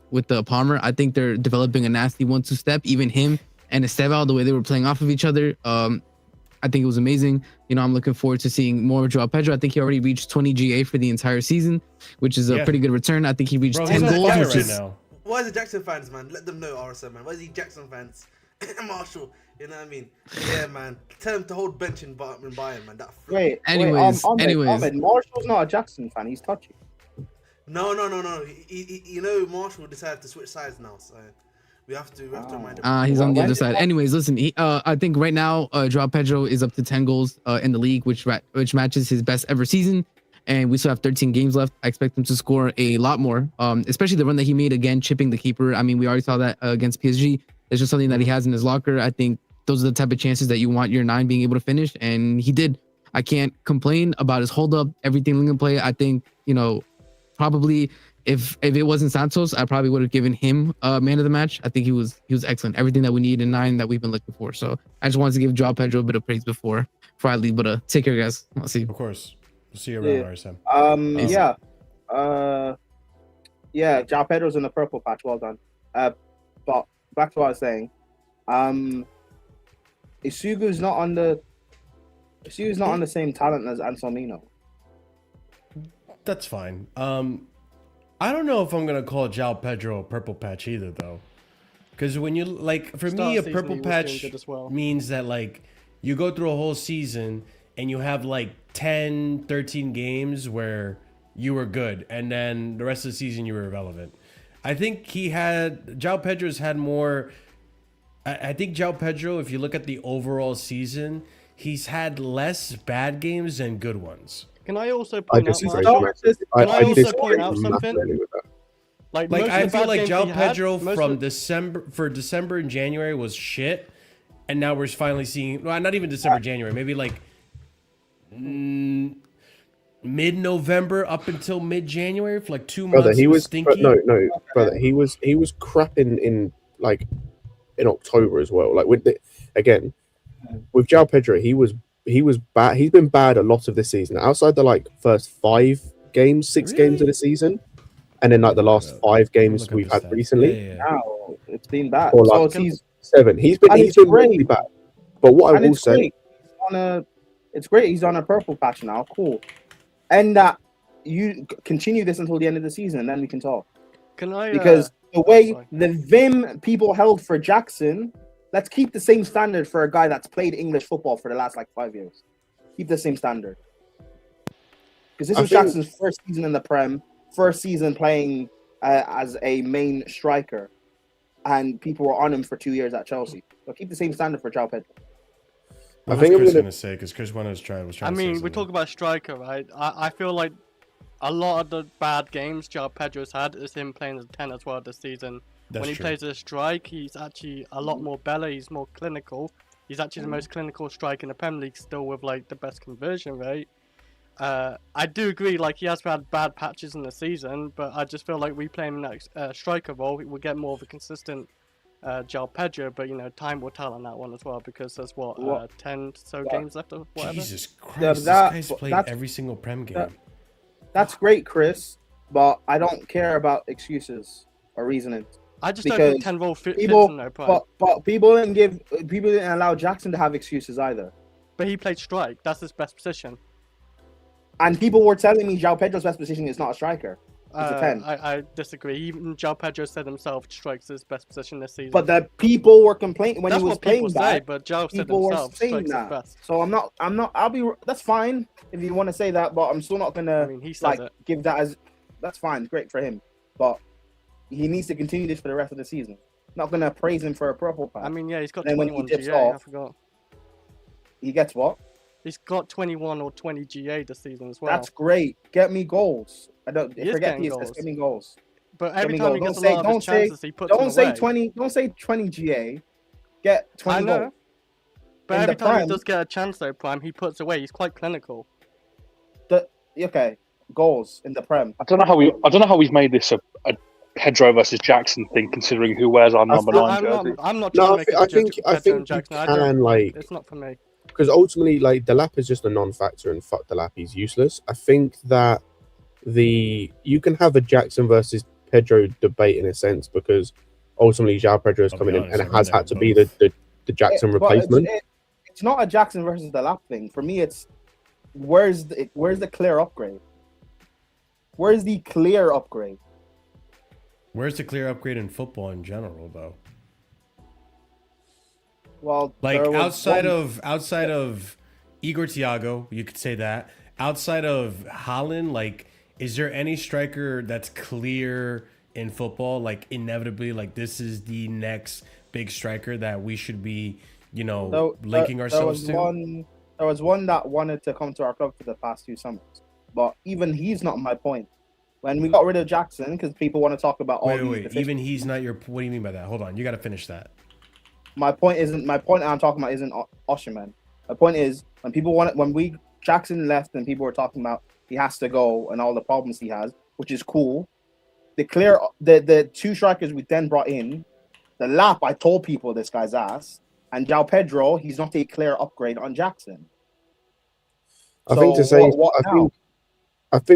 Palmer. I think they're developing a nasty 1-2 step. Even him and Estevao, the way they were playing off of each other, I think it was amazing. You know, I'm looking forward to seeing more of Joao Pedro. I think he already reached 20 GA for the entire season, which is a Yeah. pretty good return. I think he reached Bro, 10 he's on goals, fire which right is now. Why is it Jackson fans, man? Let them know, RSM, man. Why is he Jackson fans? Marshall, You know what I mean? Yeah, man. Tell him to hold bench in Bayern, man. That Wait, Anyways, Ahmed, Marshall's not a Jackson fan. He's touchy. No. You know, Marshall decided to switch sides now, so we have to remind him. He's on the When other did side. Anyways, listen, I think right now, Joao Pedro is up to 10 goals in the league, which matches his best ever season. And we still have 13 games left. I expect him to score a lot more, especially the run that he made again, chipping the keeper. I mean, we already saw that against PSG. It's just something that he has in his locker. I think those are the type of chances that you want your 9 being able to finish. And he did. I can't complain about his hold up, everything Lincoln play. I think, probably if it wasn't Santos, I probably would have given him man of the match. I think he was excellent. Everything that we need in 9 that we've been looking for. So I just wanted to give Joao Pedro a bit of praise before I leave. But take care, guys. I'll see you. Of course. We'll see you around, RSM. Joao Pedro's in the purple patch. Well done. But back to what I was saying. Isugu's not on the same talent as Anselmino. That's fine. I don't know if I'm gonna call Joao Pedro a purple patch either, though, because when you for me, a purple patch means that you go through a whole season and you have 10, 13 games where you were good, and then the rest of the season you were irrelevant. I think Joao Pedro's had more. I think Joao Pedro, if you look at the overall season, he's had less bad games than good ones. Can I also point out something? I feel like Joao Pedro from December and January was shit, and now we're finally seeing. Well, not even December, January, maybe mid-November up until mid-January for 2 months. Brother, he was stinky. Brother, he was crap in October as well. With Joao Pedro, he was bad. He's been bad a lot of this season. Outside the first 5 games, 6 games of the season, and then the last 5 games we've had recently. Wow, it's been bad. Or he's 7. He's been really bad. But what I will say, it's great. He's on a purple patch now. Cool, and that you continue this until the end of the season, and then we can talk. Can I? Because the way the vim people held for Jackson, let's keep the same standard for a guy that's played English football for the last 5 years. Keep the same standard. Because this was Jackson's first season in the Prem, first season playing as a main striker, and people were on him for 2 years at Chelsea. So keep the same standard for Joao Pedro. I think Chris going to say, because Chris was trying I mean, we talk about striker, right? I feel like a lot of the bad games Joao Pedro's had is him playing as a 10 as well this season. When he plays as a strike, he's actually a lot more better. He's more clinical. He's actually the most clinical striker in the Premier League, still with the best conversion rate. I do agree, he has had bad patches in the season, but I just feel like we play him in that striker role, we'll get more of a consistent Joao Pedro, but time will tell on that one as well, because there's 10 games left or whatever. Jesus Christ, this guy's played every single Prem game. That's great, Chris, but I don't care about excuses or reasoning. I just don't think 10 role fits in no Prem. But people didn't allow Jackson to have excuses either. But he played strike. That's his best position. And people were telling me Joao Pedro's best position is not a striker. It's a 10. I disagree. Even Joao Pedro said himself strikes his best position this season. But the people were complaining when That's he was playing that. But Joao said himself strikes his best. So that's fine if you want to say that, but I'm still not gonna give that as that's fine, great for him. But he needs to continue this for the rest of the season. Not gonna praise him for a purple patch. I mean, yeah, he's got 21 GA, I forgot. He gets what? He's got 21 or 20 GA this season as well. That's great. Get me goals. I don't forget the assist. Get me goals. But every time he gets a lot of his chances, he puts them away. Don't say 20 GA. Get 20 goals. I know. But every time he does get a chance though, Prime, he puts away. He's quite clinical. Okay, goals in the Prem. I don't know how we've made this a Pedro versus Jackson thing, considering who wears our number 9 jersey. I'm not trying to make it I think Jackson. You can it's not for me. Because ultimately, Delap is just a non-factor, and fuck Delap, he's useless. I think that you can have a Jackson versus Pedro debate in a sense, because ultimately Joao Pedro is coming in and has had to be the Jackson replacement. It's not a Jackson versus Delap thing. For me, it's where's the clear upgrade? Where's the clear upgrade? Where's the clear upgrade in football in general, though? Well, Like there was outside of Igor Thiago, you could say that. Outside of Haaland, like, is there any striker that's clear in football? Like, inevitably, like this is the next big striker that we should be, linking ourselves to. There was one that wanted to come to our club for the past 2 summers, but even he's not my point. When we got rid of Jackson, because people want to talk about all Wait. Even he's not your. What do you mean by that? Hold on, you got to finish that. My point I'm talking about isn't Osimhen. My point is when Jackson left and people were talking about he has to go and all the problems he has, which is cool. The 2 strikers we then brought in, the lap I told people this guy's ass, and Joao Pedro, he's not a clear upgrade on Jackson. I think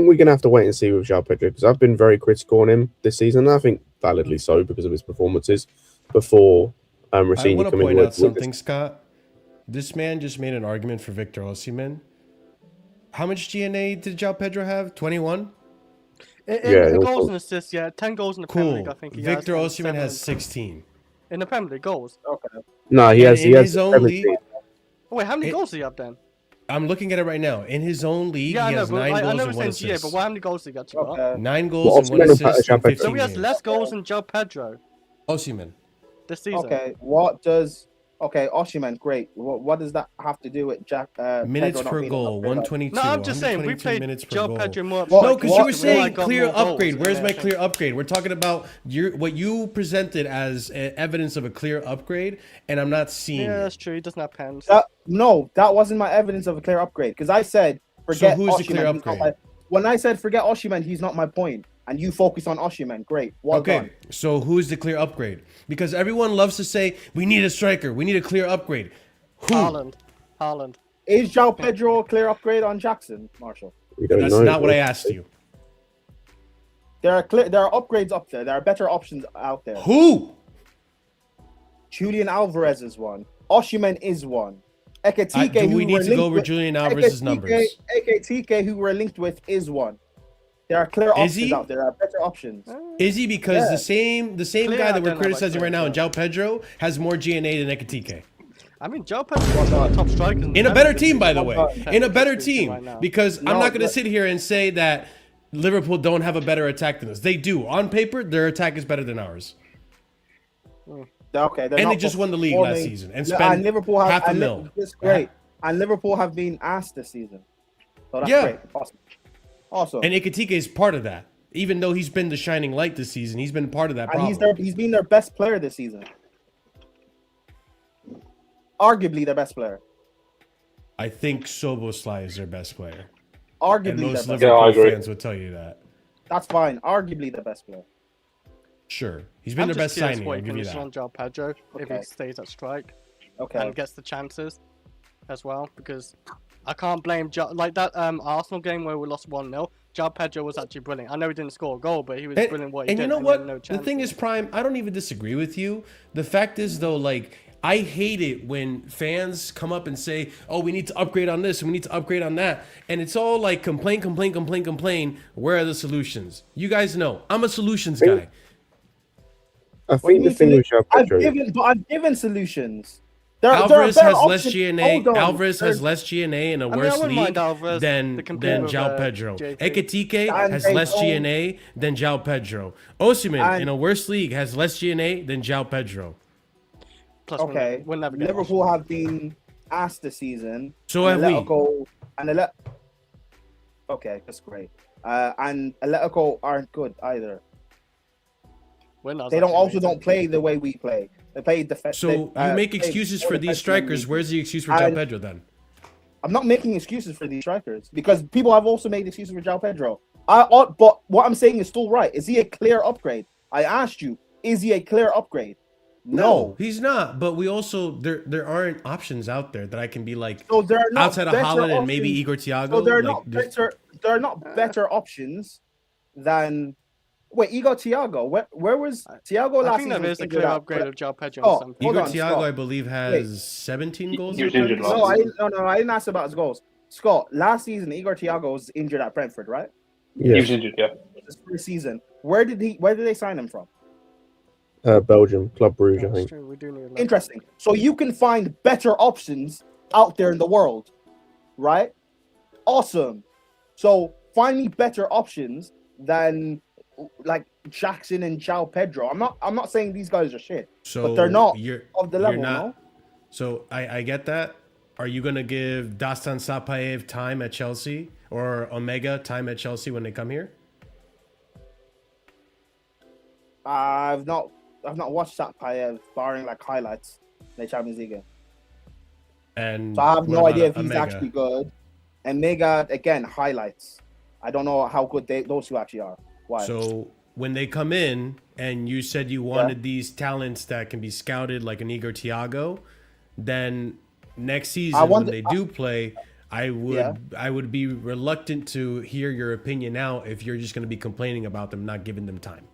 we're gonna have to wait and see with Joao Pedro, because I've been very critical on him this season. And I think validly so because of his performances before. I want to point out something, Scott. This man just made an argument for Victor Osimhen. How much GNA did Joao Pedro have? 21? In goals and assists, 10 goals in the Premier League, I think he Victor has. Osimhen has 16. In the Premier League, goals? Okay. No, he has his own league. Oh, wait, how many goals does he have then? I'm looking at it right now. In his own league, he has 9 goals and 1 assist. But how many goals did he get? Okay. 9 goals and 1 assist in 15 So he has less goals than Joao Pedro Osimhen. this season. Okay, Osimhen, great. What does that have to do with Minutes Pedro per goal, 122. No, I'm just saying, we played minutes per Joao goal. Pedro more. No, because you were saying I got clear more goals upgrade. Where's than my him. clear upgrade? We're talking about what you presented as evidence of a clear upgrade, and I'm not seeing Yeah, it. that's true. He doesn't have pens. No, that wasn't my evidence of a clear upgrade. Because I said forget. So who's the clear Osimhen, he's not upgrade? when I said forget Osimhen, he's not my point, and you focus on Osimhen. Great. Well done. So who's the clear upgrade? Because everyone loves to say we need a striker, we need a clear upgrade. Who? Haaland. Is Joao Pedro a clear upgrade on Jackson, Marshall? That's not what I asked you. There are upgrades up there. There are better options out there. Who? Julian Alvarez is one. Osimhen is one. Ekitike, do we need to go over Julian Alvarez's numbers? Ekitike, who we're linked with, is one. There are clear options out there. There are better options. Is he? Because the same guy that we're criticizing right now, like Joao Pedro, has more GNA than Ekitike. I mean, Joao Pedro is one of the top strikers. In a better team, by the way. In a better team. Right Because I'm not going to sit here and say that Liverpool don't have a better attack than us. They do. On paper, their attack is better than ours. Okay, and they just won the league last season and spent half a mil. That's great. And Liverpool have been asked this season. So that's great. Awesome. And Ekitike is part of that. Even though he's been the shining light this season, he's been part of that problem. And he's been their best player this season. Arguably their best player. I think Szoboszlai is their best player. Arguably and most their best Liverpool player. fans would tell you that. That's fine. Arguably the best player. Sure. He's been their best signing. I'll give you that. On Joao Pedro if he stays at strike. And gets the chances as well, because I can't blame like that Arsenal game where we lost 1-0. Joao Pedro was actually brilliant. I know he didn't score a goal, but he was brilliant what he did. And you know what? The thing is, Prime, I don't even disagree with you. The fact is, though, like, I hate it when fans come up and say, oh, we need to upgrade on this and we need to upgrade on that. And it's all like complain. Where are the solutions? You guys know, I'm a solutions guy. I think the thing with Joao Pedro... I've given solutions. Alvarez has less GNA. Alvarez has less GNA in a worse league than Joao Pedro. Ekitike has less GNA than Joao Pedro. Osimhen in a worse league has less GNA than Joao Pedro. Plus, okay, Liverpool have been asked this season. So have we. Okay, that's great. And Atletico aren't good either. They don't play the way we play. They play defense. So you make excuses for these strikers. Where's the excuse for Joao Pedro then? I'm not making excuses for these strikers because people have also made excuses for Joao Pedro. But what I'm saying is still right. Is he a clear upgrade? I asked you, is he a clear upgrade? No, he's not. But we also there aren't options out there that I can be like not outside of Haaland and maybe Igor Thiago. So there are not better options than Igor Thiago. Where was Thiago last season? I think there is a clear upgrade of Joao Pedro. Igor Thiago, I believe, has 17 goals. No, I didn't ask about his goals. Scott, last season Igor Thiago was injured at Brentford, right? Yeah. He was injured, yeah. This first season. Where did they sign him from? Belgium, Club Brugge, I That's think. true. We do need. Interesting. So you can find better options out there in the world, right? Awesome. So find me better options than like Jackson and Joao Pedro. I'm not saying these guys are shit, So but they're not you're, of the you're level, not, no? So I get that. Are you gonna give Dastan Sapaev time at Chelsea or Omega time at Chelsea when they come here? I've not watched that Payev barring like highlights in the Champions League game. And So I have what no about idea if he's Omega? actually good. And Mega, again, highlights. I don't know how good those two actually are. Why? So when they come in and you said you wanted these talents that can be scouted like an Igor Thiago, then next season when they do play, I would be reluctant to hear your opinion now if you're just going to be complaining about them not giving them time.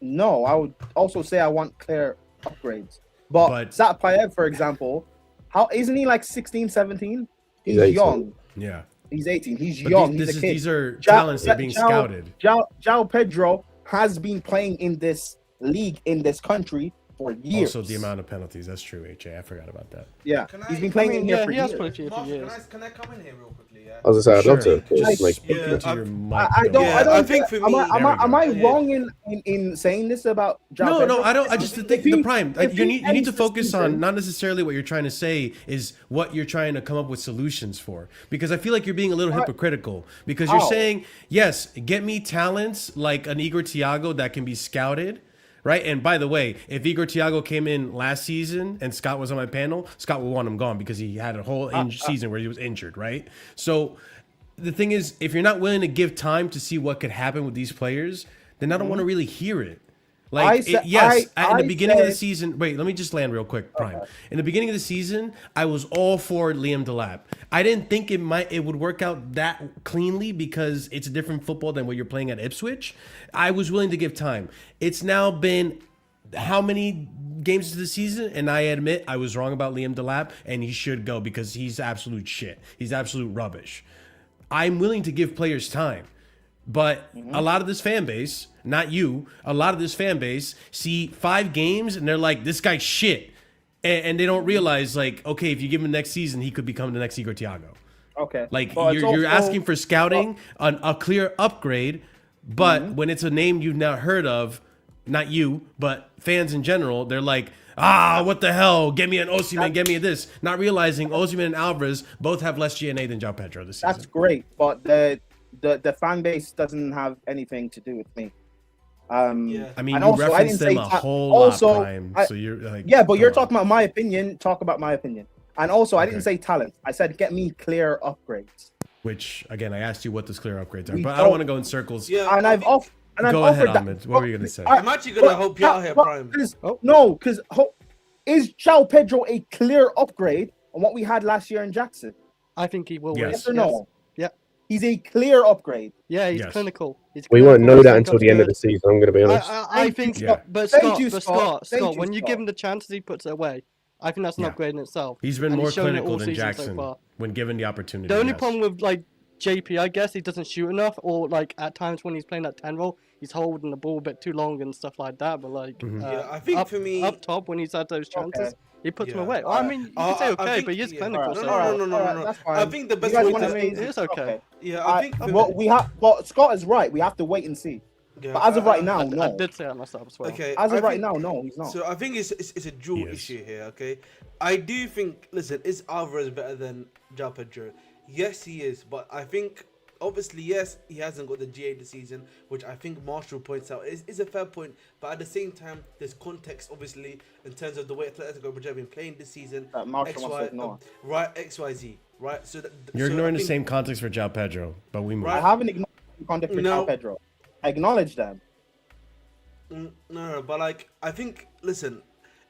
No, I would also say I want clear upgrades. But Zat Payev, for example, how isn't he like 16, 17? He's young. Yeah. He's 18. He's young. He's a kid. These are talents that are being scouted. Joao Pedro has been playing in this league, in this country for years. Also, the amount of penalties. That's true, HA. I forgot about that. Yeah. He's been playing in here for years. Can I come in here real quickly? Yeah. I was gonna say, I'd love to. Just Like, speak into your mic. I don't. I think for me, am I wrong in saying this about Joao Pedro? No, I don't. I just think the prime. You need to focus on not necessarily what you're trying to say, is what you're trying to come up with solutions for. Because I feel like you're being a little hypocritical. Because you're saying, yes, get me talents like an Igor Thiago that can be scouted. Right. And by the way, if Igor Thiago came in last season and Scott was on my panel, Scott would want him gone because he had a whole season where he was injured. Right. So the thing is, if you're not willing to give time to see what could happen with these players, then I don't want to really hear it. Like, in the beginning of the season, wait, let me just land real quick, Prime. In the beginning of the season, I was all for Liam Delap. I didn't think it would work out that cleanly because it's a different football than what you're playing at Ipswich. I was willing to give time. It's now been how many games of the season? And I admit I was wrong about Liam Delap, and he should go because he's absolute shit. He's absolute rubbish. I'm willing to give players time. But a lot of this fan base, not you, a lot of this fan base see 5 games and they're like, this guy's shit. And they don't realize, like, okay, if you give him next season, he could become the next Igor Thiago. Okay. Like, you're asking for scouting, a clear upgrade, but when it's a name you've not heard of, not you, but fans in general, they're like, what the hell? Get me an Osimhen, get me this. Not realizing Osimhen and Alvarez both have less GNA than Joao Pedro this season. That's great, but the fan base doesn't have anything to do with me. I mean, you referenced them a whole lot, Prime. So you're like, but you're talking about my opinion. Talk about my opinion. And also, I didn't say talent. I said get me clear upgrades. Which, again, I asked you what those clear upgrades are, but I don't want to go in circles. Yeah, and I've offered. Go ahead, Ahmed. What were you going to say? I'm actually going to help you out here, Prime. No, because is Joao Pedro a clear upgrade on what we had last year in Jackson? I think he will. Yes or no? Yeah. He's a clear upgrade. Yeah, he's clinical. We won't know that until the end of the season. I'm going to be honest. I think, but Scott, when you give him the chances, he puts it away. I think that's an upgrade in itself. He's been more clinical than Jackson when given the opportunity. The only problem with like JP, I guess, he doesn't shoot enough, or like at times when he's playing that 10 role, he's holding the ball a bit too long and stuff like that. But like, I think for me, up top when he's had those chances, he puts them away. I mean, you can say okay, but he's clinical. No. I think the best way to say it's okay. Yeah, I think. Well, Scott is right. We have to wait and see. Yeah, but as of right now, no. I did say that myself as well. Okay. As of right now, no, he's not. So I think it's a dual issue here. Okay. I do think. Listen, is Alvarez better than Joao Pedro? Yes, he is. But I think. Obviously, yes, he hasn't got the GA this season, which I think Marshall points out is a fair point. But at the same time, there's context, obviously, in terms of the way Atletico Madrid have been playing this season. X, Y, Z, right? So you're ignoring the same context for Joao Pedro, but we move. I haven't ignored the context for Joao Pedro. I acknowledge them. No, but like, I think, listen,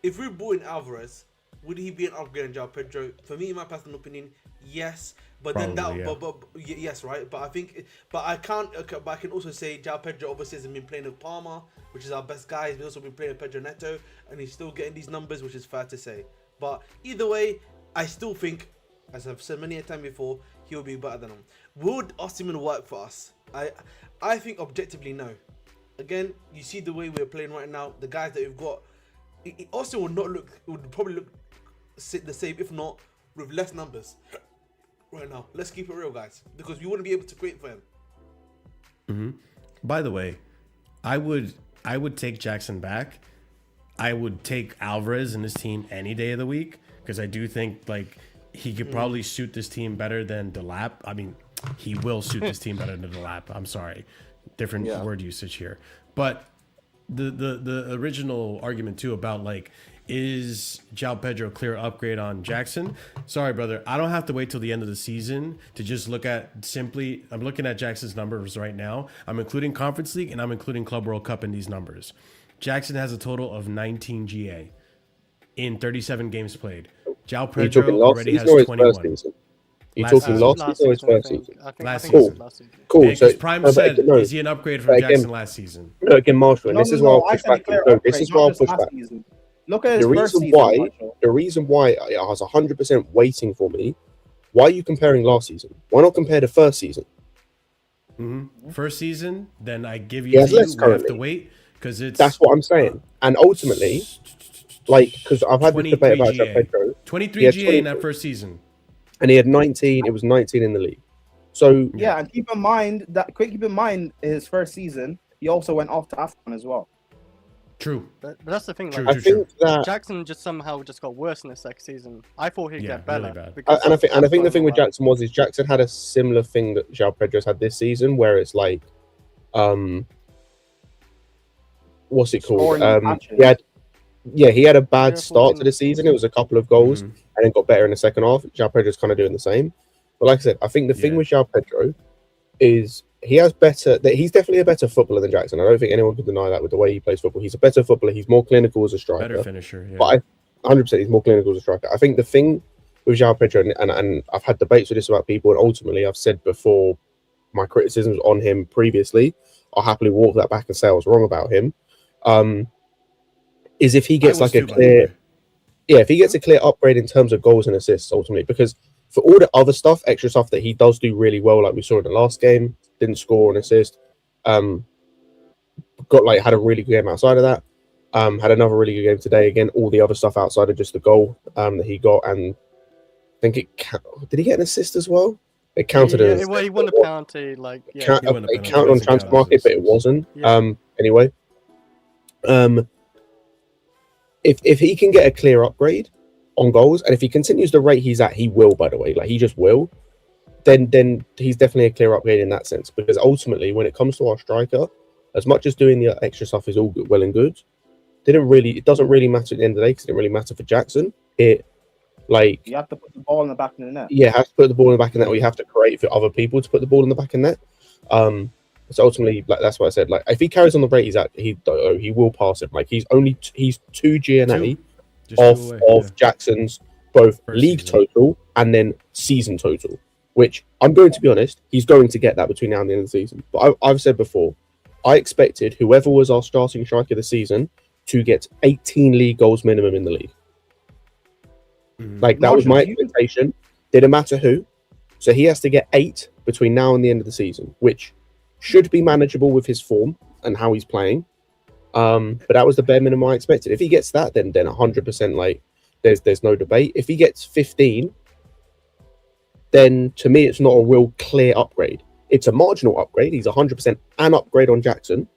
if we brought in Alvarez, would he be an upgrade on Joao Pedro? For me, in my personal opinion, yes. But probably, then that, yes, right. But I think, but I can't. Okay, but I can also say Joao Pedro obviously hasn't been playing with Palmer, which is our best guy. He's also been playing with Pedro Neto, and he's still getting these numbers, which is fair to say. But either way, I still think, as I've said many a time before, he'll be better than him. Would Osimhen work for us? I think objectively no. Again, you see the way we're playing right now. The guys that we've got, Arsenal would not look. It would probably look the same, if not with less numbers. Right now, let's keep it real, guys, because we wouldn't be able to create for him. Mm-hmm. By the way, I would take Jackson back. I would take Alvarez in this team any day of the week because I do think like he could probably suit this team better than Delap. I mean, he will suit this team better than Delap. I'm sorry, different word usage here. But the original argument too about like, is Joao Pedro a clear upgrade on Jackson? Sorry, brother. I don't have to wait till the end of the season to just look at simply. I'm looking at Jackson's numbers right now. I'm including Conference League and I'm including Club World Cup in these numbers. Jackson has a total of 19 GA in 37 games played. Joao Pedro already has 21. You're talking last season or his first season? Last season. Cool. So Prime said, is he an upgrade from Jackson last season? No, again, Marshall, and this is why I'll push back. No, this is why I'll push back. Look at his first season. The reason why it was 100% waiting for me. Why are you comparing last season? Why not compare the first season? Mm-hmm. First season, then I give you. We have to wait because it's. That's what I'm saying. And ultimately, like, because I've had this debate about Joao Pedro. 23 GA in that first season, and he had 19. It was 19 in the league. So yeah, and keep in mind his first season, he also went off to AFCON as well. True. But that's the thing. True, Like, I think that Jackson just somehow got worse in the second season. I thought he'd get better. Really bad. And I think the thing with Jackson is Jackson had a similar thing that Joao Pedro's had this season, where it's like, what's it called? He had a bad start to the season. It was a couple of goals, and then got better in the second half. Joao Pedro's kind of doing the same. But like I said, I think the thing with Joao Pedro is he's definitely a better footballer than Jackson. I don't think anyone can deny that with the way he plays football. He's a better footballer. He's more clinical as a striker. Better finisher. Yeah. But 100% he's more clinical as a striker. I think the thing with Joao Pedro, and I've had debates with this about people, and ultimately I've said before my criticisms on him previously, I'll happily walk that back and say I was wrong about him. Is if he gets like a clear, if he gets a clear upgrade in terms of goals and assists ultimately, because for all the other stuff, extra stuff that he does do really well, like we saw in the last game, didn't score an assist, had a really good game outside of that, had another really good game today. Again, all the other stuff outside of just the goal that he got, and I think did he get an assist as well? It counted as he won a penalty. Like it counted on transfer market, but it wasn't. Anyway, if he can get a clear upgrade on goals, and if he continues the rate he's at, he will, by the way, like he just will, then he's definitely a clear upgrade in that sense. Because ultimately, when it comes to our striker, as much as doing the extra stuff is all good, well and good, it doesn't really matter at the end of the day, because it didn't really matter for Jackson. You have to put the ball in the back of the net. Yeah, have to put the ball in the back of the net, or you have to create for other people to put the ball in the back of the net. So ultimately, like that's what I said. Like if he carries on the rate he's at, he will pass it. Like he's 2 GNA of Jackson's both league total and then season total. Which I'm going to be honest, he's going to get that between now and the end of the season. But I've said before, I expected whoever was our starting striker this season to get 18 league goals minimum in the league. Like that was my expectation. Didn't matter who. So he has to get 8 between now and the end of the season, which should be manageable with his form and how he's playing. But that was the bare minimum I expected. If he gets that, then 100% like there's no debate. If he gets 15, then to me it's not a real clear upgrade. It's a marginal upgrade. He's 100% an upgrade on Jackson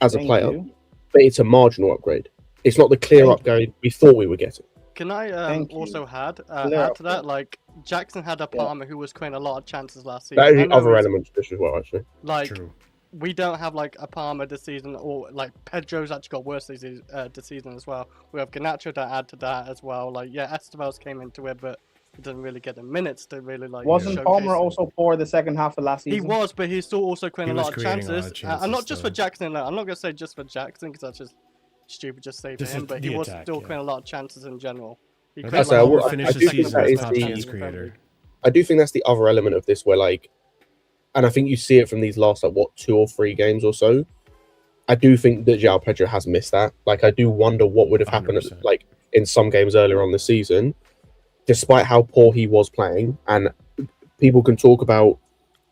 as a player, but it's a marginal upgrade. It's not the clear upgrade we thought we were getting. Can I also add to that? Like Jackson had a Palmer who was creating a lot of chances last season. That is the other element to this as well, actually. Like True. We don't have like a Palmer this season, or like Pedro's actually got worse this season as well. We have Garnacho to add to that as well. Like Esteves came into it, but he didn't really get the minutes to really like. Wasn't Palmer also poor the second half of last season? He was, but he's still also creating a lot of chances. And not just for Jackson. I'm not gonna say just for Jackson because that's just stupid. Just say for him, but he was still creating a lot of chances in general. I do think that's the other element of this, where like, and I think you see it from these last 2 or 3 games or so. I do think that Joao Pedro has missed that. Like, I do wonder what would have happened like in some games earlier on the season, despite how poor he was playing. And people can talk about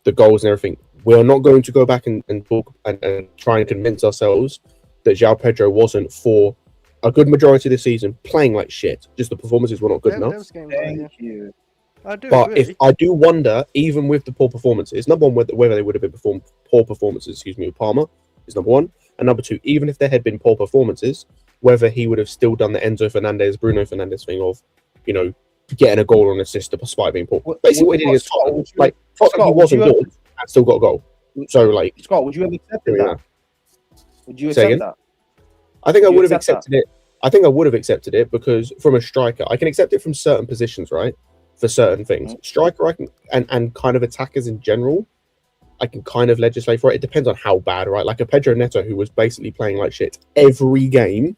the goals and everything. We are not going to go back and talk and try and convince ourselves that Joao Pedro wasn't for a good majority of the season playing like shit. Just the performances were not good enough. Thank you. I do But agree. if I do wonder, even with the poor performances, number one, whether they would have been poor performances, excuse me, with Palmer is number one, and number two, even if there had been poor performances, whether he would have still done the Enzo Fernandez, Bruno Fernandez thing of, you know, getting a goal or an assist despite being poor. Basically, what he did against Tottenham, like Tottenham, he wasn't good and still got a goal. So, like, Scott, would you have accepted that? Would you Say accept again? that? I think I You would have accept accepted it. I think I would have accepted it because from a striker, I can accept it from certain positions, right? For certain things, striker, I can, and kind of attackers in general, I can kind of legislate for it. It depends on how bad, right? Like a Pedro Neto who was basically playing like shit every game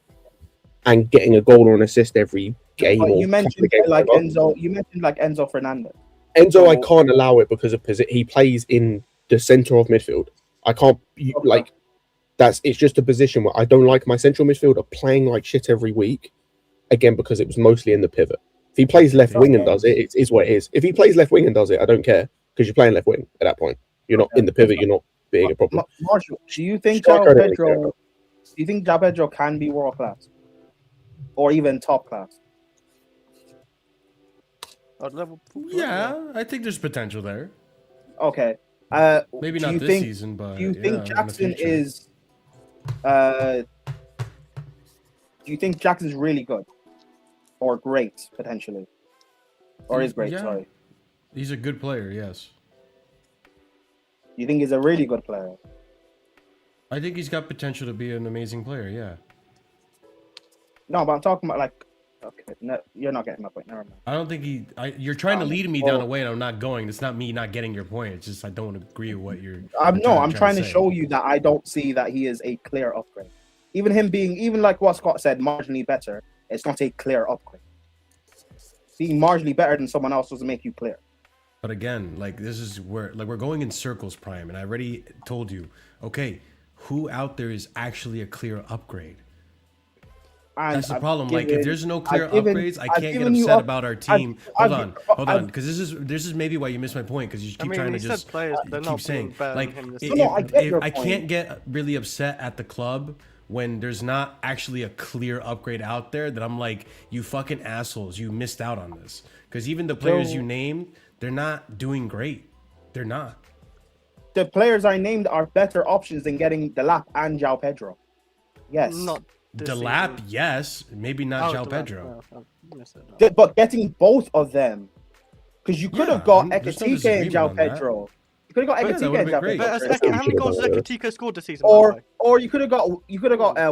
and getting a goal or an assist every game. But or you mentioned like Enzo. You mentioned like Enzo Fernandez. Enzo, I can't allow it because of he plays in the center of midfield. I can't like it's just a position where I don't like my central midfielder playing like shit every week. Again, because it was mostly in the pivot. If he plays left wing and does it, it is what it is. If he plays left wing and does it, I don't care because you're playing left wing at that point. You're not in the pivot. You're not being a problem. Marshall, do you think Joao Pedro? Do you think Joao Pedro can be world class, or even top class? Yeah, I think there's potential there. Okay. Maybe not this season, but do you think Jackson is? Do you think Jackson's really good, or great potentially, or is great? Yeah. Sorry. He's a good player. Yes. You think he's a really good player? I think he's got potential to be an amazing player. Yeah. No, but I'm talking about like. Okay, no, you're not getting my point. Never mind. I don't think you're trying to lead me down a way, and I'm not going. It's not me not getting your point. It's just I don't agree with what you're. I'm trying to show you that I don't see that he is a clear upgrade. Even him being like what Scott said, marginally better. It's not a clear upgrade. Being marginally better than someone else doesn't make you clear. But again, like this is where we're going in circles, Prime, and I already told you. Okay, who out there is actually a clear upgrade? And that's the problem. Like, if there's no clear upgrades, I can't get upset about our team. Hold on, because this is maybe why you missed my point, because you keep trying to just keep saying like I can't get really upset at the club when there's not actually a clear upgrade out there. That I'm like, you fucking assholes, you missed out on this. Because even the players you named, they're not doing great. They're not. The players I named are better options than getting Delap and Joao Pedro. Yes. Not Delap, yes. Maybe not Joao Pedro. But getting both of them. Because you could have got Ekatike and Joao Pedro. You could have got Ekatike and Joao Pedro. How many goals has Ekatike scored this season? Or you could have got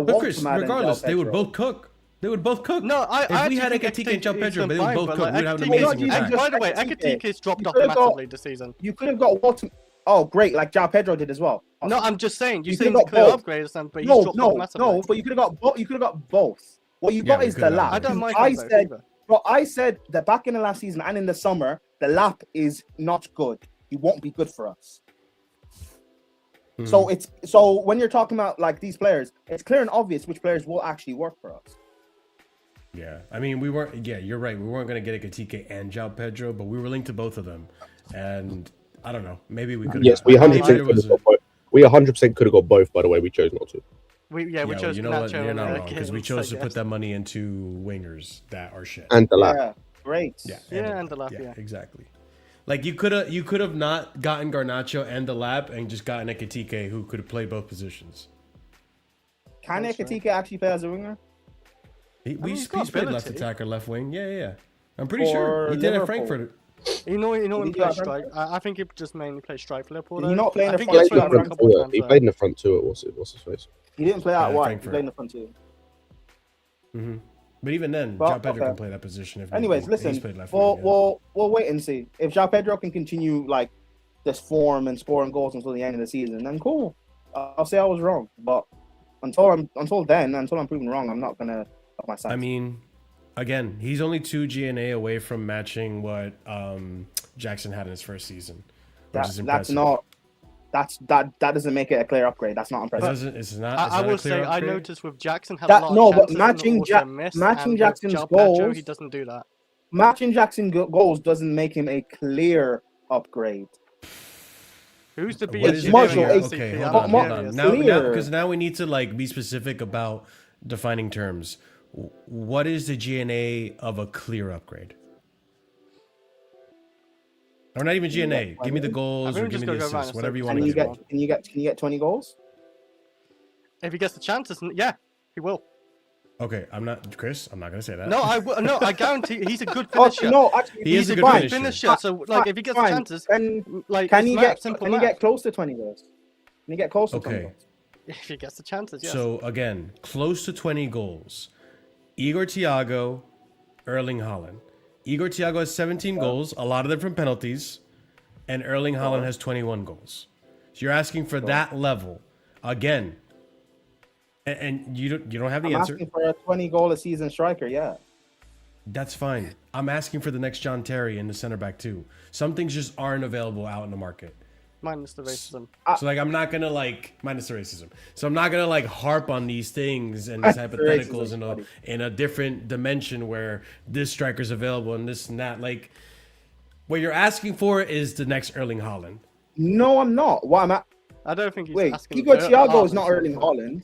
But Chris, regardless, they would both cook. They would both cook. No, if we had Ekatike and Joao Pedro, they would both cook. We'd have an amazing attack. By the way, Ekatike has dropped off massively this season. You could have got Walton. Oh, great! Like Joao Pedro did as well. No, I'm just saying. You saying the clear upgrades, but he's dropped off massively. No, but you could have got both. You could have got both. What you got is the lap. I don't mind. I said that back in the last season and in the summer, the lap is not good. He won't be good for us. So when you're talking about like these players, it's clear and obvious which players will actually work for us. Yeah, I mean, we weren't. Yeah, you're right. We weren't going to get Ekatike and Joao Pedro, but we were linked to both of them, and I don't know. Maybe we could. Yes, we 100% could have got both. We 100% could have got both. By the way, we chose not to. We chose. You know what? You're not wrong, because we chose to put that money into wingers that are shit. And the lap. Yeah, great. And the lap. Yeah, exactly. Like you could have not gotten Garnacho and the lap and just gotten Ekatike, who could play both positions. Can Ekatike actually play as a winger? He's played left attacker, left wing. Yeah. I'm pretty sure he did at Frankfurt. You know when play strike. I think he just mainly plays strike for Liverpool. He's not playing He played in the front two. What's his face? He didn't play out wide. He played in the front two. But even then, Joao Pedro can play that position. Anyways, listen, we'll wait and see. If Joao Pedro can continue like this form and scoring goals until the end of the season, then cool. I'll say I was wrong. But until I'm proven wrong, I'm not gonna up my sides. I mean, again, he's only 2 GNA away from matching what Jackson had in his first season, which is impressive. That doesn't make it a clear upgrade. That's not impressive. I will say I noticed with Jackson had a lot of chances matching Jackson's goals. He doesn't do that. Matching Jackson's goals doesn't make him a clear upgrade. Who's the BS? Marshall, okay, hold on. Now, because now we need to like be specific about defining terms. what is the GNA of a clear upgrade? Or not even GNA. Give me the goals or give me the assists, whatever you want to do. Can you get 20 goals? If he gets the chances, yeah, he will. Okay, I'm not going to say that. No, I guarantee he's a good finisher. No, actually, he's a good finisher. So, like, if he gets the chances, can he get close to 20 goals? Can he get close to 20 goals? If he gets the chances, yes. So, again, close to 20 goals. Igor Thiago, Erling Haaland. Igor Thiago has 17 goals, a lot of them from penalties, and Erling Haaland has 21 goals. So you're asking for that level. Again, and you don't have the answer. I'm asking for a 20-goal a season striker, yeah. That's fine. I'm asking for the next John Terry in the center back too. Some things just aren't available out in the market. Minus the racism. So like I'm not gonna minus the racism. So I'm not gonna harp on these things and these hypotheticals in a different dimension where this striker's available and this and that. Like what you're asking for is the next Erling Haaland. No, I'm not. I don't think he's asking. Igor Thiago is not Erling Haaland.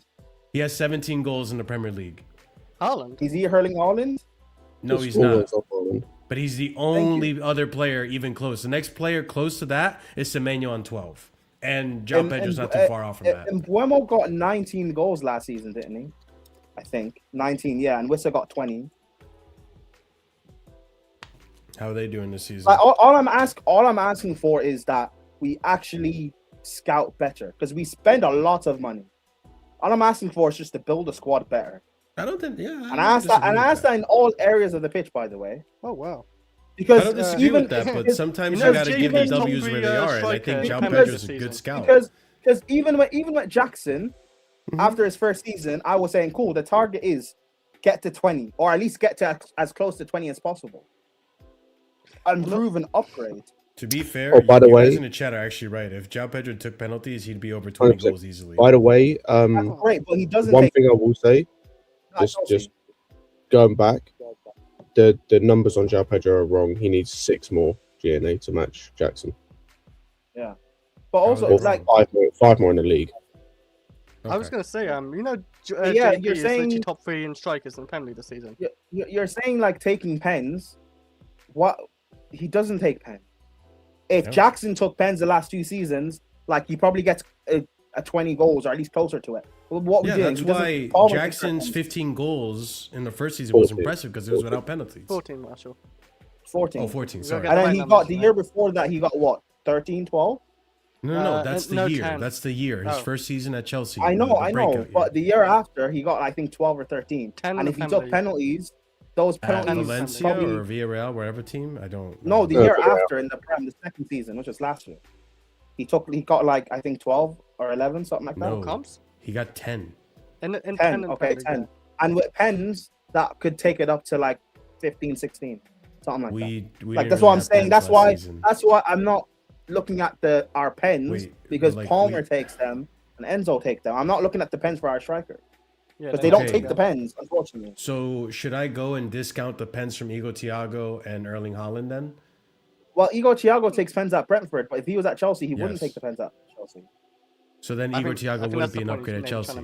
He has 17 goals in the Premier League. Haaland? Is he Erling Haaland? No, he's not. But he's the only other player even close. The next player close to that is Semenyo on 12. And Joao Pedro's not too far off from that. And Buemo got 19 goals last season, didn't he? I think. 19, yeah. And Wissa got 20. How are they doing this season? All I'm asking for is that we actually scout better. Because we spend a lot of money. All I'm asking for is just to build a squad better. I don't think, yeah. And I asked that in all areas of the pitch, by the way. Oh, wow. Because I don't disagree with that, but sometimes you got to give the W's where they are, and I think Joao Pedro's a good scout. Because even with Jackson, after his first season, I was saying, cool, the target is get to 20, or at least get to as close to 20 as possible. And prove an upgrade. To be fair, by the way, in the chat are actually right. If Joao Pedro took penalties, he'd be over 20 goals easily. By the way, great, but he doesn't. One thing I will say, just going back, the numbers on Joao Pedro are wrong. He needs 6 more GNA to match Jackson. Yeah, but also or 5 more in the league. Okay. I was gonna say, you're saying is top 3 in strikers in Premier League this season. You're saying taking pens. What he doesn't take pens. If Jackson took pens the last 2 seasons, he probably gets a 20 goals or at least closer to it. That's why Jackson's 15 goals in the first season was impressive because it was without penalties. 14, Marshall. 14. Oh, 14, sorry. And then he got the year before that, he got what? 13, 12? No, that's the year. 10. That's the year. His first season at Chelsea. I know. But the year after, he got, I think, 12 or 13. And if he took penalties, those penalties... Valencia or Villarreal, wherever team, I don't know. No, the year after in the Prem, the second season, which was last year. He got I think 12 or 11, something like that. No, comps? He got 10. And 10, okay, 10. And with pens, that could take it up to 15, 16, something like that. That's what I'm saying. That's why I'm not looking at our pens because Palmer takes them and Enzo takes them. I'm not looking at the pens for our striker because they don't take the pens, unfortunately. So should I go and discount the pens from Igor Thiago and Erling Haaland then? Well, Igor Thiago takes pens at Brentford, but if he was at Chelsea, he wouldn't take the pens at Chelsea. So then Igor Thiago wouldn't be an upgrade at Chelsea.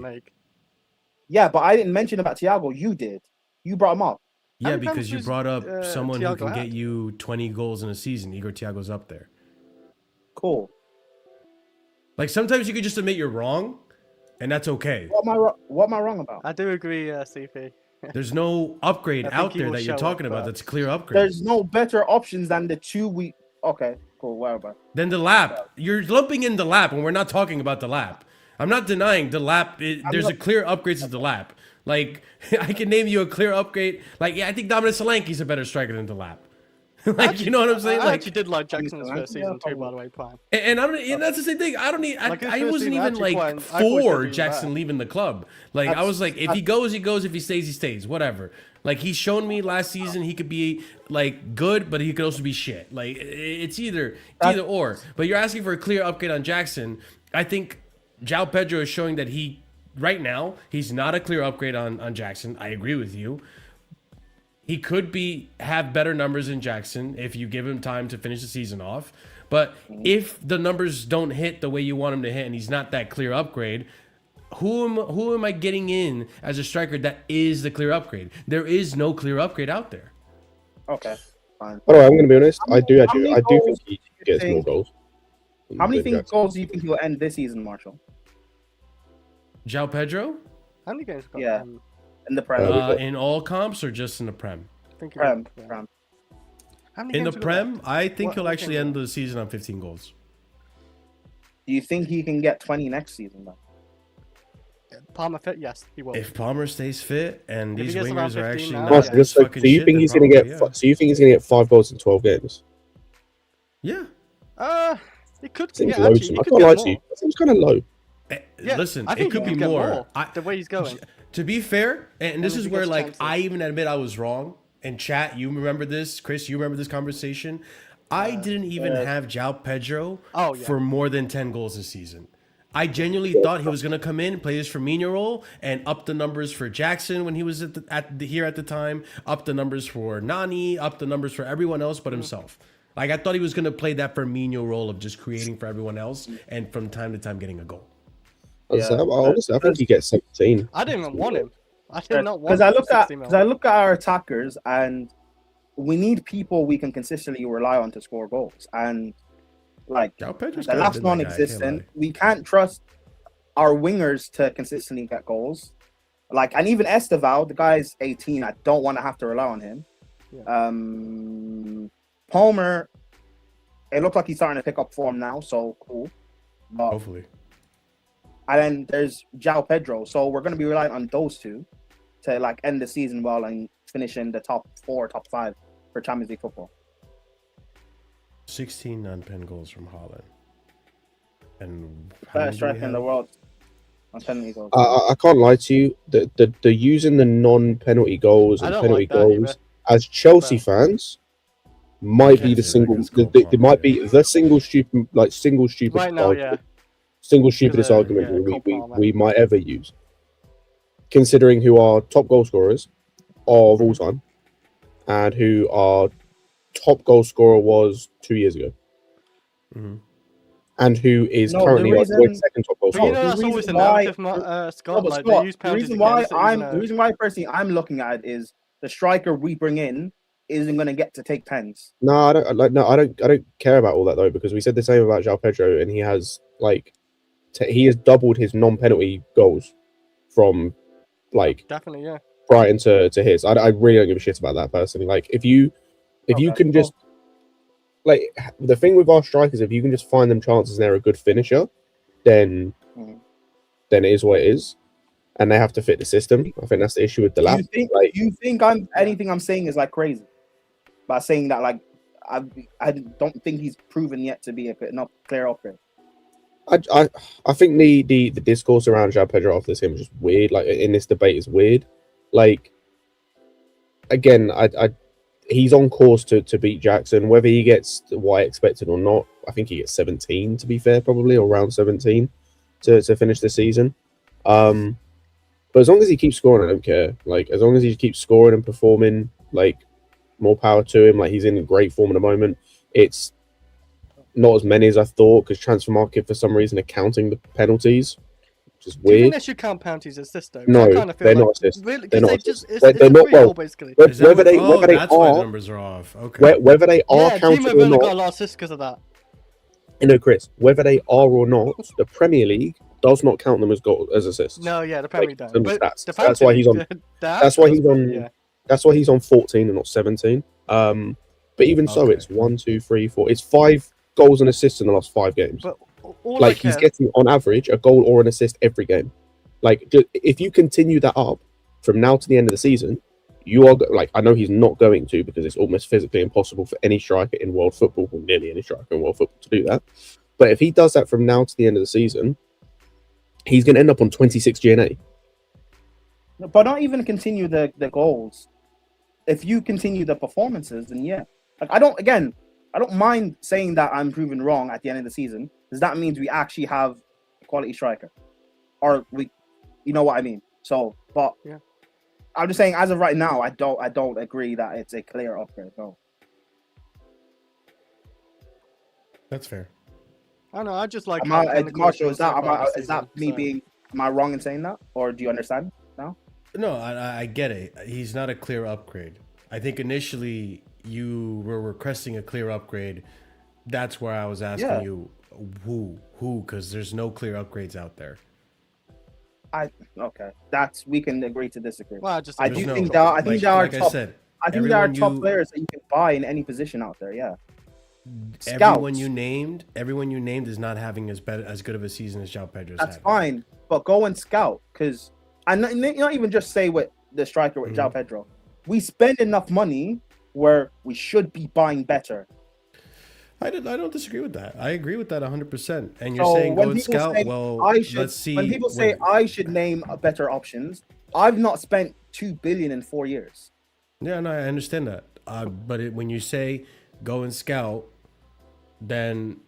Yeah, but I didn't mention about Thiago. You did. You brought him up. Yeah, because you brought up someone who can get you 20 goals in a season. Igor Thiago's up there. Cool. Sometimes you can just admit you're wrong, and that's okay. What am I wrong about? I do agree, CP. There's no upgrade out there that you're talking about that's a clear upgrade. There's no better options than the 2 we... Okay, cool, whatever. Then the lap. You're lumping in the lap, and we're not talking about the lap. I'm not denying the lap. There's a clear upgrade to the lap. I can name you a clear upgrade. I think Dominic Solanke's a better striker than the lap. You know what I'm saying? I actually did like Jackson's first season too, by the way, Prime. And that's the same thing. I wasn't even for Jackson leaving the club. I was like, if he goes, he goes. If he stays, he stays. Whatever. He's shown me last season he could be good, but he could also be shit. It's either or. But you're asking for a clear upgrade on Jackson. I think Joao Pedro is showing that right now he's not a clear upgrade on Jackson. I agree with you. He could have better numbers than Jackson if you give him time to finish the season off. But if the numbers don't hit the way you want him to hit and he's not that clear upgrade, who am I getting in as a striker that is the clear upgrade? There is no clear upgrade out there. Okay, fine. By the way, I'm going to be honest. I do many think goals he do you gets more think- goals. How many than Jackson. goals do you think he'll end this season, Marshall? Joao Pedro? How many games? Got, Yeah. In the Prem. In all comps or just in the Prem? I think Prem. How many In the games we got left? Prem, I think What- he'll what actually game end the season on 15 goals. Do you think he can get 20 next season, though? Palmer fit? Yes, he will. If Palmer stays fit and If he these gets around wingers are 15 actually now, not yeah. Martin, as so fucking do you shit, think then he's going to get? probably, So you think he's going to get 5 goals in 12 games? yeah. He could. Seems Yeah, low actually, to me. he I could can't get lie more. to you. That seems kind of low. Yeah, Listen, I it think could he be get more. the way he's going. To be fair, and this if is he where gets like chances. I even admit I was wrong. And chat, you remember this, Chris? You remember this conversation? I didn't even have Joao Pedro for more than 10 goals this season. I genuinely thought he was gonna come in, play his Firmino role, and up the numbers for Jackson when he was here at the time, up the numbers for Nani, up the numbers for everyone else but himself. Like I thought he was gonna play that Firmino role of just creating for everyone else and from time to time getting a goal. Honestly, I think he gets 17. I didn't even want him. I did not want. Because I look at 60 mil. our attackers, and we need people we can consistently rely on to score goals. And like Joao Pedro's the kinda last been that guy, I can't non-existent, lie. we can't trust our wingers to consistently get goals. Like, and even Esteval, the guy's 18. I don't want to have to rely on him. Palmer, it looks like he's starting to pick up form now, so cool. But, Hopefully. and then there's Joao Pedro, so we're going to be relying on those two to like end the season well and finish in the top 4, top 5 for Champions League football. 16 non-pen goals from Holland. And how Best many do we striker in have? the world on penalty goals. I can't lie to you. The using the non-penalty goals I and don't penalty like that goals either. as Chelsea fans might be the Yes, single. it's called It might be the single stupid Right now, yeah. single stupidest argument we might ever use. Considering who our top goal scorers are of all time, and who our top goal scorer was 2 years ago, and who is currently our second top goal But you scorer. know that's The always the reason why- narrative, Scott. but Like Scott, they use the penalties reason why against it, even the though- reason why personally I'm looking at it is the striker we bring in isn't going to get to take pens. No, I don't care about all that though, because we said the same about Joao Pedro, and he has he has doubled his non-penalty goals from definitely, yeah. Brighton to his. I really don't give a shit about that personally. Like if you can just the thing with our strikers, if you can just find them chances and they're a good finisher, then it is what it is, and they have to fit the system. I think that's the issue with the lab. You think anything I'm saying is like crazy by saying that like I don't think he's proven yet to be enough clear upgrade. I think the discourse around Joao Pedro after this game is just weird. Like in this debate is weird. Like again, he's on course to beat Jackson. Whether he gets what I expected or not, I think he gets 17 to be fair, probably, or around 17 to finish the season. But as long as he keeps scoring, I don't care. Like as long as he keeps scoring and performing, like more power to him. Like he's in great form at the moment. It's not as many as I thought because transfer market for some reason are counting the penalties, which is Do you think weird. they should count penalties as assists though? No, I kind of feel they're like, not assists. Really, They're 'cause not they assists. just, They're it's a not free goal, well. basically. Is that Whether they that's why the are numbers are off. Okay. whether they are Yeah, counted Timo or Werner got a not. lot of assists because of that. You know, Chris, whether they are or not, the Premier League does not count them as assists. No, yeah, the Premier Like, don't. some But stats. the That's why he's on. That's why he's on. Yeah. That's why he's on 14 and not 17. But even so, Okay. it's 1, 2, 3, 4. It's 5 goals and assists in the last 5 games. But all Like I he's care, getting on average a goal or an assist every game. Like if you continue that up from now to the end of the season, you are like, I know he's not going to, because it's almost physically impossible for any striker in world football, or nearly any striker in world football, to do that. But if he does that from now to the end of the season, he's going to end up on 26 GNA. But not even continue the goals. If you continue the performances, then yeah. Like I don't mind saying that I'm proven wrong at the end of the season, because that means we actually have a quality striker, or you know what I mean. So, but yeah. I'm just saying, as of right now, I don't agree that it's a clear upgrade. No. That's fair. I know. I just like. Marshall, is that me being Am I wrong in saying that, or do you understand now? No, I get it. He's not a clear upgrade. I think initially you were requesting a clear upgrade. That's where I was asking you who, because there's no clear upgrades out there. Okay, we can agree to disagree. Well, I think there are top. I said, I think there are top players that you can buy in any position out there. Yeah. Everyone you named is not having as good of a season as Joao Pedro's had. That's fine, but go and scout, because and not even just say with the striker with Joao Pedro. We spend enough money where we should be buying better. I don't disagree with that. I agree with that 100%. And you're saying go and scout. Let's see. When people say I should name better options, I've not spent 2 billion in 4 years. Yeah, no, I understand that. But when you say go and scout, then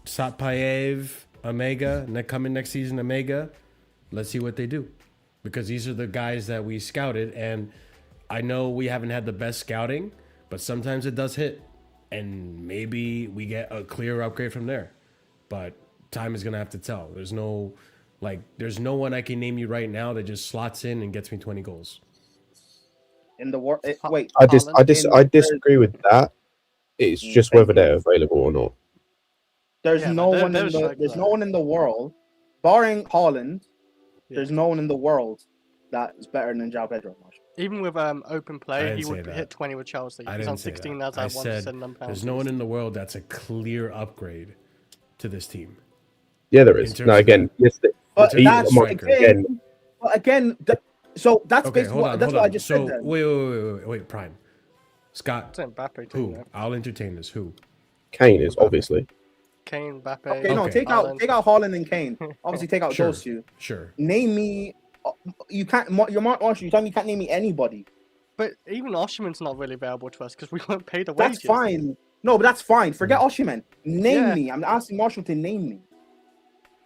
Satpayev, Omega, coming next season, Omega, let's see what they do. Because these are the guys that we scouted, and I know we haven't had the best scouting, but sometimes it does hit. And maybe we get a clear upgrade from there. But time is going to have to tell. There's no one I can name you right now that just slots in and gets me 20 goals. In the world, wait. I disagree with that. It's just whether they're available or not. There's no one in the world, barring Haaland. There's no one in the world that is better than Joao Pedro. Even with open play, he would hit 20 with Chelsea. He's on 16 as I said. There's no one in the world that's a clear upgrade to this team. Yeah, there is. No, again, yes, but again, so that's basically what I just said. Then. Wait, Prime. Scott, Mbappe too, who? yeah. I'll entertain this. Who? Kane is obviously. Kane, Mbappe. Okay, no, take out Haaland and Kane. Obviously, take out those two. Sure. Name me. You can't. You're Mark Marshall. You tell me you can't name me anybody. But even Osimhen's not really available to us because we weren't paid the wages. That's fine. No, but that's fine. Forget Osimhen. Name me. I'm asking Marshall to name me.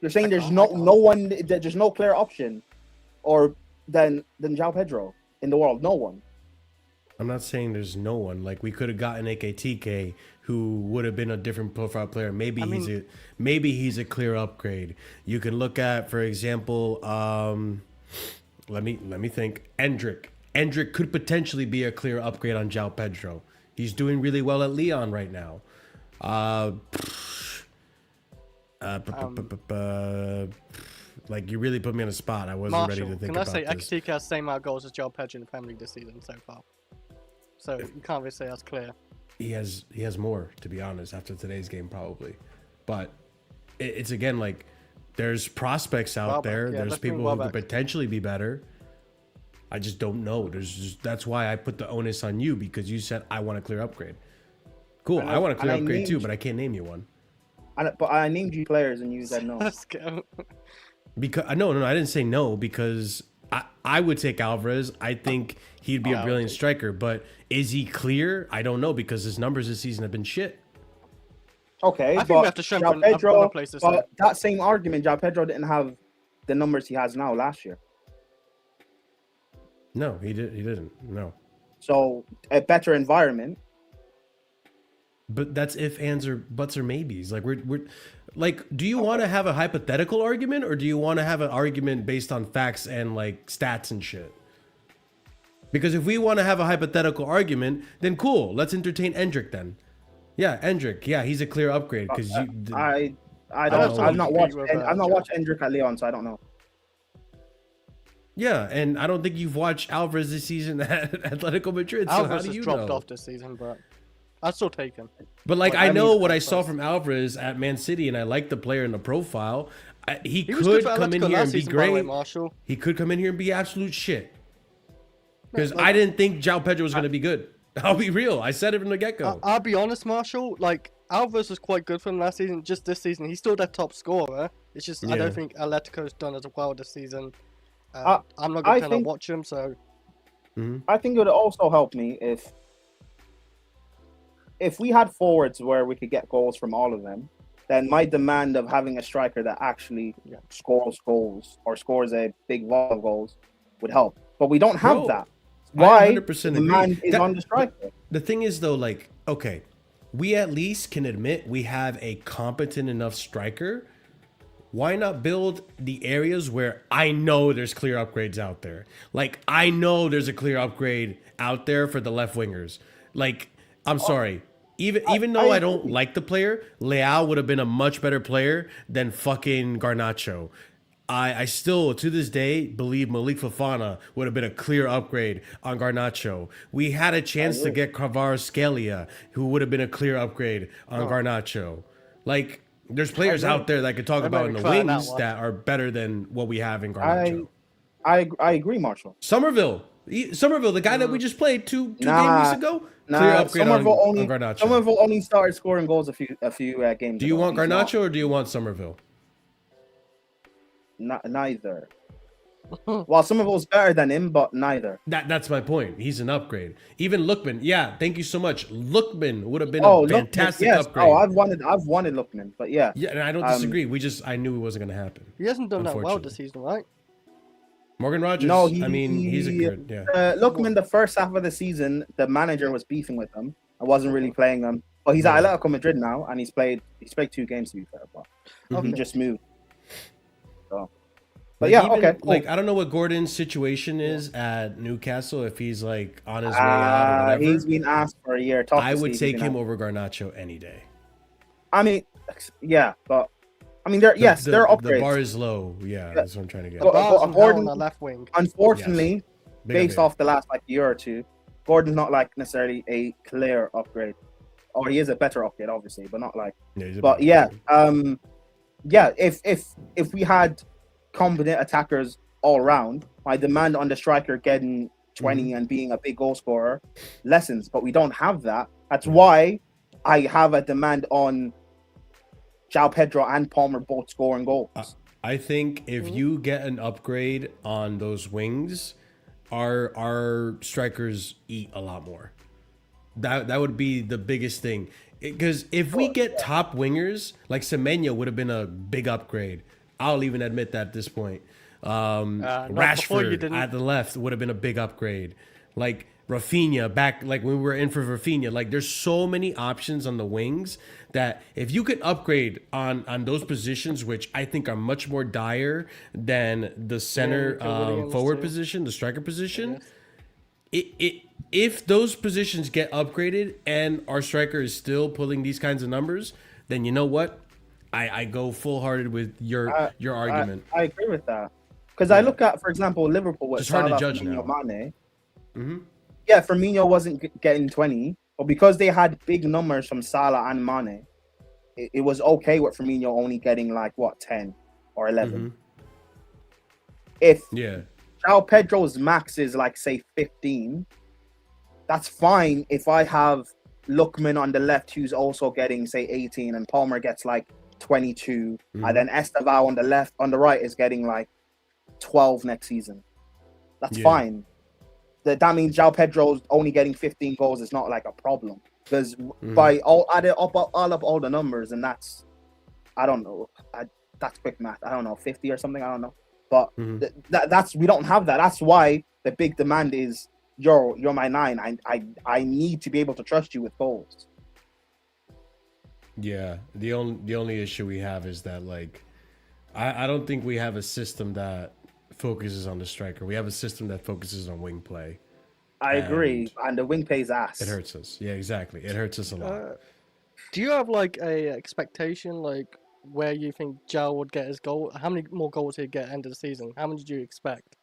You're saying there's no one. There's no clear option, or than Joao Pedro in the world. No one. I'm not saying there's no one. Like, we could have gotten AKTK, who would have been a different profile player. Maybe he's a clear upgrade. You can look at, for example, let me think. Endrick could potentially be a clear upgrade on Joao Pedro. He's doing really well at Lyon right now. Like, you really put me on a spot. I wasn't ready to think about this. Can I say XTK has the same amount of goals as Joao Pedro in the Premier League this season so far? So you can't really say that's clear. He has more, to be honest, after today's game probably. But it's again like there's prospects out there. There's people who could potentially be better. I just don't know. That's why I put the onus on you, because you said I want a clear upgrade. Cool, I want a clear upgrade too, but I can't name you one. But I named you players and you said no. Let's go. Because no, I didn't say no, because I would take Alvarez. I think he'd be a brilliant striker, but is he clear? I don't know, because his numbers this season have been shit. Okay, I think we have to strengthen other places. But that same argument, Joao Pedro didn't have the numbers he has now last year. No, he didn't. No. So a better environment. But that's if, ands, or buts, or maybes. Like we're like, do you want to have a hypothetical argument, or do you want to have an argument based on facts and like stats and shit? Because if we want to have a hypothetical argument, then cool. Let's entertain Endrick then. Yeah, Endrick. Yeah, he's a clear upgrade because I've not watched Endrick at Lyon, so I don't know. Yeah, and I don't think you've watched Alvarez this season at Atletico Madrid. Alvarez so how do you has dropped know? off this season, but I'd still take him. But like, I know what I saw from Alvarez at Man City, and I like the player in the profile. He could come in here and be great. He could come in here and be absolute shit. Because I didn't think Joao Pedro was going to be good. I'll be real. I said it from the get-go. I'll be honest, Marshall. Like, Alvarez was quite good for him last season. Just this season, he's still their top scorer. It's just I don't think Atletico's done as well this season. I'm not going to kind of watch him, so... I think it would also help me if we had forwards where we could get goals from all of them, then my demand of having a striker that actually scores goals or scores a big volume of goals would help. But we don't have that. Why the demand is on the striker? The thing is, though, like, okay, we at least can admit we have a competent enough striker why not build the areas where I know there's clear upgrades out there? Like, I know there's a clear upgrade out there for the left wingers. Like, I'm sorry. Even though I don't like the player, Leao would have been a much better player than fucking Garnacho. I still, to this day, believe Malik Fofana would have been a clear upgrade on Garnacho. We had a chance to get Kvaratskhelia, who would have been a clear upgrade on Garnacho. Like, there's players out there that I could talk about in the wings that are better than what we have in Garnacho. I agree, Marshall. Somerville, the guy that we just played two game weeks ago, clear upgrade on Garnacho. Somerville only started scoring goals a few games. Do you want Garnacho or do you want Somerville? Neither. Well, Somerville's better than him, but neither. That's my point. He's an upgrade. Even Lookman, yeah, thank you so much. Lookman would have been a fantastic upgrade. Oh, I've wanted Lookman, but yeah. Yeah, and I don't disagree. I knew it wasn't going to happen. He hasn't done that well this season, right? Morgan Rogers. No, he's a good. Yeah. Lookman, the first half of the season, the manager was beefing with him. I wasn't really playing him, but he's at Atletico Madrid now, and he's played 2 games to be fair, but he just moved. So. But yeah, okay. Cool. Like, I don't know what Gordon's situation is at Newcastle, if he's like on his way out or whatever. He's been asked for a year. I would take him over Garnacho any day. I mean, yeah, but I mean, they're upgrades. The bar is low. Yeah, that's what I'm trying to get. Gordon, on the left wing. Unfortunately, based off the last year or two, Gordon's not like necessarily a clear upgrade, or he is a better upgrade, obviously, but not like. If we had competent attackers all around, my demand on the striker getting 20 and being a big goal scorer lessens, but we don't have that. That's why I have a demand on Joao Pedro and Palmer both scoring goals. I think if you get an upgrade on those wings, our strikers eat a lot more. That would be the biggest thing. Because if we get top wingers, like Semenyo would have been a big upgrade. I'll even admit that at this point. Rashford at the left would have been a big upgrade. Like Rafinha back, like when we were in for Rafinha. Like, there's so many options on the wings that if you could upgrade on those positions, which I think are much more dire than the center forward position, the striker position, if those positions get upgraded and our striker is still pulling these kinds of numbers, then you know what? I go full-hearted with your argument. I agree with that. Because I look at, for example, Liverpool with Salah, hard to judge now. Mane. Yeah, Firmino wasn't getting 20, but because they had big numbers from Salah and Mane, it was okay with Firmino only getting 10 or 11. If Joao Pedro's max is say 15, that's fine if I have Lookman on the left who's also getting say 18 and Palmer gets 22 and then Estevao on the right is getting 12 next season. That's fine. That means Joao Pedro's only getting 15 goals is not a problem, because by add up all the numbers, and that's, I don't know, that's quick math, I don't know, 50 or something, I don't know, but that's, we don't have that. That's why the big demand is you're my 9. I need to be able to trust you with goals. Yeah, the only issue we have is that I don't think we have a system that focuses on the striker. We have a system that focuses on wing play. I agree, and the wing plays ass. It hurts us. Yeah, exactly. It hurts us a lot. Do you have a expectation where you think Joao would get his goal? How many more goals he'd get at the end of the season? How many did you expect?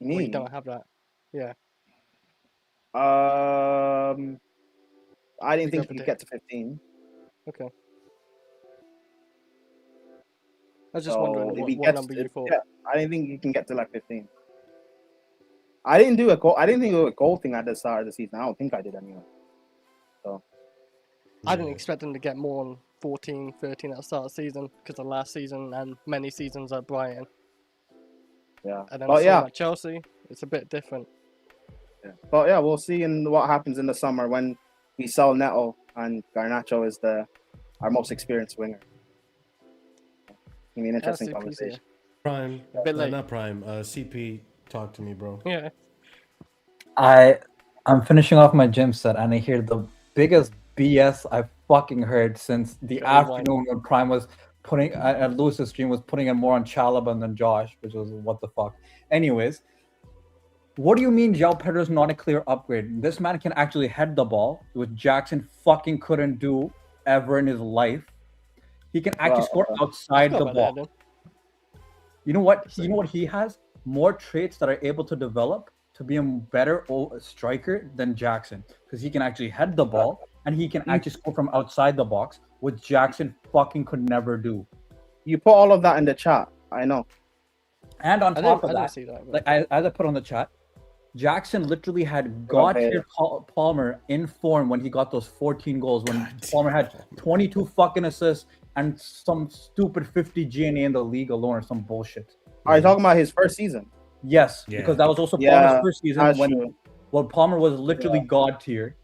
Me? We don't have that. Yeah. I didn't think he could get to 15. Okay. I was just wondering what number you thought. Yeah, I didn't think you can get to 15. I didn't do a goal. I didn't think it was a goal thing at the start of the season. I don't think I did anyway. So I didn't expect them to get more than 14, 13 at the start of the season because of last season and many seasons at Brighton. Yeah. And then at Chelsea, it's a bit different. Yeah. But yeah, we'll see what happens in the summer when we sell Neto and Garnacho is our most experienced winger. It'll be an interesting conversation. Prime, not Prime. CP, talk to me, bro. Yeah. I'm finishing off my gym set and I hear the biggest BS I've fucking heard since the afternoon when Prime was putting at Lewis's stream was putting it more on Chalobah than Josh, which was what the fuck. Anyways, what do you mean Joao Pedro's not a clear upgrade? This man can actually head the ball, which Jackson fucking couldn't do ever in his life. He can actually score outside the ball. You know what? You know what he has? More traits that are able to develop to be a better striker than Jackson, because he can actually head the ball and he can actually score from outside the box, which Jackson fucking could never do. You put all of that in the chat. I know. And on top of that, like as I put on the chat, Jackson literally had God-tier Palmer in form when he got those 14 goals, when Palmer had 22 fucking assists and some stupid 50 GNA in the league alone or some bullshit. Are you talking about his first season? Yes, because that was also Palmer's first season when Palmer was literally God tier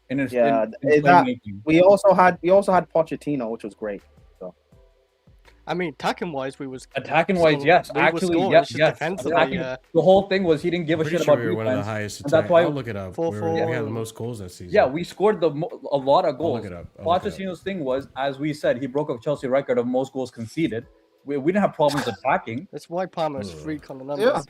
in his playmaking. We also had Pochettino, which was great. So I mean, attacking wise, yes, actually, yes. The whole thing was he didn't give a shit about defense. One of the highest. And that's why I'll look it up. We had the most goals that season. Yeah, we scored a lot of goals. I'll look it up. Pochettino's thing was, as we said, he broke a Chelsea record of most goals conceded. We didn't have problems attacking. That's why Palmer's freak on the numbers.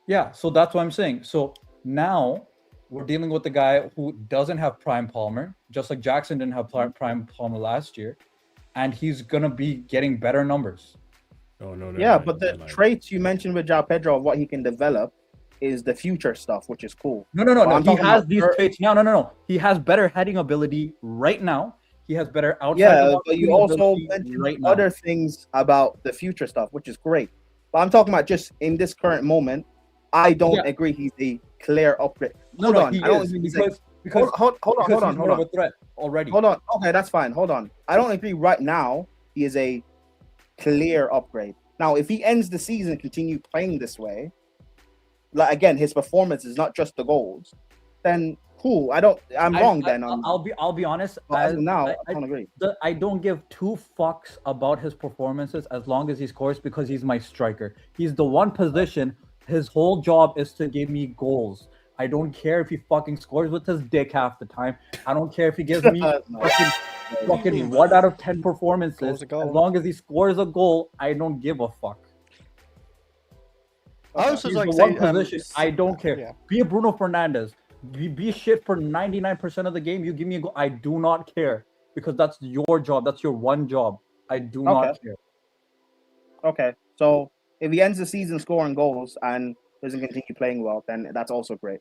Yeah, so that's what I'm saying. So now we're dealing with the guy who doesn't have prime Palmer, just like Jackson didn't have prime Palmer last year, and he's gonna be getting better numbers. But the traits you mentioned with Joao Pedro of what he can develop is the future stuff, which is cool. No. He has these traits now. No. He has better heading ability right now. He has better outside. Yeah, but you also mentioned other things about the future stuff, which is great. But I'm talking about just in this current moment. I don't agree he's a clear upgrade. Hold on. Hold on. More of a threat already. Hold on. Okay, that's fine. Hold on. I don't agree right now he is a clear upgrade. Now, if he ends the season and continue playing this way, like again, his performance is not just the goals, then cool. I'm wrong then. I'll be honest. I don't agree. I don't give two fucks about his performances as long as he scores, because he's my striker. He's the one position. His whole job is to give me goals. I don't care if he fucking scores with his dick half the time. I don't care if he gives me fucking 1 out of 10 performances. As long as he scores a goal, I don't give a fuck. I also he's like the one position. I don't care. Yeah. Be a Bruno Fernandes. Be shit for 99% of the game. You give me a goal. I do not care, because that's your job. That's your one job. I do not care. Okay, so if he ends the season scoring goals and doesn't continue playing well, then that's also great.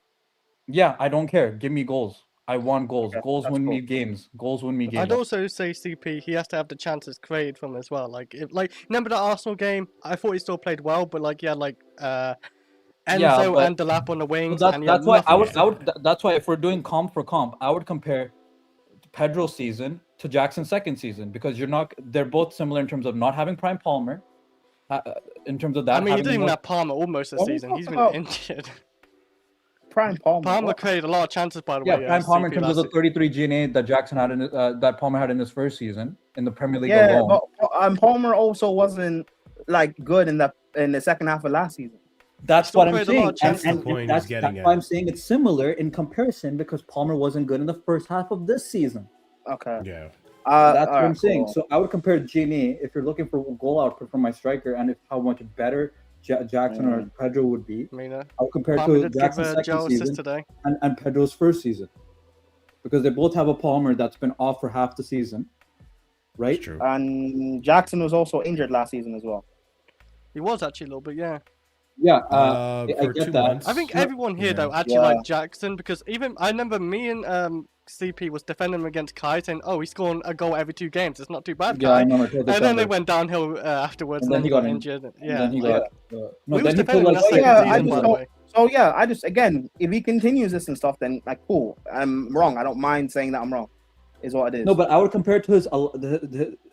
Yeah, I don't care. Give me goals. I want goals. Okay, goals win me games. Goals win me games. I'd also say CP, he has to have the chances created from as well. Remember that Arsenal game? I thought he still played well, but Enzo and Delap on the wings. That's why that's why if we're doing comp for comp, I would compare Pedro's season to Jackson's second season, because they're both similar in terms of not having prime Palmer. In terms of that, I mean, he didn't even have Palmer almost this season. He's been injured. Prime Palmer. Palmer created a lot of chances, by the way. Yeah, prime Palmer in terms of the 33 GNA that Jackson had that Palmer had in his first season in the Premier League alone. But Palmer also wasn't good in the second half of last season. That's what I'm saying. That's why I'm saying it's similar in comparison, because Palmer wasn't good in the first half of this season. Okay. Yeah. That's what I'm saying. So I would compare GNA, if you're looking for goal output from my striker, and how much better Jackson or Pedro would be. I would compare to Jackson's second season and Pedro's first season, because they both have a Palmer that's been off for half the season, right? True. And Jackson was also injured last season as well. He was actually a little bit, yeah. Yeah, I get that. Months. I think everyone here though actually liked Jackson, because even I remember me and CP was defending him against Kai, saying, "Oh, he's scoring a goal every 2 games. It's not too bad." Yeah, I know. And then they went downhill afterwards, and then he got injured. Yeah, then he got. I just again, if he continues this and stuff, then cool. I'm wrong. I don't mind saying that I'm wrong. Is what it is. No, but I would compare it to his.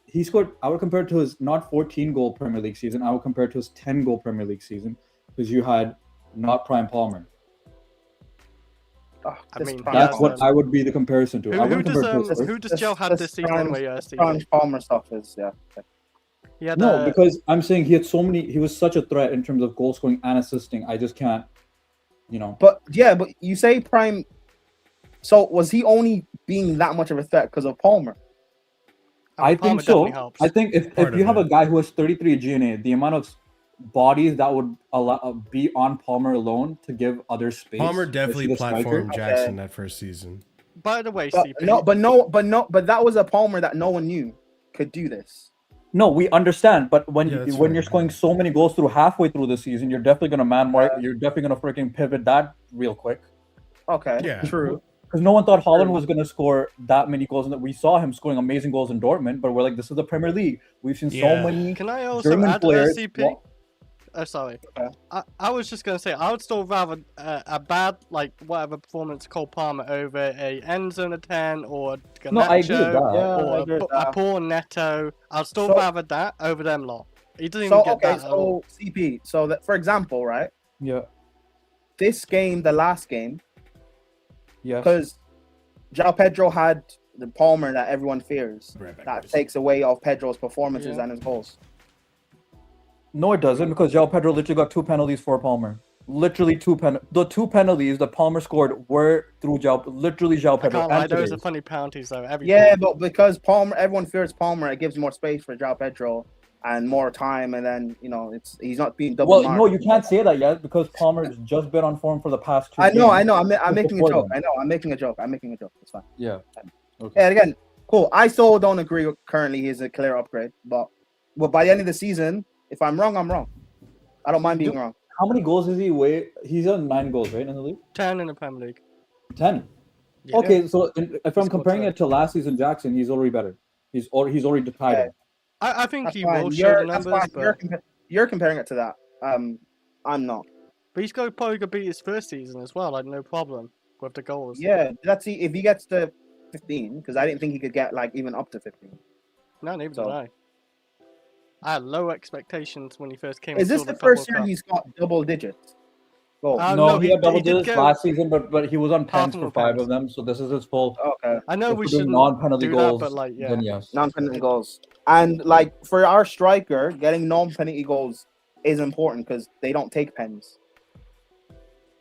He scored. I would compare it to his not 14 goal Premier League season. I would compare it to his 10 goal Premier League season, because you had not prime Palmer. That's what I would be the comparison to. Who does Joe have this season anyway? Prime Palmer stuff is because I'm saying he had so many. He was such a threat in terms of goal scoring and assisting. I just can't, But you say prime. So was he only being that much of a threat because of Palmer? I Palmer think so. definitely helps. I think if Part you of have a it. guy who has 33 GNA, the amount of bodies that would be on Palmer alone to give others space. Palmer especially definitely the striker. platformed Jackson that first season. By the way, But CP. but that was a Palmer that no one knew could do this. No, we understand, but when Yeah, that's when fair, you're scoring so many goals through halfway through the season, you're definitely gonna you're definitely gonna freaking pivot that real quick. Okay, Yeah. true. Because no one thought Haaland was gonna score that many goals, and that we saw him scoring amazing goals in Dortmund. But we're like, this is the Premier League. We've seen so Yeah. many Can I also German add players. CP? Oh, sorry. I was just gonna say I would still rather a bad like whatever performance Cole Palmer over a Enzo in a 10 or Garnacho, No, I agree with that. or I agree with a that. poor Neto. I'd still So- rather that over them lot. He doesn't even So get okay, that at all. so CP. So that for example, right? Yeah. This game, the last game, Yes. because Joao Pedro had the Palmer that everyone fears. Right back, That boys. takes away of Pedro's performances Yeah. and his goals. No, it doesn't, because Joao Pedro literally got 2 penalties for Palmer. Literally the 2 penalties that Palmer scored were through Joao I Pedro. can't lie, and those are today's. funny penalties though. Every Yeah, time. but because Palmer, everyone fears Palmer, it gives more space for Joao Pedro and more time, and then he's not being double Well, marked. no, you can't say that yet because Palmer's just been on form for the past 2 I know, games. I know. I'm making a before joke. then. I know, I'm making a joke. It's fine. Yeah. Yeah, again, cool. I still don't agree with currently he's a clear upgrade, but by the end of the season, if I'm wrong, I'm wrong. I don't mind being wrong. How many goals is he? He's on 9 goals, right, in the league? 10 in the Premier League. 10. Yeah. Okay, so if I'm scored comparing 10. it to last season, Jackson, he's already better. He's already tied him. I think That's he fine. will show the That's numbers, fine. but You're comparing it to that. I'm not. he's probably gonna beat his first season as well. Like no problem with the goals. Yeah, let's see if he gets to 15, because I didn't think he could get like even up to 15. No, neither So- did I. I had low expectations when he first came. Is this until the first Club year World he's got double digits? Goals? No, no, he he- had double he did digits go last season, but he was on half pens of for the 5 pens. of them, so this is his full. Okay. I know If we we're doing shouldn't non-penalty do goals, that, but like, yeah. then yes. Non-penalty goals. And like for our striker, getting non-penalty goals is important because they don't take pens.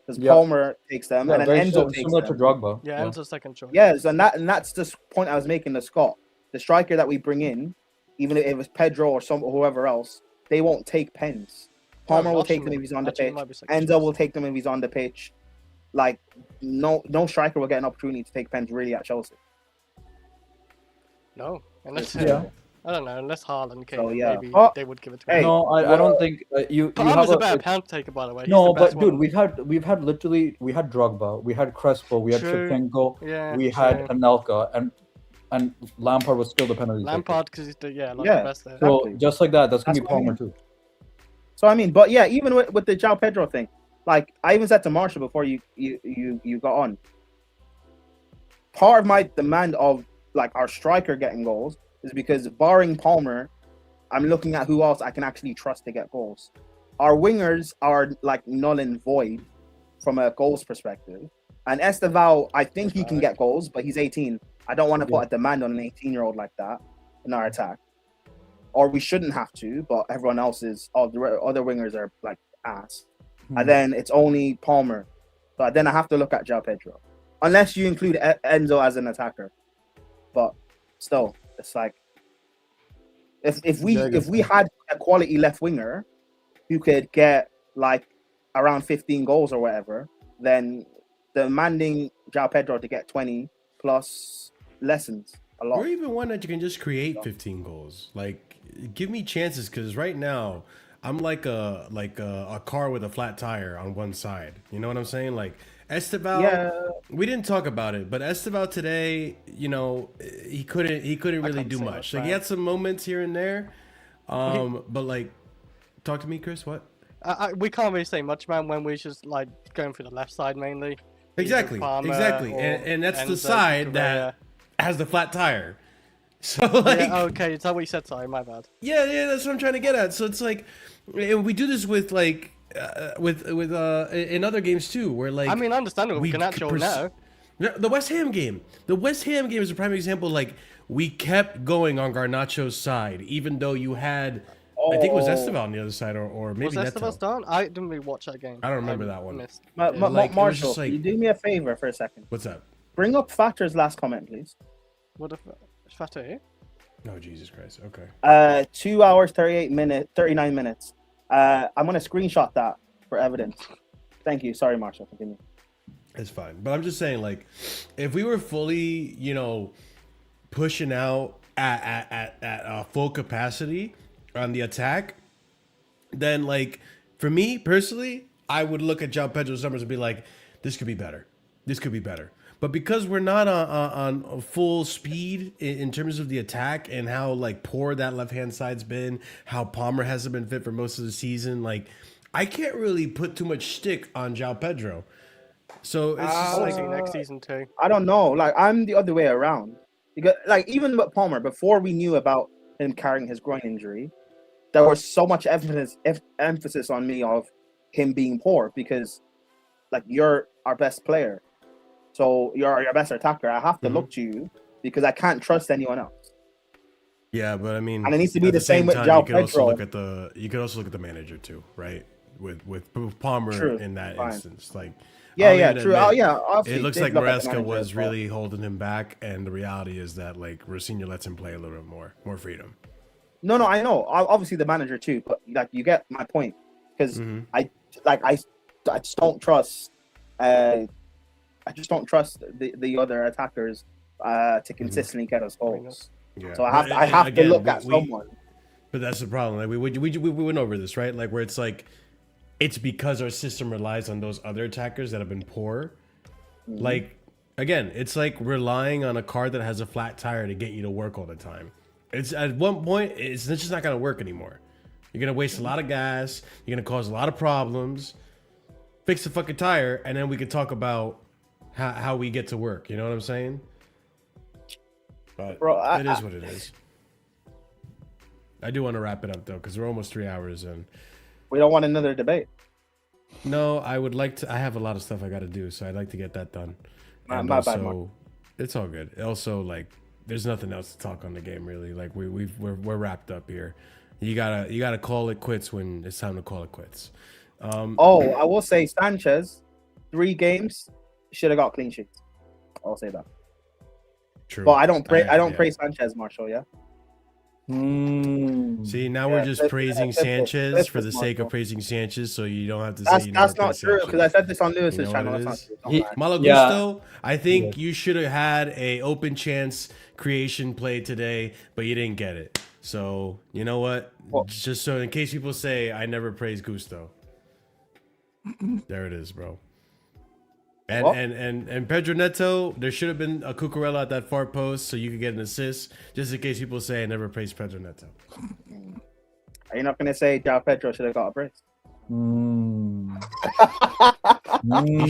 Because Yeah. Palmer takes them, Yeah, and then very Enzo takes similar to them. Drogba. Yeah, Enzo's second choice. Yes, and that's the point I was making to Scott. The striker that we bring in, even if it was Pedro or whoever else, they won't take pens. Palmer will take them if he's on the Actually, it pitch. might be second Enzo choice. will take them if he's on the pitch. Like no striker will get an opportunity to take pens really at Chelsea. No, unless Yeah. I don't know, unless Haaland came, So, in, yeah. maybe Oh, they would give it to hey, him. No, I don't think you have Palmer's a better penalty taker, by the way. He's No, the best but dude, one. we've had literally we had Drogba, we had Crespo, we had True. Shevchenko, Yeah, we had true. Anelka, and Lampard was still the penalty taker. Lampard because he's the Yeah. the best there. So Exactly. just like that, that's gonna That's be what I Palmer mean. too. So I mean, but yeah, even with the Joao Pedro thing, like I even said to Marshall before you got on. Part of my demand of like our striker getting goals is because barring Palmer, I'm looking at who else I can actually trust to get goals. Our wingers are like null and void from a goals perspective. And Esteval, I think he can get goals, but he's 18. I don't want to put a demand on an 18-year-old like that in our attack. Or we shouldn't have to, but everyone else is, all the other wingers are like ass. And then it's only Palmer. But then I have to look at Joao Pedro. Unless you include Enzo as an attacker. But still, it's like, if we had a quality left winger who could get like around 15 goals or whatever, then demanding Joao Pedro to get 20 plus lessens a lot. Or even one that you can just create 15 goals. Like, give me chances, because right now I'm like a car with a flat tire on one side. You know what I'm saying? Like Esteval, we didn't talk about it, but Esteval today, he couldn't really do much. Like he had some moments here and there, but like, talk to me, Chris. What? We can't really say much, man, when we're just like going through the left side mainly. Exactly, Palmer exactly, or and that's the Enzo, side Correa. that has the flat tire. So like, Yeah, okay, is that what you said? Sorry, my bad. yeah, that's what I'm trying to get at. So it's like, we do this with like, in other games too, where like, I mean, I understand it. We can actually pers- know. The West Ham game. The West Ham game is a prime example. Like, we kept going on Garnacho's side, even though you had, I think it was Esteval on the other side, or maybe Was Neto. Esteval done? I didn't really watch that game. I don't remember that one. Missed. Like, it was Marshall, just like- you do me a favor for a second. What's up? Bring up Fatter's last comment, please. What if Fateh? Oh, Jesus Christ. Okay. 2 hours, 39 minutes. I'm gonna screenshot that for evidence. Thank you. Sorry, Marshall. Continue. It's fine. But I'm just saying, like, if we were fully, pushing out at full capacity on the attack, then, like, for me personally, I would look at Joao Pedro's numbers and be like, this could be better. This could be better. But because we're not on full speed in terms of the attack and how, like, poor that left-hand side's been, how Palmer hasn't been fit for most of the season, like, I can't really put too much stick on Joao Pedro. So it's just like next season too. I don't know. Like, I'm the other way around. Because, like, even with Palmer, before we knew about him carrying his groin injury, there was so much emphasis on me of him being poor because, like, you're our best player. So you're your best attacker. I have to look to you because I can't trust anyone else. Yeah, but I mean, and it needs to be the same with Joao Pedro. You could also look at the manager too, right? With Palmer in that instance, like true. It looks like Maresca was really holding him back, and the reality is that like Rosinha lets him play a little bit more freedom. No, I know. Obviously the manager too, but like you get my point because I just don't trust. I just don't trust the other attackers to consistently get us goals. Yeah. So I have to look at someone. But that's the problem. Like we went over this, right? Like where it's like, it's because our system relies on those other attackers that have been poor. Like again, it's like relying on a car that has a flat tire to get you to work all the time. It's at one point it's just not gonna work anymore. You're gonna waste a lot of gas. You're gonna cause a lot of problems. Fix the fucking tire, and then we can talk about how we get to work. You know what I'm saying? But it is what it is. I do want to wrap it up though, because we're almost 3 hours in. We don't want another debate. No, I would like to. I have a lot of stuff I got to do, so I'd like to get that done. And my also, bad, Mark. It's all good. Also, like, there's nothing else to talk on the game really. Like we're wrapped up here. You gotta call it quits when it's time to call it quits. I will say Sanchez, 3 games should have got clean sheets. I'll say that. True. But I don't praise Sanchez, Marshall. Yeah. See, now we're just praising Sanchez for the sake of praising Sanchez, so you don't have to say that's not true because I said this on Lewis's channel. Malo Gusto, I think you should have had a open chance creation play today, but you didn't get it. So you know what? Just so in case people say I never praise Gusto, there it is, bro. And Pedro Neto, there should have been a Cucurella at that far post so you could get an assist, just in case people say I never praised Pedro Neto. Are you not going to say Joao Pedro should have got a brace? He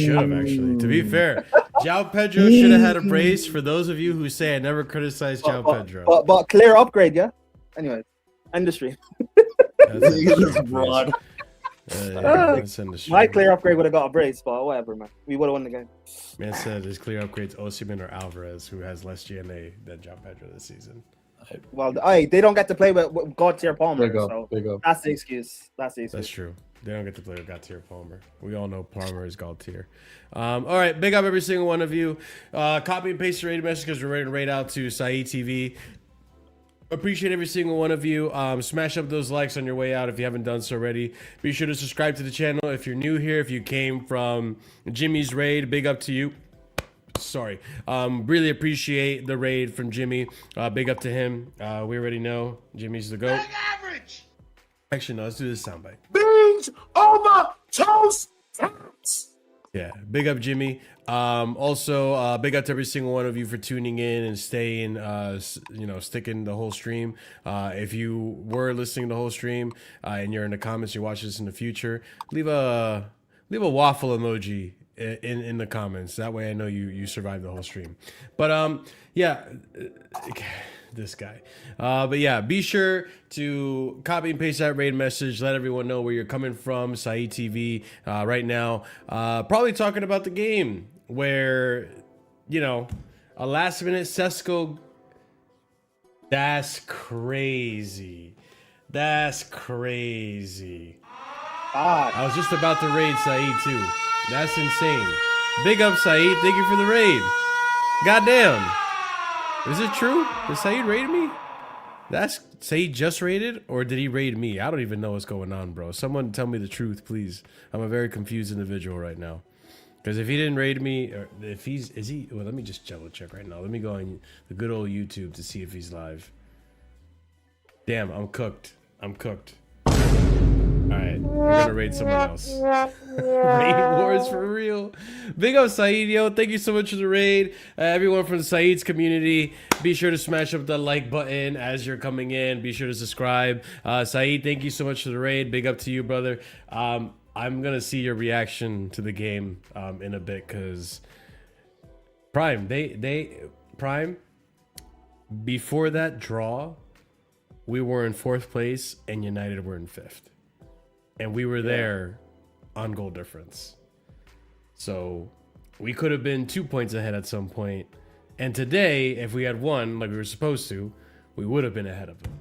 should have, actually. To be fair, Joao Pedro should have had a brace for those of you who say I never criticized Joao Pedro. But clear upgrade, yeah? Anyway, industry. That's broad. My clear upgrade would have got a brace, but whatever, man. We would have won the game. Man said his clear upgrades Osimhen or Alvarez, who has less GNA than Joao Pedro this season. Well, they don't get to play with God tier Palmer. There you go. That's the excuse. That's true. They don't get to play with God tier Palmer. We all know Palmer is God tier. All right, big up every single one of you. Copy and paste the rated message because we're ready to raid out to Saeed TV. Appreciate every single one of you. Smash up those likes on your way out if you haven't done so already. Be sure to subscribe to the channel if you're new here. If you came from Jimmy's raid, big up to you. Sorry. Really appreciate the raid from Jimmy. Big up to him. We already know Jimmy's the GOAT. Average. Actually, no, let's do this soundbite. Beans over toast. Yeah, big up Jimmy. Also, big up to every single one of you for tuning in and staying, sticking the whole stream. If you were listening to the whole stream and you're in the comments, you watch this in the future, leave a waffle emoji in the comments. That way I know you survived the whole stream. But yeah. This guy. But yeah, be sure to copy and paste that raid message. Let everyone know where you're coming from. Saeed TV right now. Probably talking about the game where, a last minute Sesko. That's crazy. That's crazy. I was just about to raid Saeed too. That's insane. Big up Saeed. Thank you for the raid. Goddamn. Is it true? Did Saeed raid me? That's say he just raided, or did he raid me? I don't even know what's going on, bro. Someone tell me the truth, please. I'm a very confused individual right now. Because if he didn't raid me, or if he's, is he? Well, let me just double check right now. Let me go on the good old YouTube to see if he's live. Damn, I'm cooked. I'm cooked. All right, we're gonna raid someone else. Raid wars for real. Big up Saeed, yo. Thank you so much for the raid. Everyone from Saeed's community, be sure to smash up the like button as you're coming in. Be sure to subscribe. Saeed, thank you so much for the raid. Big up to you, brother. I'm gonna see your reaction to the game in a bit, because Prime, Prime, before that draw, we were in 4th place and United were in 5th. And we were there on goal difference. So we could have been 2 points ahead at some point. And today, if we had won like we were supposed to, we would have been ahead of them.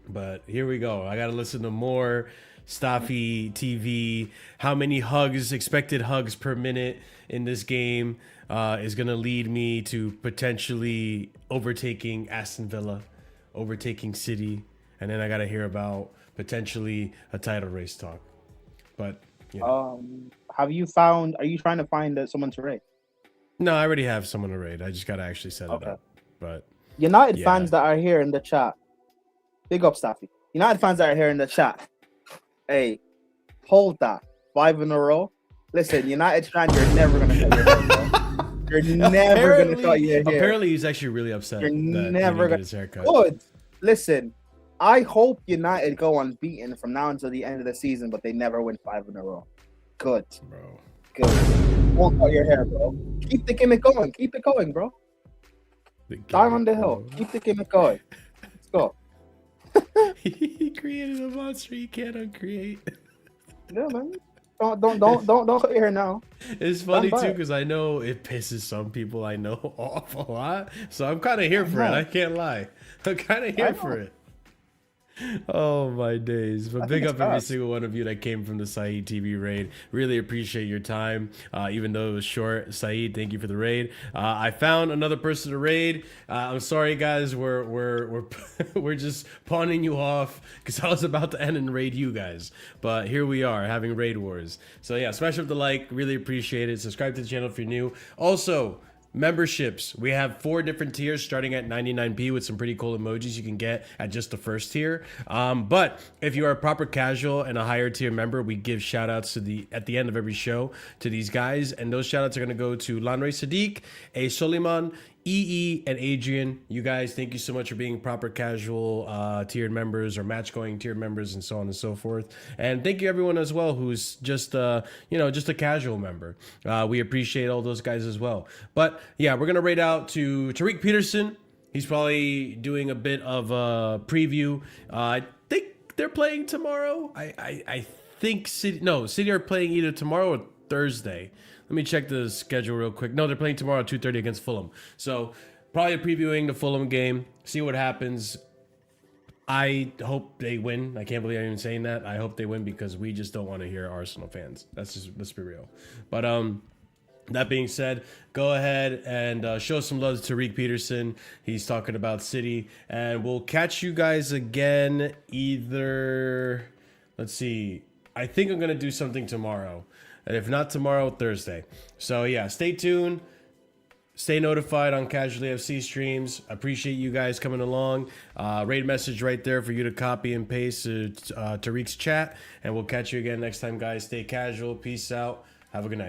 But here we go. I got to listen to more Staffy TV. How many hugs, expected hugs per minute in this game is going to lead me to potentially overtaking Aston Villa, overtaking City. And then I got to hear about potentially a title race talk. But you know. Have you found, are you trying to find someone to raid? No, I already have someone to raid. I just gotta actually set it up. But United fans that are here in the chat, big up Staffy. United fans that are here in the chat, hey, hold that 5 in a row. Listen, United fan, you're never gonna cut your hair, bro. You're never gonna cut your hair. Apparently he's actually really upset. You're that never he didn't get gonna. his haircut. Good. Listen, I hope United go unbeaten from now until the end of the season, but they never win 5 in a row. Good. Bro. Good. Won't cut your hair, bro. Keep the gimmick going. Keep it going, bro. Die on the hill. Keep the gimmick going. Let's go. He created a monster he can't uncreate. Yeah, man. Don't cut your hair now. It's funny too, because I know it pisses some people I know off a lot. So I'm kind of here for it. I can't lie. I'm kind of here for it. Oh my days. But big up every single one of you that came from the Saeed TV raid. Really appreciate your time, even though it was short. Saeed, thank you for the raid. I found another person to raid. I'm sorry guys, we're just pawning you off because I was about to end and raid you guys, but here we are having raid wars. So yeah, smash up the like, really appreciate it. Subscribe to the channel if you're new. Also, memberships, we have 4 different tiers starting at 99p with some pretty cool emojis you can get at just the first tier. But if you are a proper casual and a higher tier member, we give shout outs to at the end of every show to these guys, and those shout outs are going to go to Lanray Sadiq, A Soliman, EE, and Adrian. You guys, thank you so much for being proper casual tiered members or match going tiered members and so on and so forth. And thank you everyone as well who's just just a casual member. We appreciate all those guys as well. But yeah, we're gonna rate out to Tariq Peterson. He's probably doing a bit of a preview. I think they're playing tomorrow. I think City are playing either tomorrow or Thursday. Let me check the schedule real quick. No, they're playing tomorrow at 2:30 against Fulham. So probably previewing the Fulham game, see what happens. I hope they win. I can't believe I'm even saying that. I hope they win because we just don't want to hear Arsenal fans. Let's be real. But that being said, go ahead and show some love to Tariq Peterson. He's talking about City. And we'll catch you guys again either... Let's see. I think I'm going to do something tomorrow. And if not tomorrow, Thursday. So yeah, stay tuned. Stay notified on Casually FC streams. Appreciate you guys coming along. Raid message right there for you to copy and paste to Tariq's chat. And we'll catch you again next time, guys. Stay casual. Peace out. Have a good night.